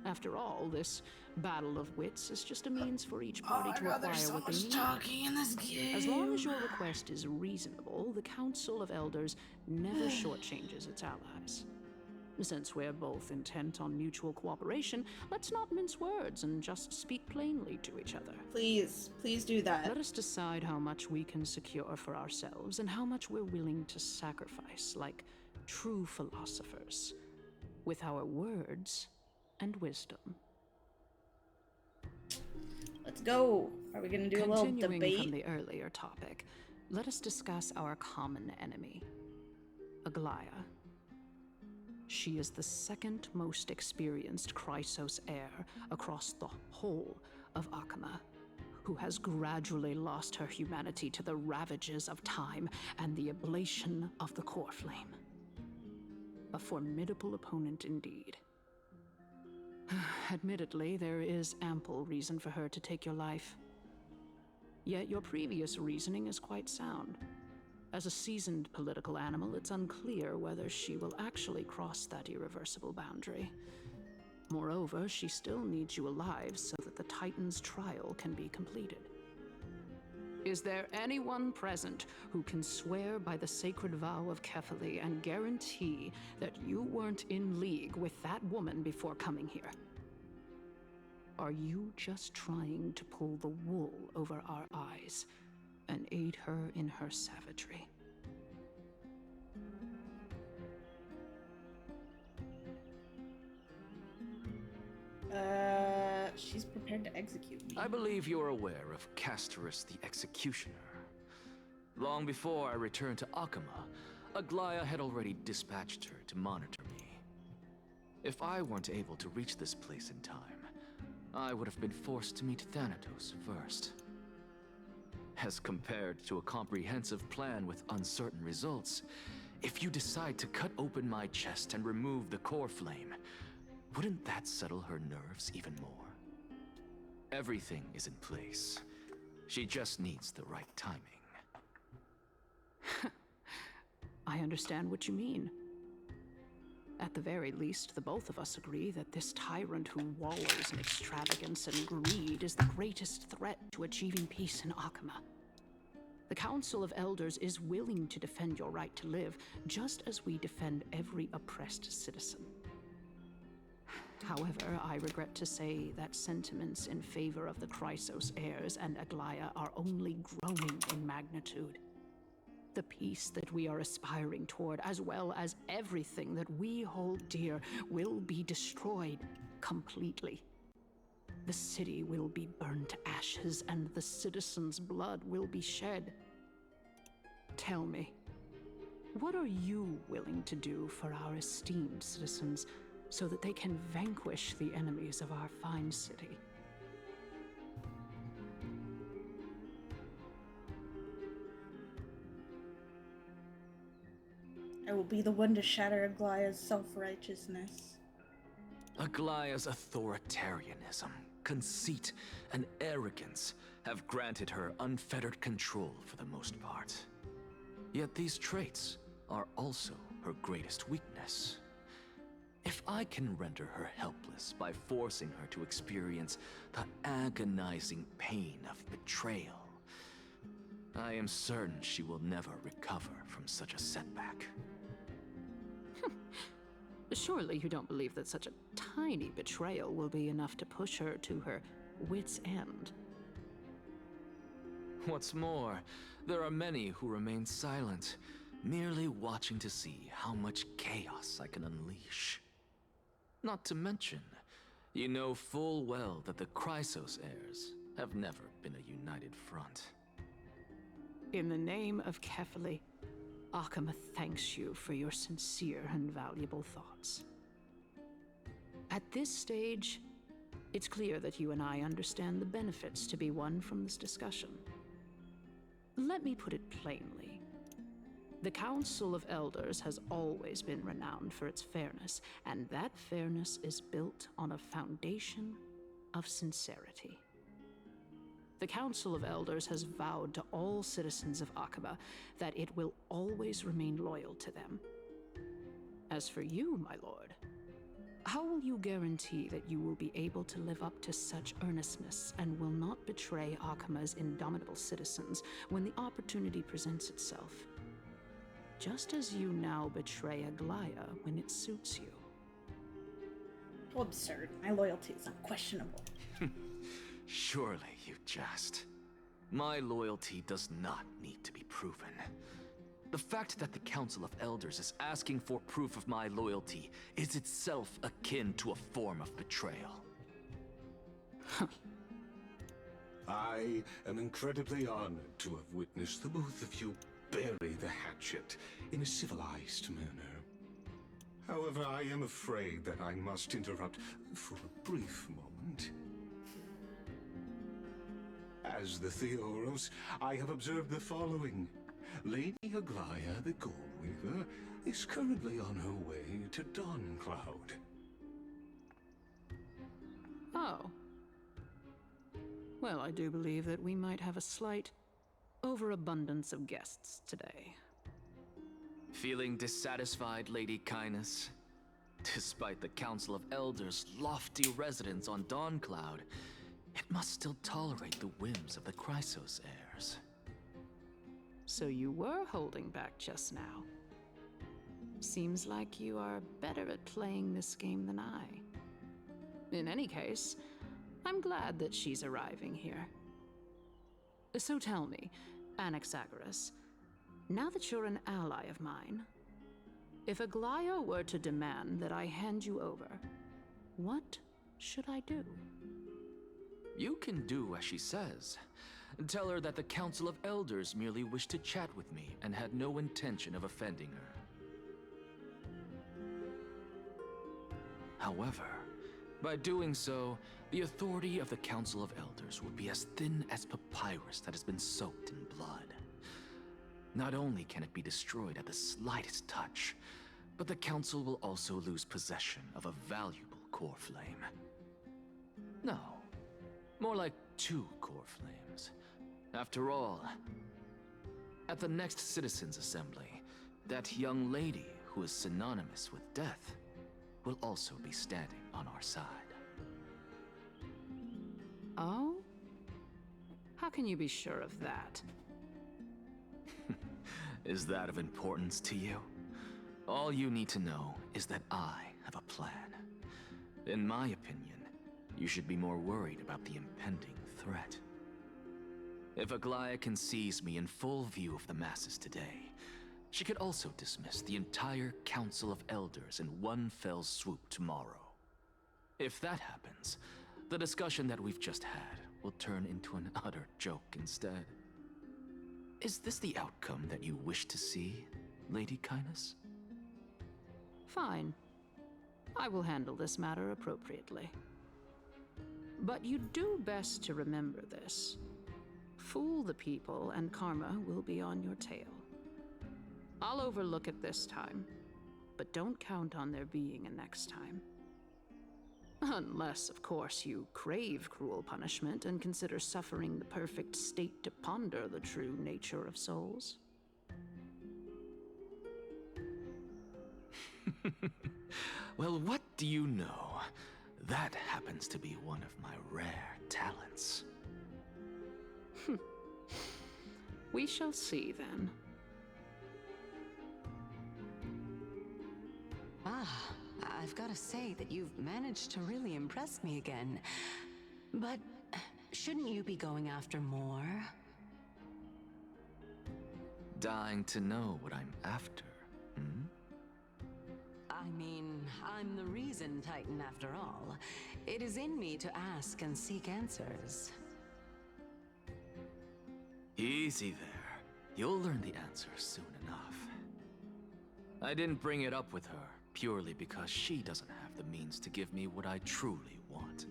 After all, this battle of wits is just a means for each party to acquire what they need. Talking in this game. As long as your request is reasonable, the Council of Elders never shortchanges its allies. Since we're both intent on mutual cooperation, let's not mince words and just speak plainly to each other. Please do that. Let us decide how much we can secure for ourselves and how much we're willing to sacrifice, like true philosophers, with our words and wisdom. Let's go. Are we gonna do a little Continuing debate? from the earlier topic, let us discuss our common enemy, Aglaya. She is the second most experienced Chrysos heir across the whole of Akama, who has gradually lost her humanity to the ravages of time and the ablation of the core flame. A formidable opponent indeed. Admittedly, there is ample reason for her to take your life. Yet your previous reasoning is quite sound. As a seasoned political animal, it's unclear whether she will actually cross that irreversible boundary. Moreover, she still needs you alive so that the Titan's trial can be completed. Is there anyone present who can swear by the sacred vow of Kefali and guarantee that you weren't in league with that woman before coming here? Are you just trying to pull the wool over our eyes and aid her in her savagery? She's prepared to execute me. I believe you're aware of Castorus the Executioner. Long before I returned to Akama, Aglaya had already dispatched her to monitor me. If I weren't able to reach this place in time, I would have been forced to meet Thanatos first. As compared to a comprehensive plan with uncertain results, if you decide to cut open my chest and remove the core flame, wouldn't that settle her nerves even more? Everything is in place. She just needs the right timing. I understand what you mean. At the very least, the both of us agree that this tyrant who wallows in extravagance and greed is the greatest threat to achieving peace in Akama. The Council of Elders is willing to defend your right to live, just as we defend every oppressed citizen. However, I regret to say that sentiments in favor of the Chrysos heirs and Aglaya are only growing in magnitude. The peace that we are aspiring toward, as well as everything that we hold dear, will be destroyed completely. The city will be burned to ashes, and the citizens' blood will be shed. Tell me, what are you willing to do for our esteemed citizens so that they can vanquish the enemies of our fine city? I will be the one to shatter Aglaya's self-righteousness. Aglaya's authoritarianism, conceit, and arrogance have granted her unfettered control for the most part. Yet these traits are also her greatest weakness. If I can render her helpless by forcing her to experience the agonizing pain of betrayal, I am certain she will never recover from such a setback. Surely you don't believe that such a tiny betrayal will be enough to push her to her wit's end. What's more, there are many who remain silent, merely watching to see how much chaos I can unleash. Not to mention, you know full well that the Chrysos heirs have never been a united front. In the name of Kefali, Akama thanks you for your sincere and valuable thoughts. At this stage, It's clear that you and I understand the benefits to be won from this discussion. Let me put it plainly. The Council of Elders has always been renowned for its fairness, and that fairness is built on a foundation of sincerity. The Council of Elders has vowed to all citizens of Akaba that it will always remain loyal to them. As for you, my lord, how will you guarantee that you will be able to live up to such earnestness and will not betray Akaba's indomitable citizens when the opportunity presents itself? Just as you now betray Aglaya when it suits you. Absurd. My loyalty is unquestionable. Surely you jest. My loyalty does not need to be proven. The fact that the Council of Elders is asking for proof of my loyalty is itself akin to a form of betrayal. I am incredibly honored to have witnessed the both of you bury the hatchet in a civilized manner. However, I am afraid that I must interrupt for a brief moment. As the Theoros, I have observed the following. Lady Aglaya, the Goldweaver, is currently on her way to Dawncloud. Oh. Well, I do believe that we might have a slight overabundance of guests today. Feeling dissatisfied, Lady Kindness? Despite the Council of Elders' lofty residence on Dawncloud, it must still tolerate the whims of the Chrysos heirs. So you were holding back just now. Seems like you are better at playing this game than I. In any case, I'm glad that she's arriving here. So tell me, Anaxagoras, now that you're an ally of mine, if Aglaya were to demand that I hand you over, what should I do? You can do as she says. Tell her that the Council of Elders merely wished to chat with me and had no intention of offending her. However, by doing so, the authority of the Council of Elders would be as thin as papyrus that has been soaked in blood. Not only can it be destroyed at the slightest touch, but the Council will also lose possession of a valuable core flame. No, more like 2 core flames. After all, at the next Citizens' Assembly, that young lady who is synonymous with death will also be standing on our side. Oh? How can you be sure of that? Is that of importance to you? All you need to know is that I have a plan. In my opinion, you should be more worried about the impending threat. If Aglaya can seize me in full view of the masses today, she could also dismiss the entire Council of Elders in one fell swoop tomorrow. If that happens, the discussion that we've just had will turn into an utter joke instead. Is this the outcome that you wish to see, Lady Kindness? Fine. I will handle this matter appropriately. But you do best to remember this. Fool the people and karma will be on your tail. I'll overlook it this time, but don't count on there being a next time. Unless, of course, you crave cruel punishment and consider suffering the perfect state to ponder the true nature of souls. Well, what do you know? That happens to be one of my rare talents. We shall see then. Ah, I've got to say that you've managed to really impress me again. But shouldn't you be going after more? Dying to know what I'm after, hmm? I mean, I'm the reason Titan after all. It is in me to ask and seek answers. Easy there. You'll learn the answer soon enough. I didn't bring it up with her purely because she doesn't have the means to give me what I truly want.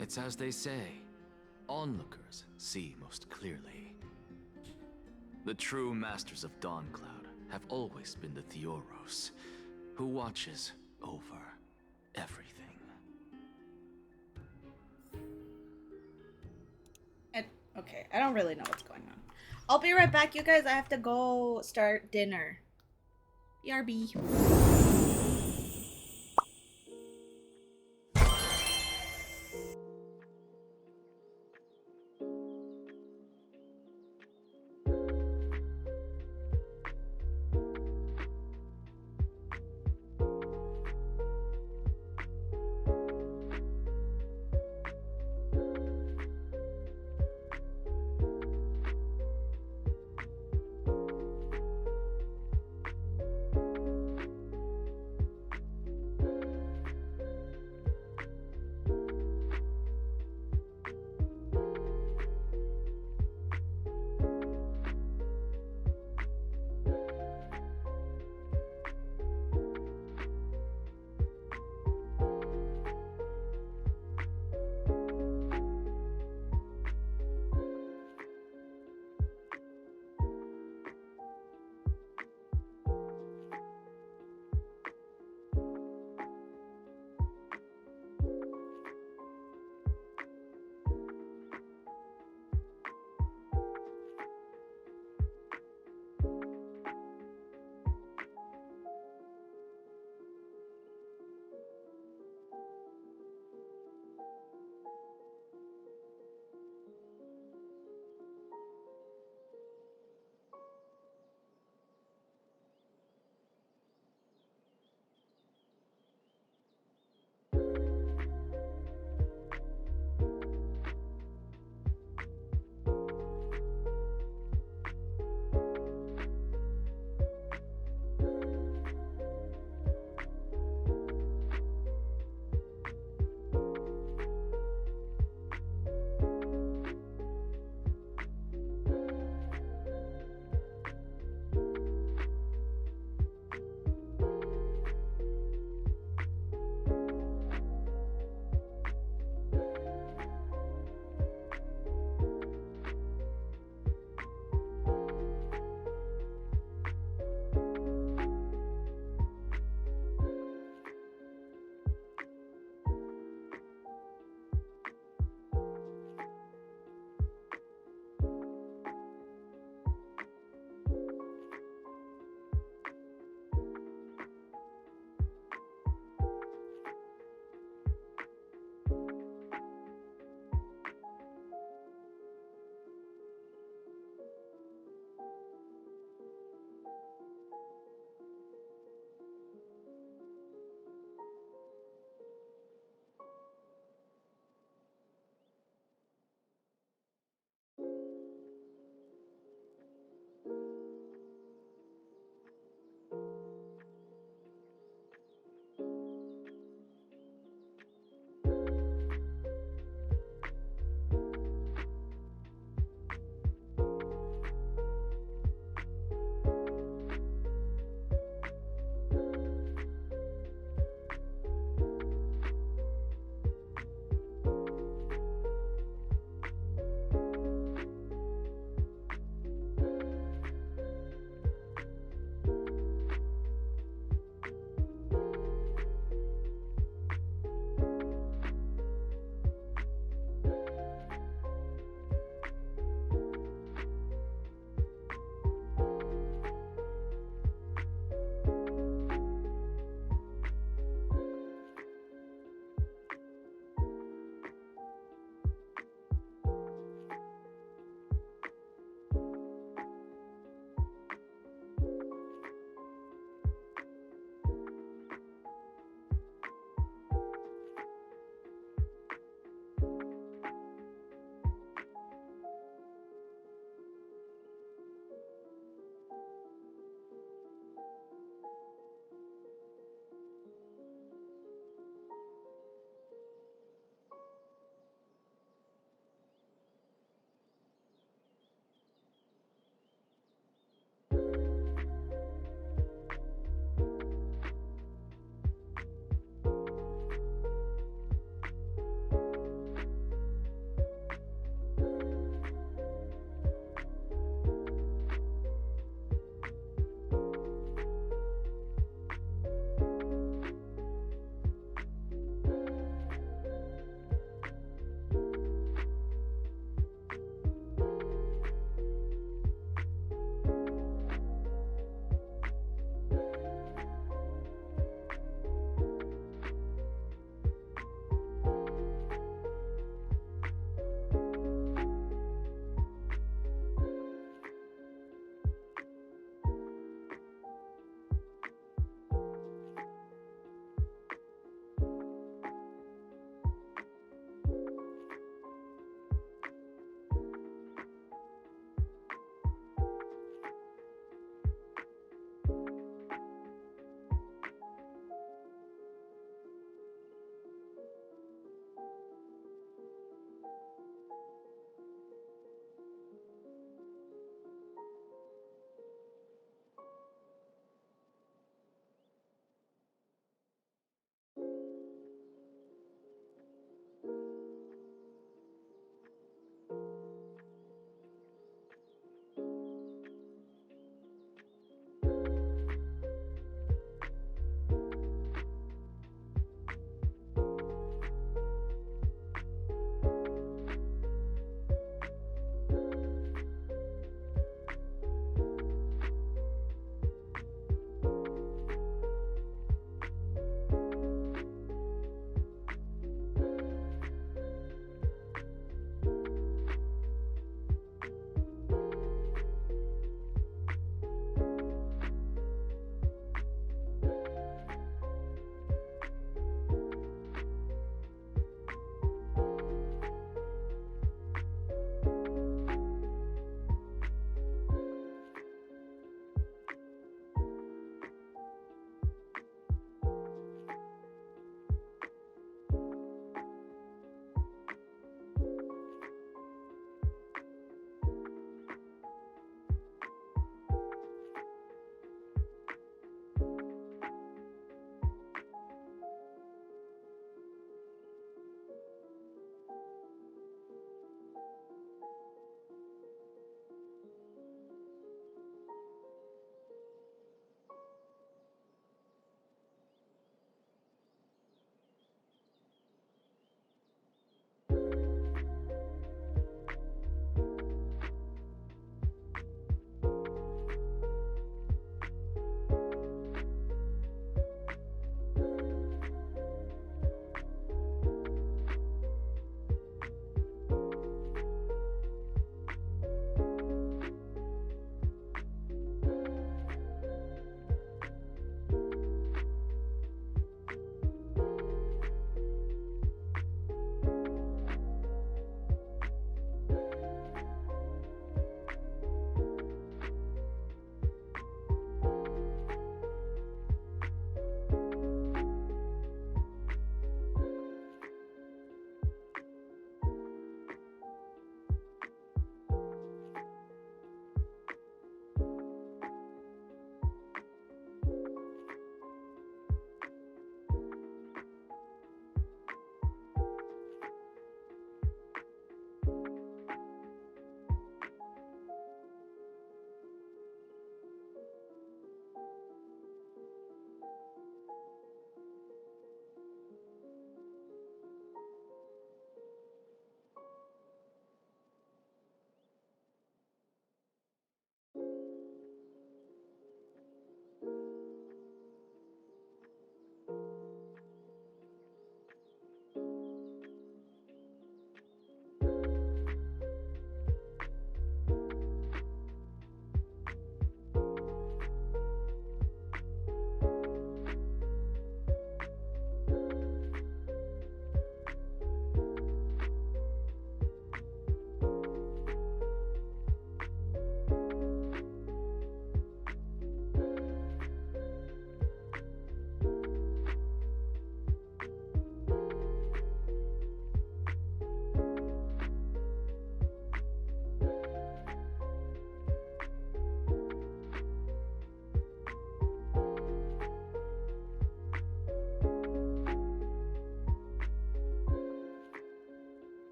It's as they say, onlookers see most clearly. The true masters of Dawncloud have always been the Theoros, who watches over everything. And, okay, I don't really know what's going on. I'll be right back, you guys. I have to go start dinner. BRB.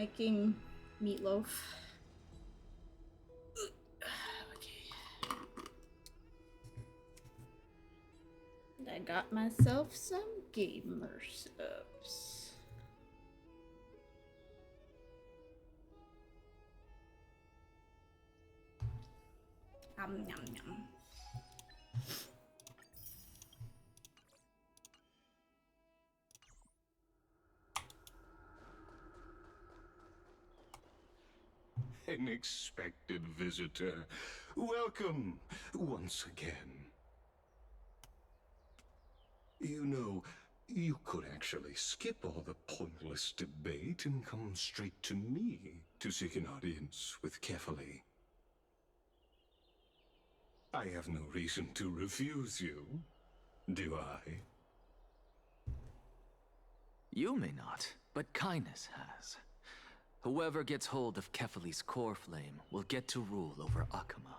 making meatloaf. And I got myself some gamer subs. Yum, yum, yum. An expected visitor. Welcome once again. You know, you could actually skip all the pointless debate and come straight to me to seek an audience with Kefali. I have no reason to refuse you, do I? You may not, but kindness has. Whoever gets hold of Kefali's core flame will get to rule over Akama.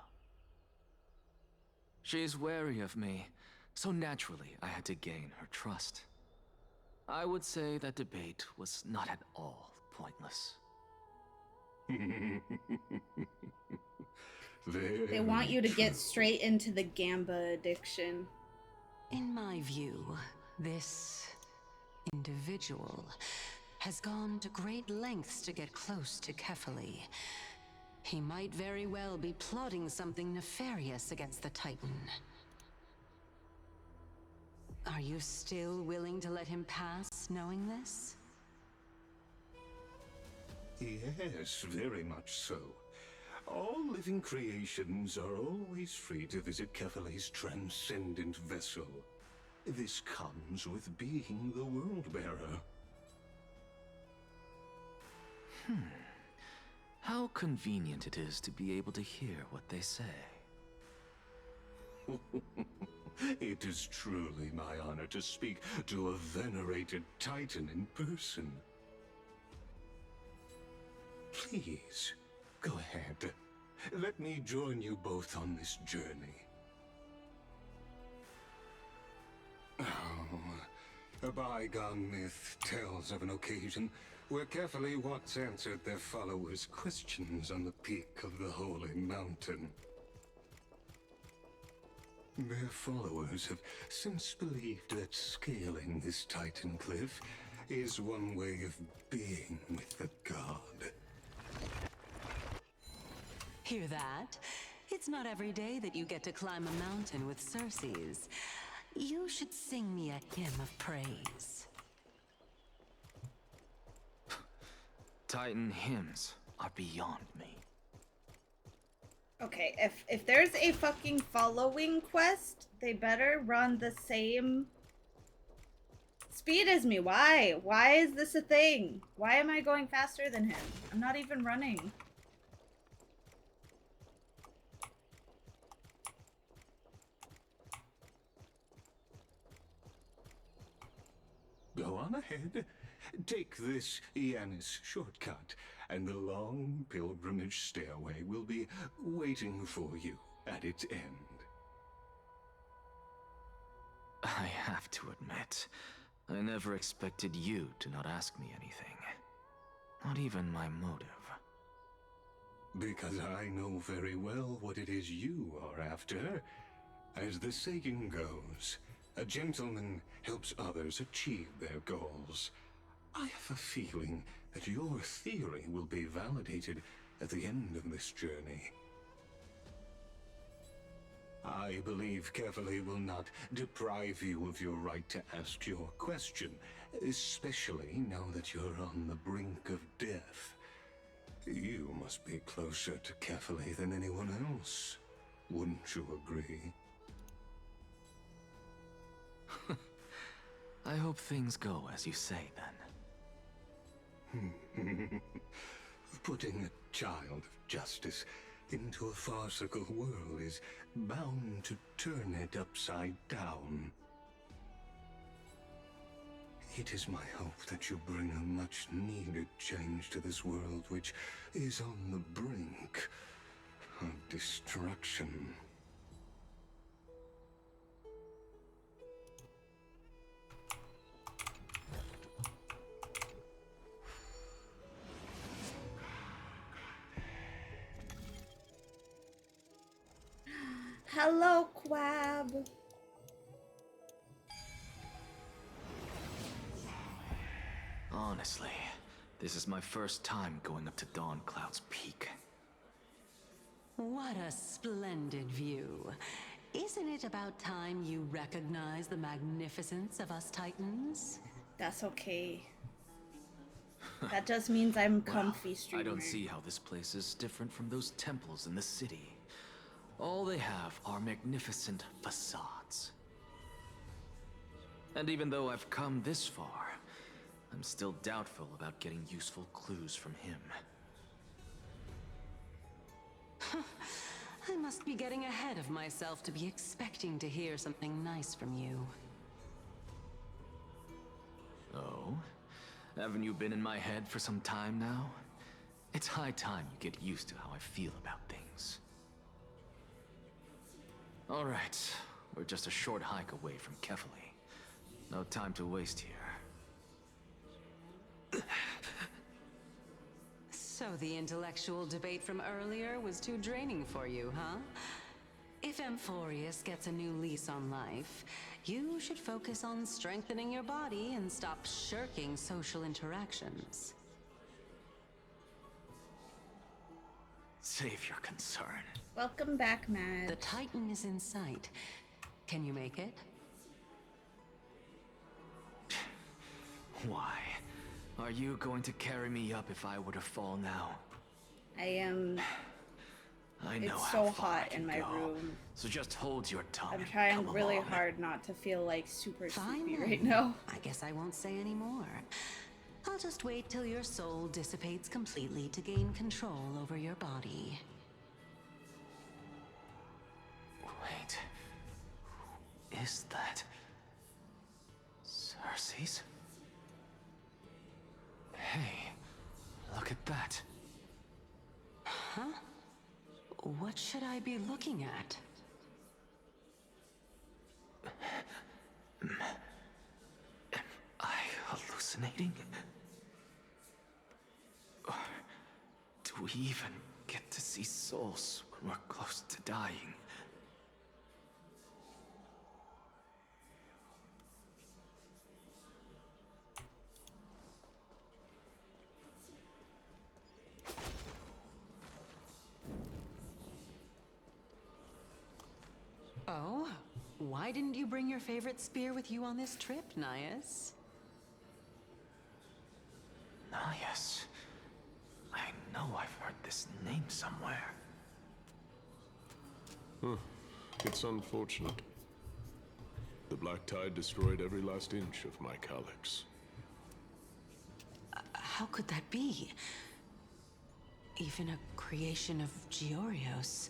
She's wary of me, so naturally I had to gain her trust. I would say that debate was not at all pointless. They want you to get straight into the Gamba addiction. In my view, this individual has gone to great lengths to get close to Kefali. He might very well be plotting something nefarious against the Titan. Are you still willing to let him pass, knowing this? Yes, very much so. All living creations are always free to visit Kefali's transcendent vessel. This comes with being the World-Bearer. How convenient it is to be able to hear what they say. It is truly my honor to speak to a venerated Titan in person. Please, go ahead. Let me join you both on this journey. Oh, a bygone myth tells of an occasion where Kefali once answered their followers' questions on the peak of the Holy Mountain. Their followers have since believed that scaling this Titan cliff is one way of being with the god. Hear that? It's not every day that you get to climb a mountain with Circes. You should sing me a hymn of praise. Titan hymns are beyond me. Okay, if there's a fucking following quest, they better run the same speed as me. Why? Why is this a thing? Why am I going faster than him? I'm not even running. Go on ahead. Take this Yanis shortcut, and the long pilgrimage stairway will be waiting for you at its end. I have to admit, I never expected you to not ask me anything. Not even my motive. Because I know very well what it is you are after. As the saying goes, a gentleman helps others achieve their goals. I have a feeling that your theory will be validated at the end of this journey. I believe Kefali will not deprive you of your right to ask your question, especially now that you're on the brink of death. You must be closer to Kefali than anyone else. Wouldn't you agree? I hope things go as you say, then. Putting a child of justice into a farcical world is bound to turn it upside down. It is my hope that you bring a much-needed change to this world which is on the brink of destruction. Hello, Quab. Honestly, this is my first time going up to Dawn Cloud's peak. What a splendid view. Isn't it about time you recognize the magnificence of us Titans? That's okay. That just means I'm comfy streamer. I don't see how this place is different from those temples in the city. All they have are magnificent facades. And even though I've come this far, I'm still doubtful about getting useful clues from him. I must be getting ahead of myself to be expecting to hear something nice from you. Oh? Haven't you been in my head for some time now? It's high time you get used to how I feel about things. Alright, we're just a short hike away from Kefali. No time to waste here. So the intellectual debate from earlier was too draining for you, huh? If Amphorius gets a new lease on life, you should focus on strengthening your body and stop shirking social interactions. Save your concern. Welcome back, Matt. The Titan is in sight. Can you make it? Why? Are you going to carry me up if I were to fall now? I am. I know It's how so far I hot can in my go. room. So just hold your tongue. I'm and trying come really along. hard not to feel like super Fine sleepy then. right now. I guess I won't say any more. I'll just wait till your soul dissipates completely to gain control over your body. Wait. Who is that? Cersei's? Hey, look at that. Huh? What should I be looking at? Am I hallucinating? Or do we even get to see souls when we're close to dying? Oh? Why didn't you bring your favorite spear with you on this trip, Nias? Nias. I know I've heard this name somewhere. It's unfortunate. The Black Tide destroyed every last inch of my calyx. How could that be? Even a creation of Georios,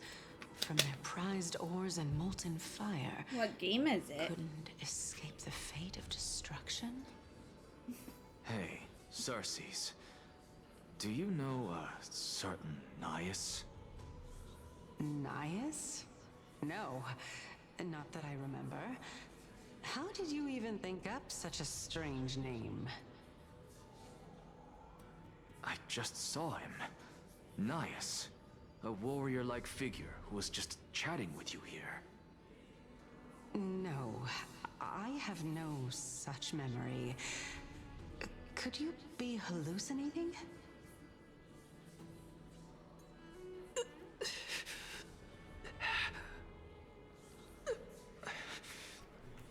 from their prized ores and molten fire. What game is it? Couldn't escape the fate of destruction? Hey, Cersei's. Do you know a certain Nias? Nias? No, not that I remember. How did you even think up such a strange name? I just saw him. Nias. A warrior-like figure who was just chatting with you here. No, I have no such memory. Could you be hallucinating?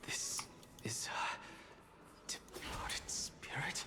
This is a departed spirit?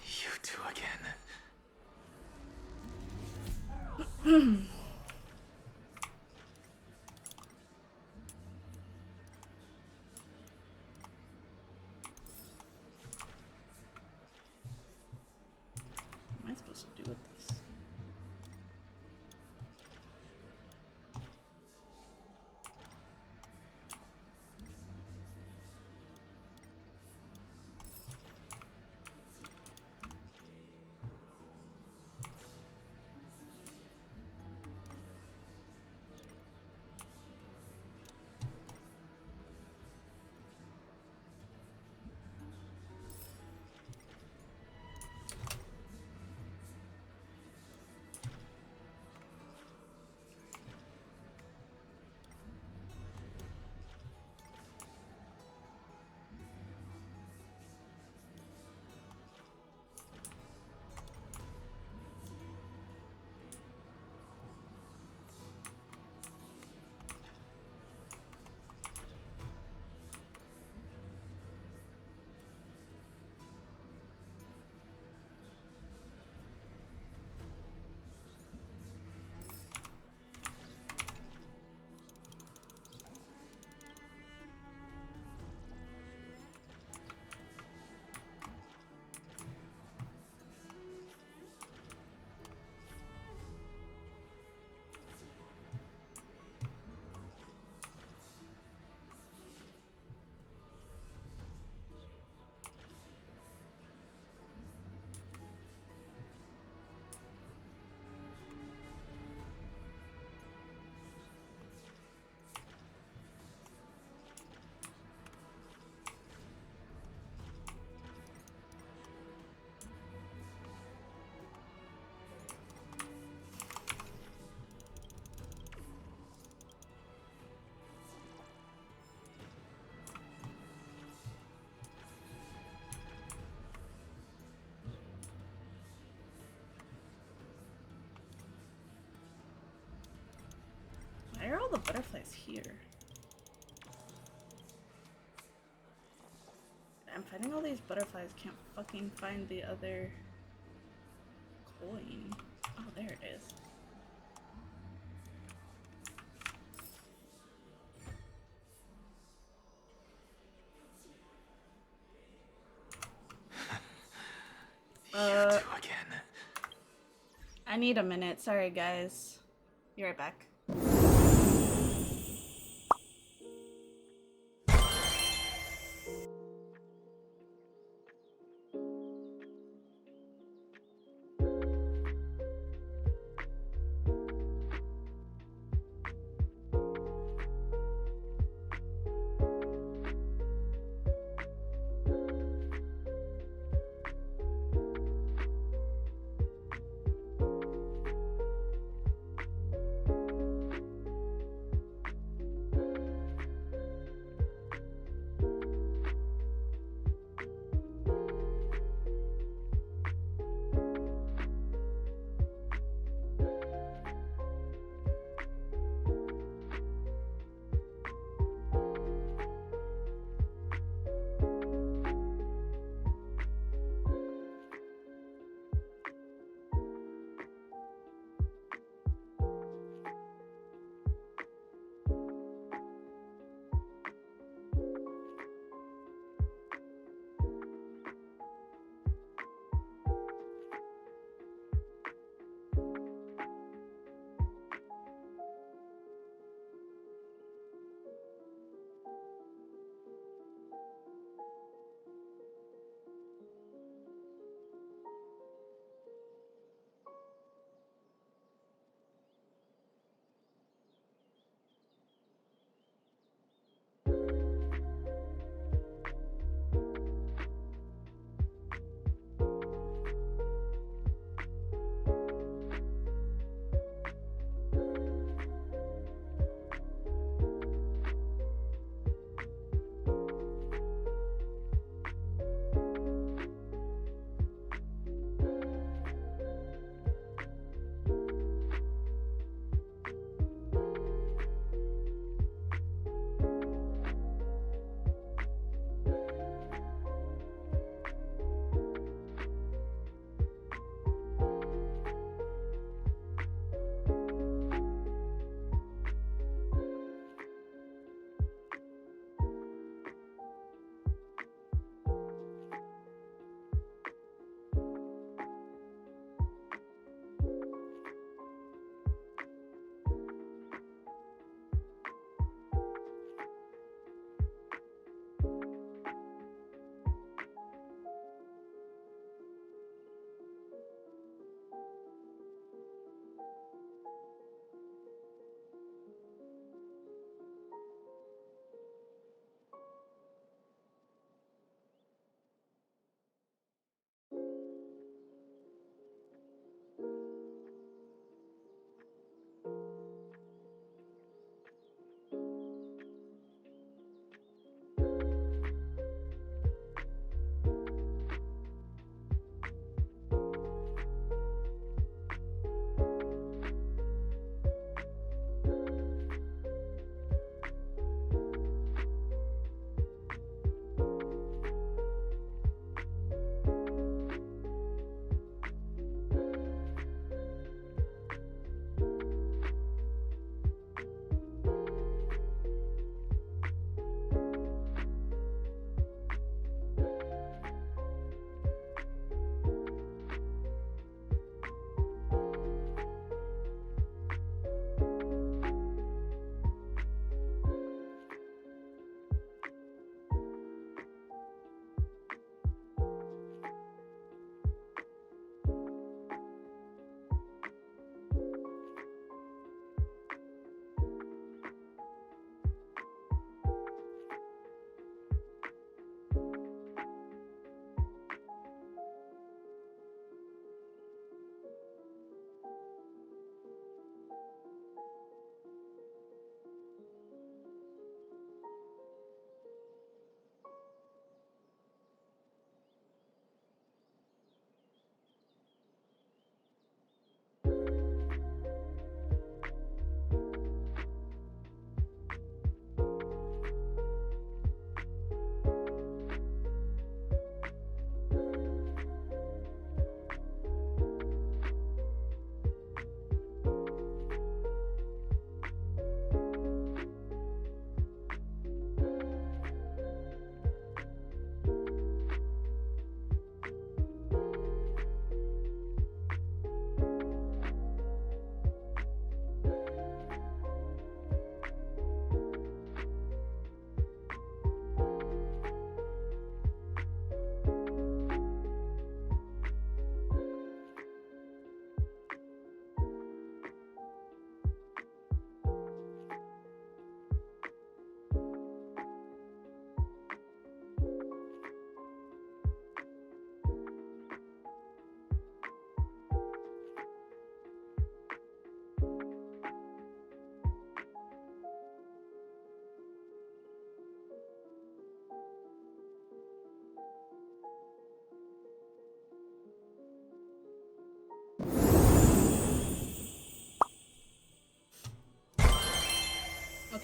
You two again. butterflies here. I'm finding all these butterflies, can't fucking find the other coin. Oh, there it is. You two again. I need a minute. Sorry, guys. Be right back.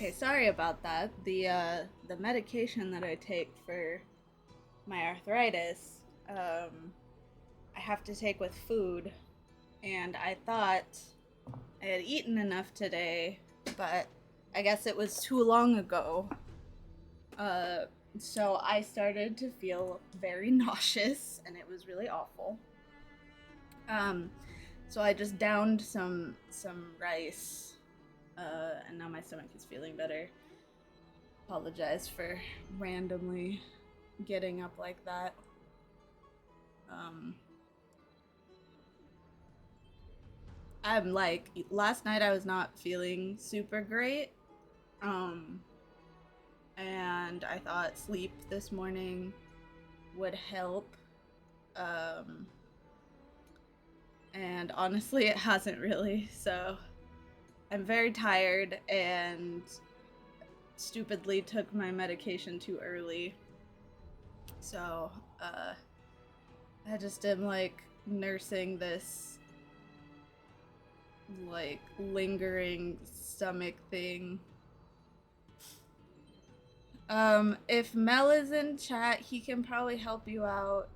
Okay, sorry about that. The medication that I take for my arthritis, I have to take with food, and I thought I had eaten enough today, but I guess it was too long ago. So I started to feel very nauseous, and it was really awful. So I just downed some rice, and now my stomach is feeling better. Apologize for randomly getting up like that. I'm like, last night I was not feeling super great. And I thought sleep this morning would help. And honestly, it hasn't really. So I'm very tired and stupidly took my medication too early. So, I just am like nursing this like lingering stomach thing. If Mel is in chat, he can probably help you out.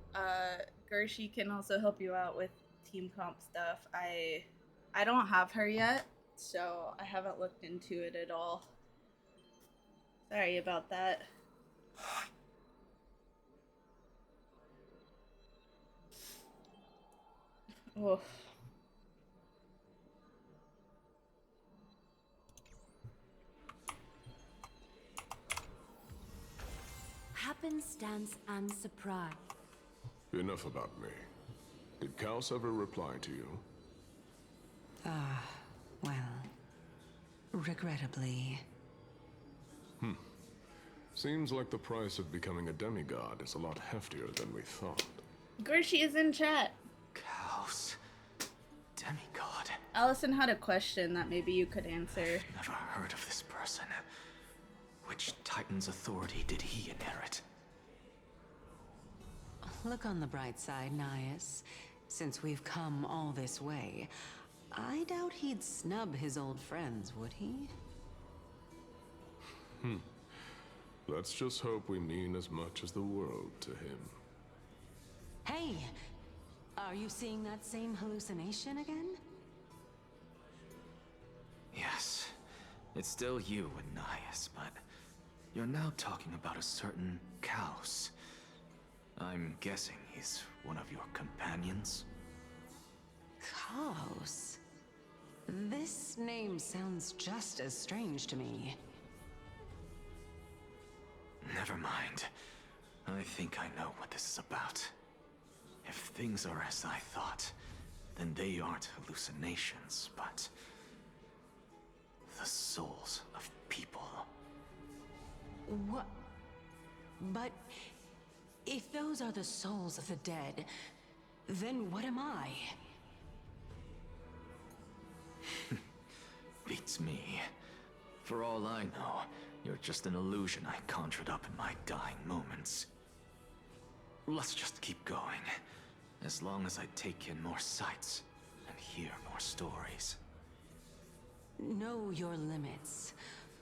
Gershi can also help you out with team comp stuff. I don't have her yet, so I haven't looked into it at all. Sorry about that. Oh. Happenstance and surprise. Enough about me. Did Kaos ever reply to you? Well, regrettably. Seems like the price of becoming a demigod is a lot heftier than we thought. Gershi is in chat. Kaos. Demigod. Allison had a question that maybe you could answer. Never heard of this person. Which Titan's authority did he inherit? Look on the bright side, Nias. Since we've come all this way, I doubt he'd snub his old friends, would he? Let's just hope we mean as much as the world to him. Hey! Are you seeing that same hallucination again? Yes. It's still you and Nias, but you're now talking about a certain Kaos. I'm guessing he's one of your companions? Kaos? This name sounds just as strange to me. Never mind. I think I know what this is about. If things are as I thought, then they aren't hallucinations, but the souls of people. What? But if those are the souls of the dead, then what am I? Beats me. For all I know, you're just an illusion I conjured up in my dying moments. Let's just keep going. As long as I take in more sights and hear more stories. Know your limits.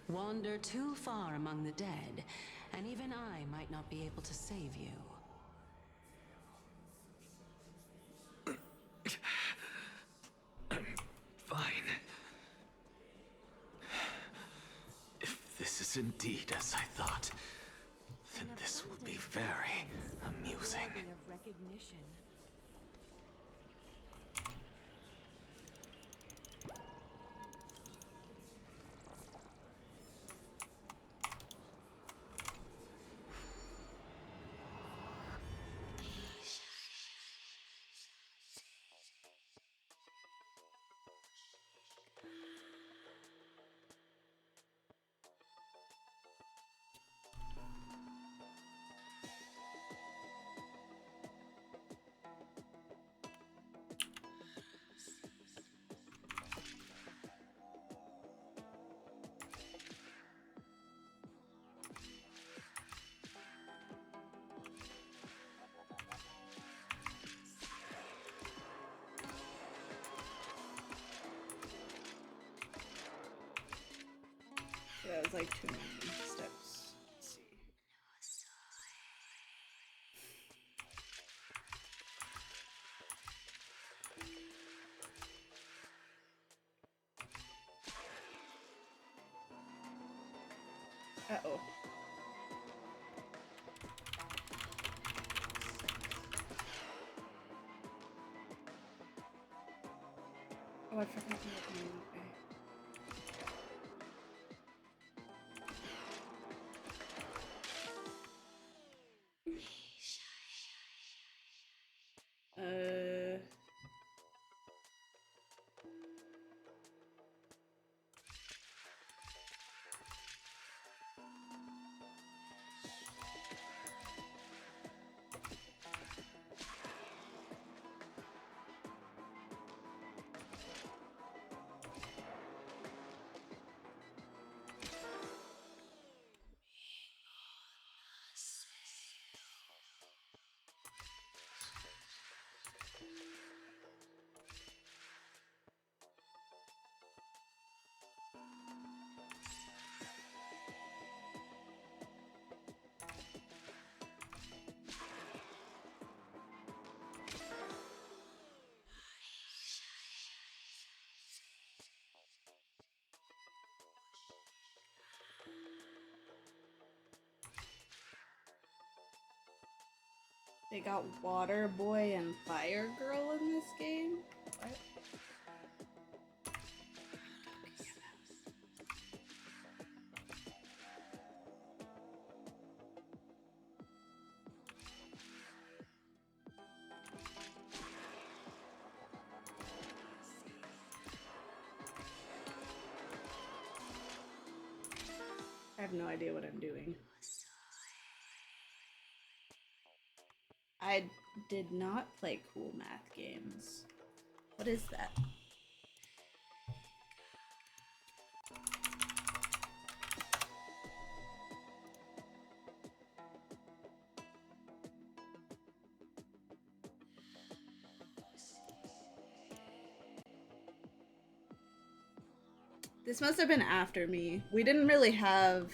Wander too far among the dead, and even I might not be able to save you. I'm fine. If this is indeed as I thought, then this will be very amusing. That was like too many steps. Let's see. Uh-oh. Oh, I forgot to open it. Okay. They got Water Boy and Fire Girl in this game? What? I have no idea what I'm doing. I did not play cool math games. What is that? This must have been after me. We didn't really have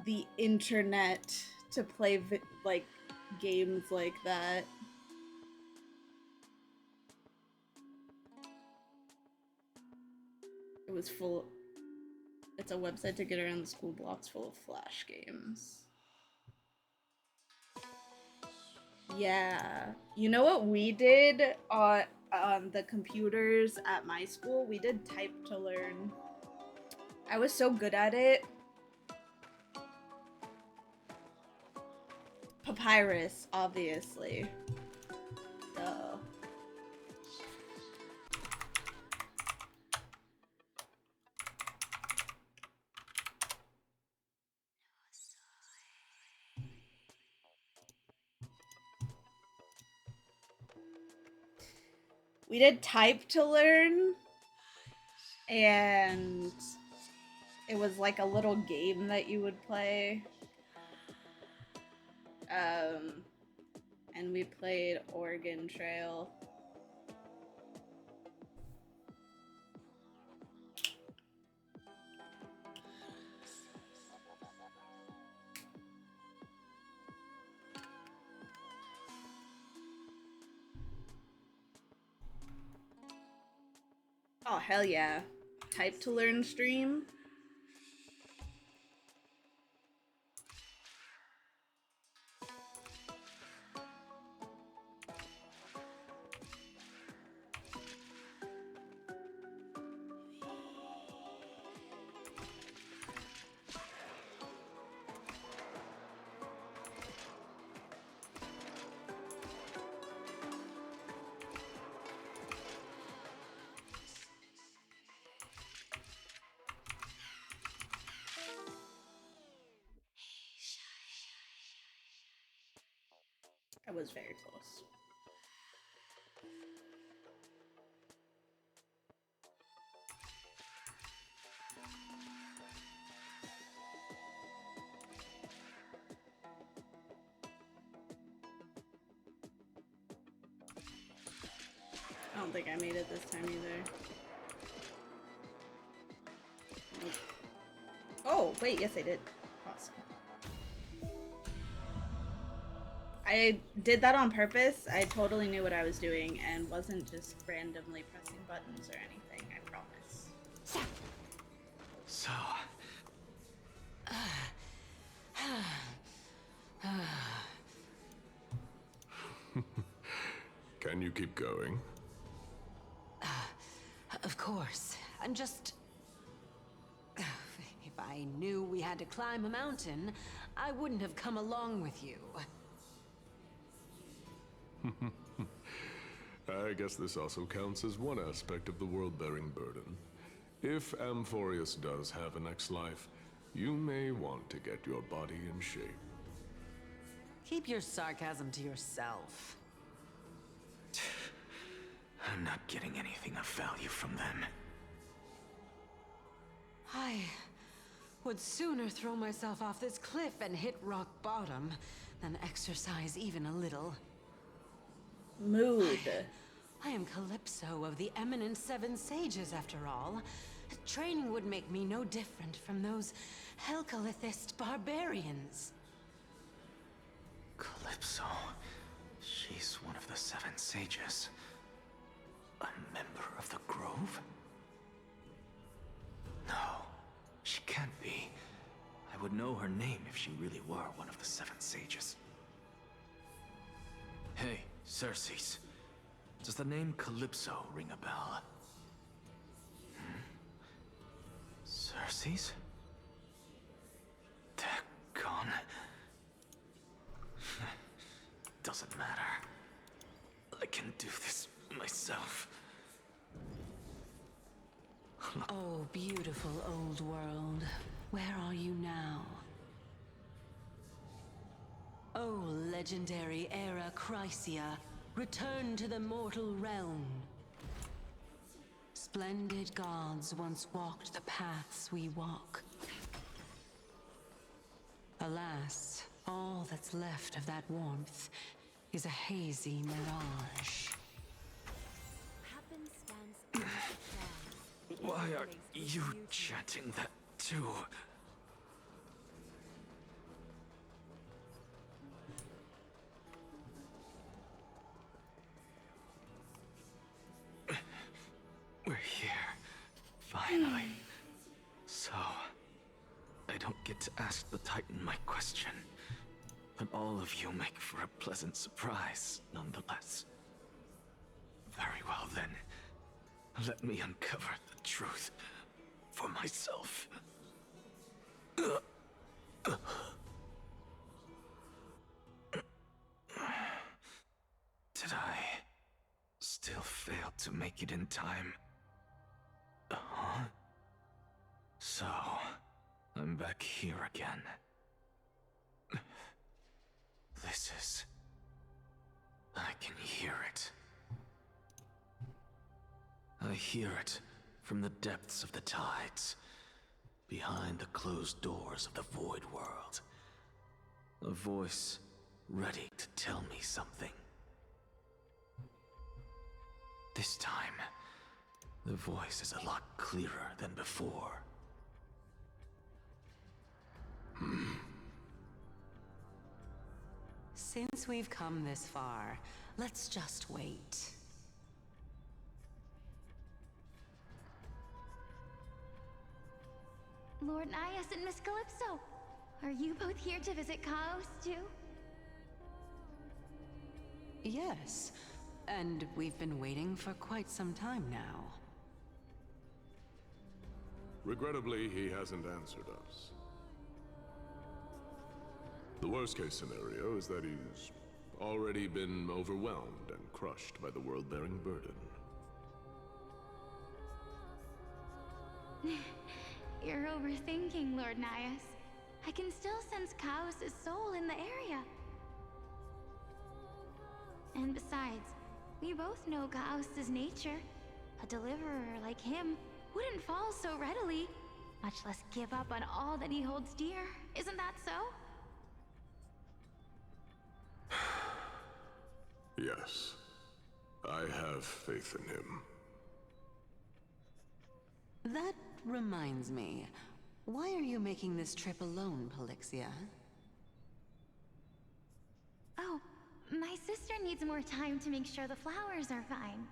the internet to play like games like that. It was full. It's a website to get around the school blocks full of Flash games. Yeah. You know what we did on the computers at my school? We did type to learn. I was so good at it. Papyrus, obviously. Duh. We did type to learn, and it was like a little game that you would play. And we played Oregon Trail. Oh, hell yeah. Type to learn stream. I was very close. I don't think I made it this time either. Nope. wait, yes I did. Awesome. I did that on purpose. I totally knew what I was doing and wasn't just randomly pressing buttons or anything, I promise. So... Can you keep going? Of course. I'm just... If I knew we had to climb a mountain, I wouldn't have come along with you. I guess this also counts as one aspect of the world-bearing burden. If Amphorius does have a next life, you may want to get your body in shape. Keep your sarcasm to yourself. I'm not getting anything of value from them. I would sooner throw myself off this cliff and hit rock bottom than exercise even a little. Mood. I am Calypso of the eminent Seven Sages, after all. Training would make me no different from those Helcalithist barbarians. Calypso. She's one of the Seven Sages. A member of the Grove? No, she can't be. I would know her name if she really were one of the Seven Sages. Hey, Circes. Does the name Calypso ring a bell? Circes? Dagon? Doesn't matter. I can do this myself. Oh, beautiful old world. Where are you now? Oh, legendary era Chrysia, return to the mortal realm. Splendid gods once walked the paths we walk. Alas, all that's left of that warmth is a hazy mirage. Why are you chanting that too? We're here, finally. So, I don't get to ask the Titan my question, but all of you make for a pleasant surprise, nonetheless. Very well then. Let me uncover the truth for myself. Did I still fail to make it in time? Huh? So, I'm back here again. This is... I can hear it. I hear it from the depths of the tides, behind the closed doors of the Void World. A voice ready to tell me something. This time, the voice is a lot clearer than before. Since we've come this far, let's just wait. Lord Nias and Miss Calypso, are you both here to visit Chaos too? Yes, and we've been waiting for quite some time now. Regrettably, he hasn't answered us. The worst-case scenario is that he's already been overwhelmed and crushed by the world-bearing burden. You're overthinking, Lord Nias. I can still sense Chaos' soul in the area. And besides, we both know Chaos' nature. A deliverer like him wouldn't fall so readily, much less give up on all that he holds dear. Isn't that so? Yes, I have faith in him. That reminds me. Why are you making this trip alone, Polixia? Oh, my sister needs more time to make sure the flowers are fine.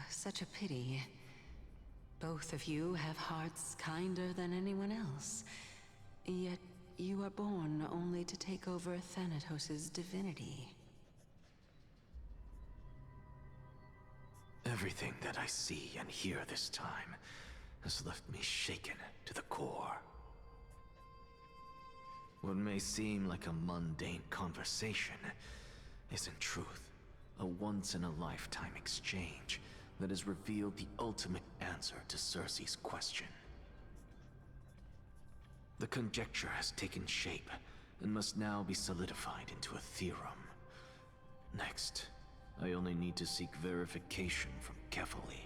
Such a pity. Both of you have hearts kinder than anyone else. Yet you are born only to take over Thanatos' divinity. Everything that I see and hear this time has left me shaken to the core. What may seem like a mundane conversation is in truth a once-in-a-lifetime exchange that has revealed the ultimate answer to Cersei's question. The conjecture has taken shape and must now be solidified into a theorem. Next, I only need to seek verification from Kefali.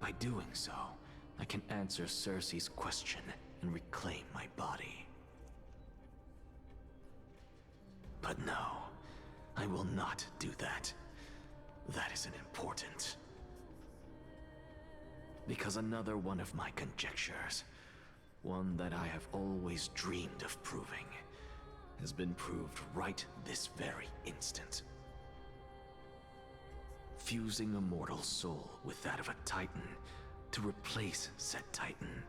By doing so, I can answer Cersei's question and reclaim my body. But no, I will not do that. That isn't important. Because another one of my conjectures, one that I have always dreamed of proving, has been proved right this very instant. Fusing a mortal soul with that of a Titan to replace said Titan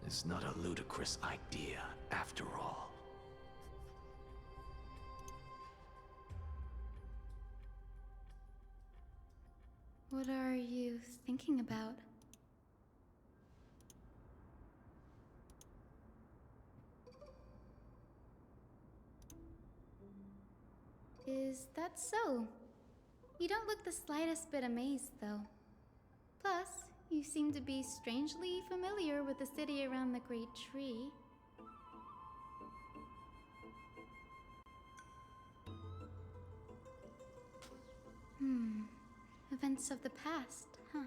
is not a ludicrous idea after all. What are you thinking about? Is that so? You don't look the slightest bit amazed, though. Plus, you seem to be strangely familiar with the city around the Great Tree. Events of the past, huh?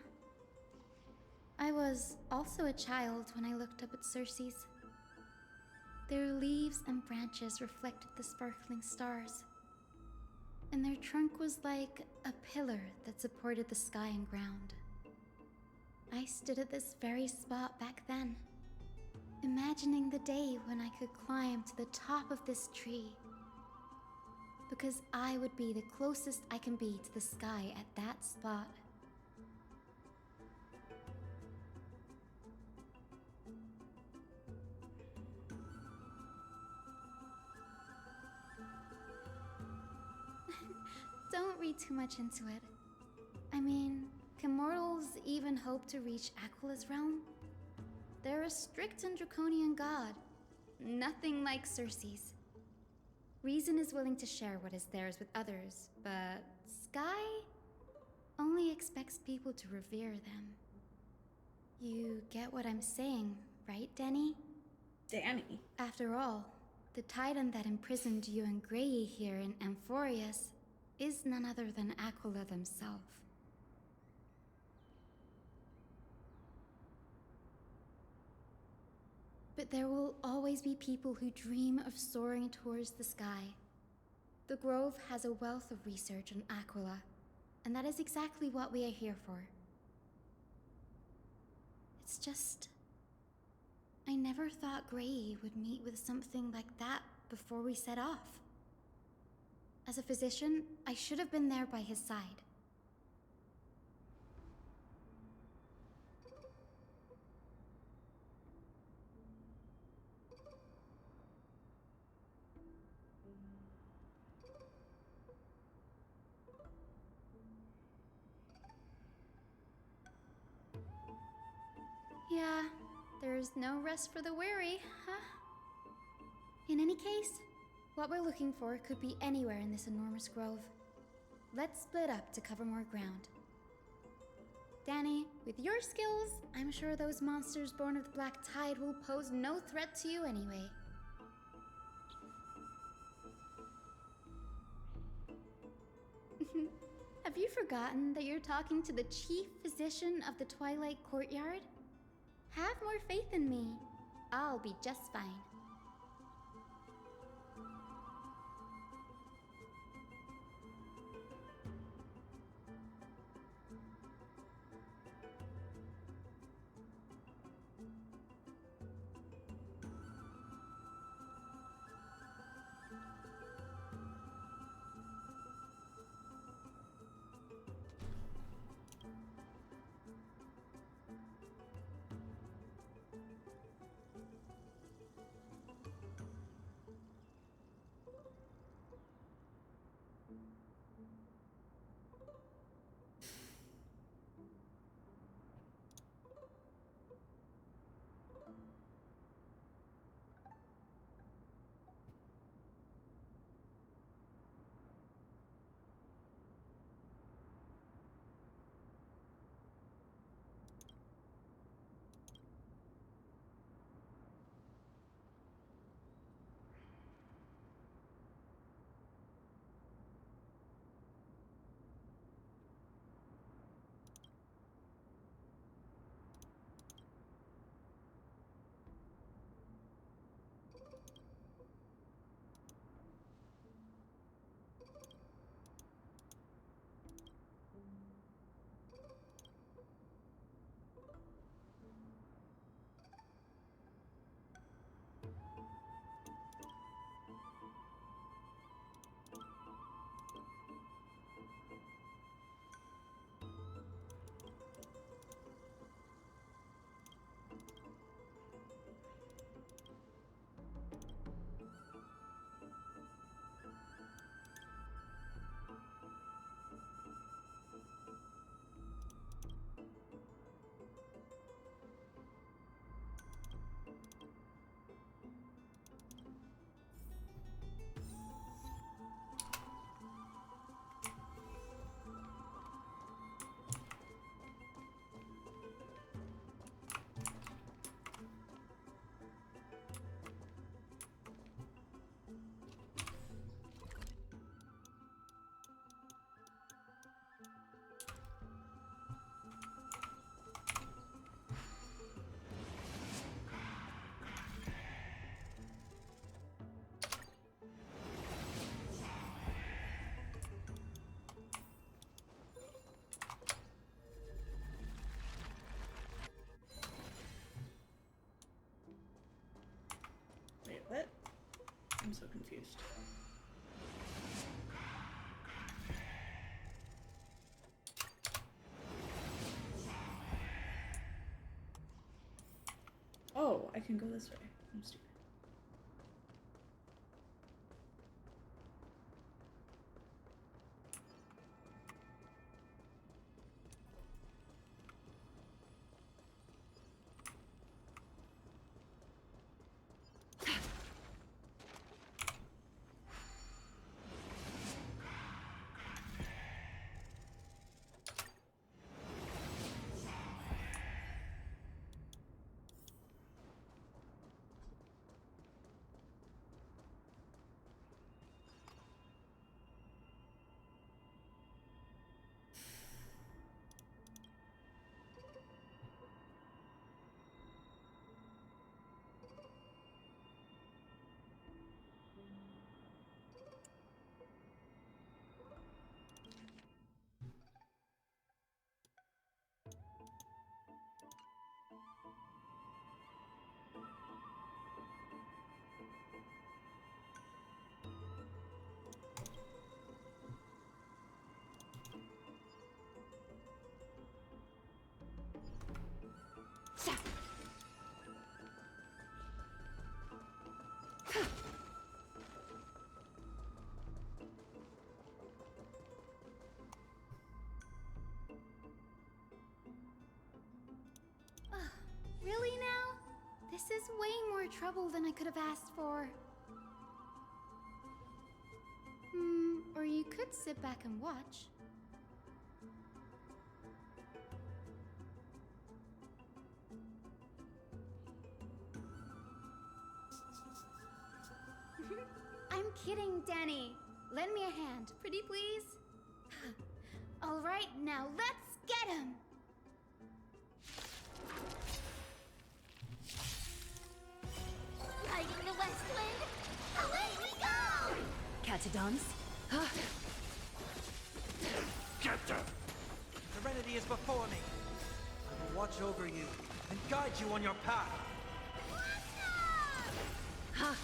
I was also a child when I looked up at Cersei's. Their leaves and branches reflected the sparkling stars, and their trunk was like a pillar that supported the sky and ground. I stood at this very spot back then, imagining the day when I could climb to the top of this tree, because I would be the closest I can be to the sky at that spot. Don't read too much into it. I mean, can mortals even hope to reach Aquala's realm? They're a strict and draconian god, nothing like Cersei's. Reason is willing to share what is theirs with others, but Sky only expects people to revere them. You get what I'm saying, right, Danny? Danny? After all, the Titan that imprisoned you and Grey here in Amphorius is none other than Aquila themselves. But there will always be people who dream of soaring towards the sky. The Grove has a wealth of research on Aquila, and that is exactly what we are here for. It's just, I never thought Grey would meet with something like that before we set off. As a physician, I should have been there by his side. Yeah, there's no rest for the weary, huh? In any case, what we're looking for could be anywhere in this enormous grove. Let's split up to cover more ground. Danny, with your skills, I'm sure those monsters born of the Black Tide will pose no threat to you anyway. Have you forgotten that you're talking to the chief physician of the Twilight Courtyard? Have more faith in me. I'll be just fine. confused. Oh, I can go this way. I'm stupid. Really now? This is way more trouble than I could have asked for. Or you could sit back and watch. I'm kidding, Danny. Lend me a hand, pretty please? All right, now let's get him! Lighting the west wind, away we go! Catadons? Get them! Serenity is before me. I will watch over you and guide you on your path. Ha!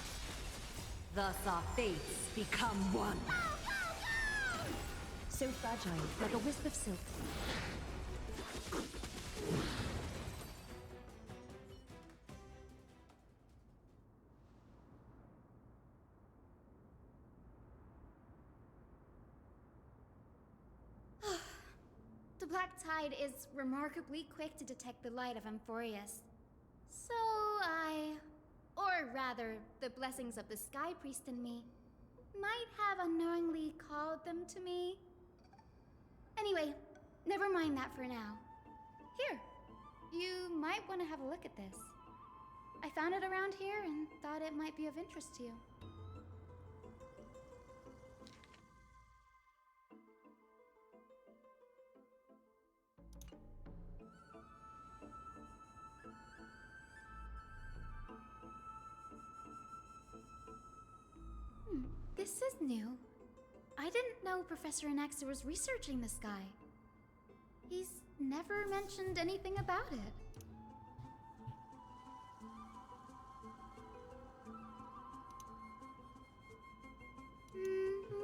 Thus our fates become one. So fragile, like a wisp of silk. The Black Tide is remarkably quick to detect the light of Amphorius. So or rather, the blessings of the Sky Priest in me, might have unknowingly called them to me. Anyway, never mind that for now. Here, you might want to have a look at this. I found it around here and thought it might be of interest to you. This is new. I didn't know Professor Anaxa was researching the sky. He's never mentioned anything about it.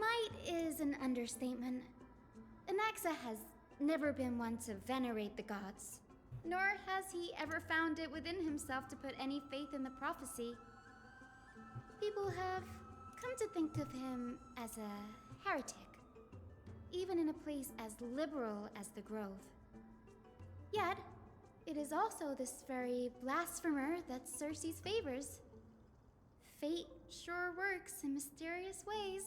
Might is an understatement. Anaxa has never been one to venerate the gods, nor has he ever found it within himself to put any faith in the prophecy. People have come to think of him as a heretic, even in a place as liberal as the Grove. Yet, it is also this very blasphemer that Cersei's favors. Fate sure works in mysterious ways.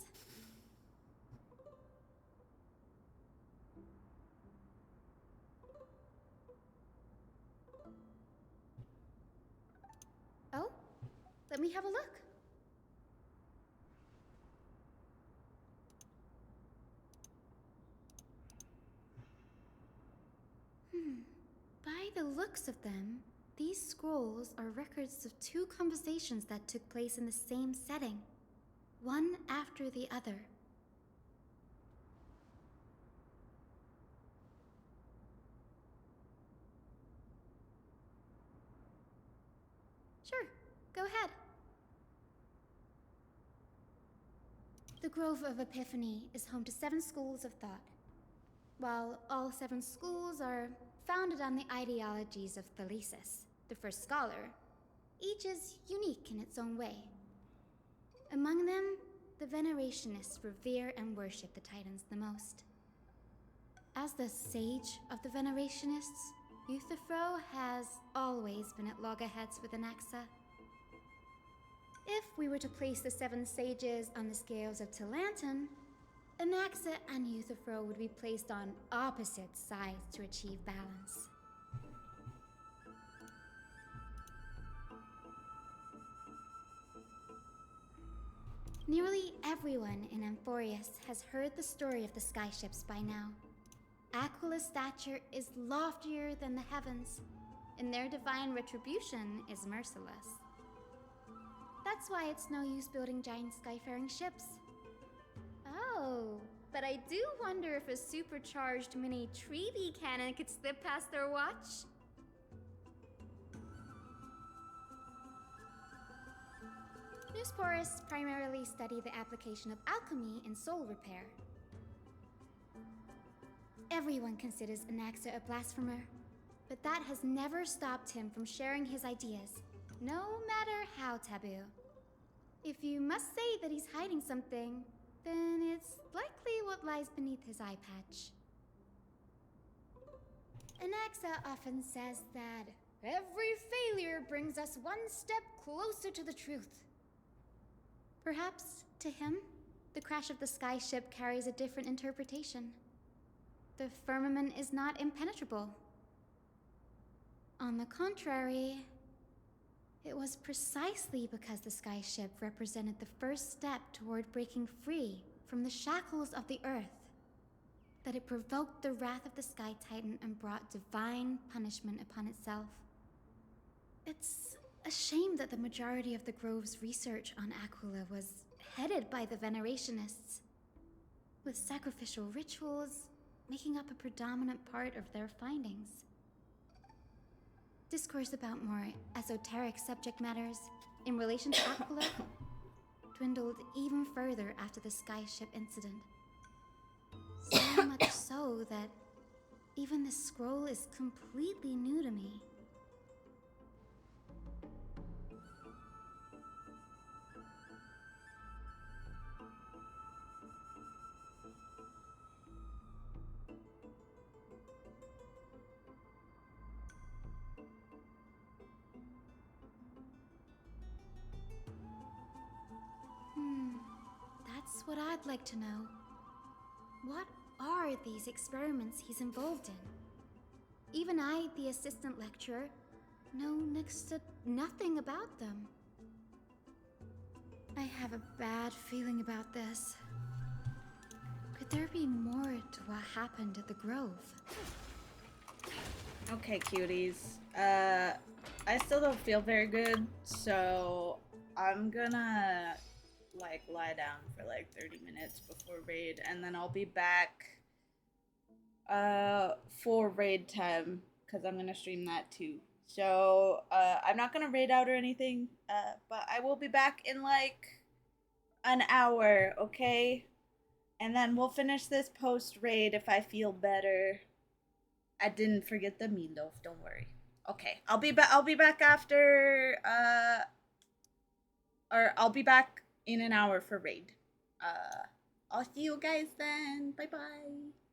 Oh, let me have a look. By the looks of them, these scrolls are records of two conversations that took place in the same setting, one after the other. Sure, go ahead. Grove of Epiphany is home to 7 schools of thought. While all 7 schools are founded on the ideologies of Thalesis, the first scholar, each is unique in its own way. Among them, the Venerationists revere and worship the Titans the most. As the sage of the Venerationists, Euthyphro has always been at loggerheads with Anaxa. If we were to place the 7 sages on the scales of Talanton, Anaxa and Euthyphro would be placed on opposite sides to achieve balance. Nearly everyone in Amphorius has heard the story of the skyships by now. Aquila's stature is loftier than the heavens, and their divine retribution is merciless. That's why it's no use building giant skyfaring ships. Oh, but I do wonder if a supercharged mini Treevee cannon could slip past their watch. Newsporists primarily study the application of alchemy in soul repair. Everyone considers Anaxa a blasphemer, but that has never stopped him from sharing his ideas, no matter how taboo. If you must say that he's hiding something, then it's likely what lies beneath his eye patch. Anaxa often says that every failure brings us one step closer to the truth. Perhaps, to him, the crash of the skyship carries a different interpretation. The firmament is not impenetrable. On the contrary, it was precisely because the skyship represented the first step toward breaking free from the shackles of the Earth that it provoked the wrath of the Sky Titan and brought divine punishment upon itself. It's a shame that the majority of the Grove's research on Aquila was headed by the Venerationists, with sacrificial rituals making up a predominant part of their findings. Discourse about more esoteric subject matters in relation to Aquila dwindled even further after the skyship incident. So much so that even this scroll is completely new to me. That's what I'd like to know. What are these experiments he's involved in? Even I, the assistant lecturer, know next to nothing about them. I have a bad feeling about this. Could there be more to what happened at the Grove? Okay, cuties. I still don't feel very good, so I'm gonna like lie down for like 30 minutes before raid, and then I'll be back for raid time because I'm gonna stream that too. So I'm not gonna raid out or anything, but I will be back in like an hour, okay? And then we'll finish this post raid if I feel better. I didn't forget the meatloaf, don't worry. Okay, I'll be back after or I'll be back in an hour for raid. I'll see you guys then. Bye bye.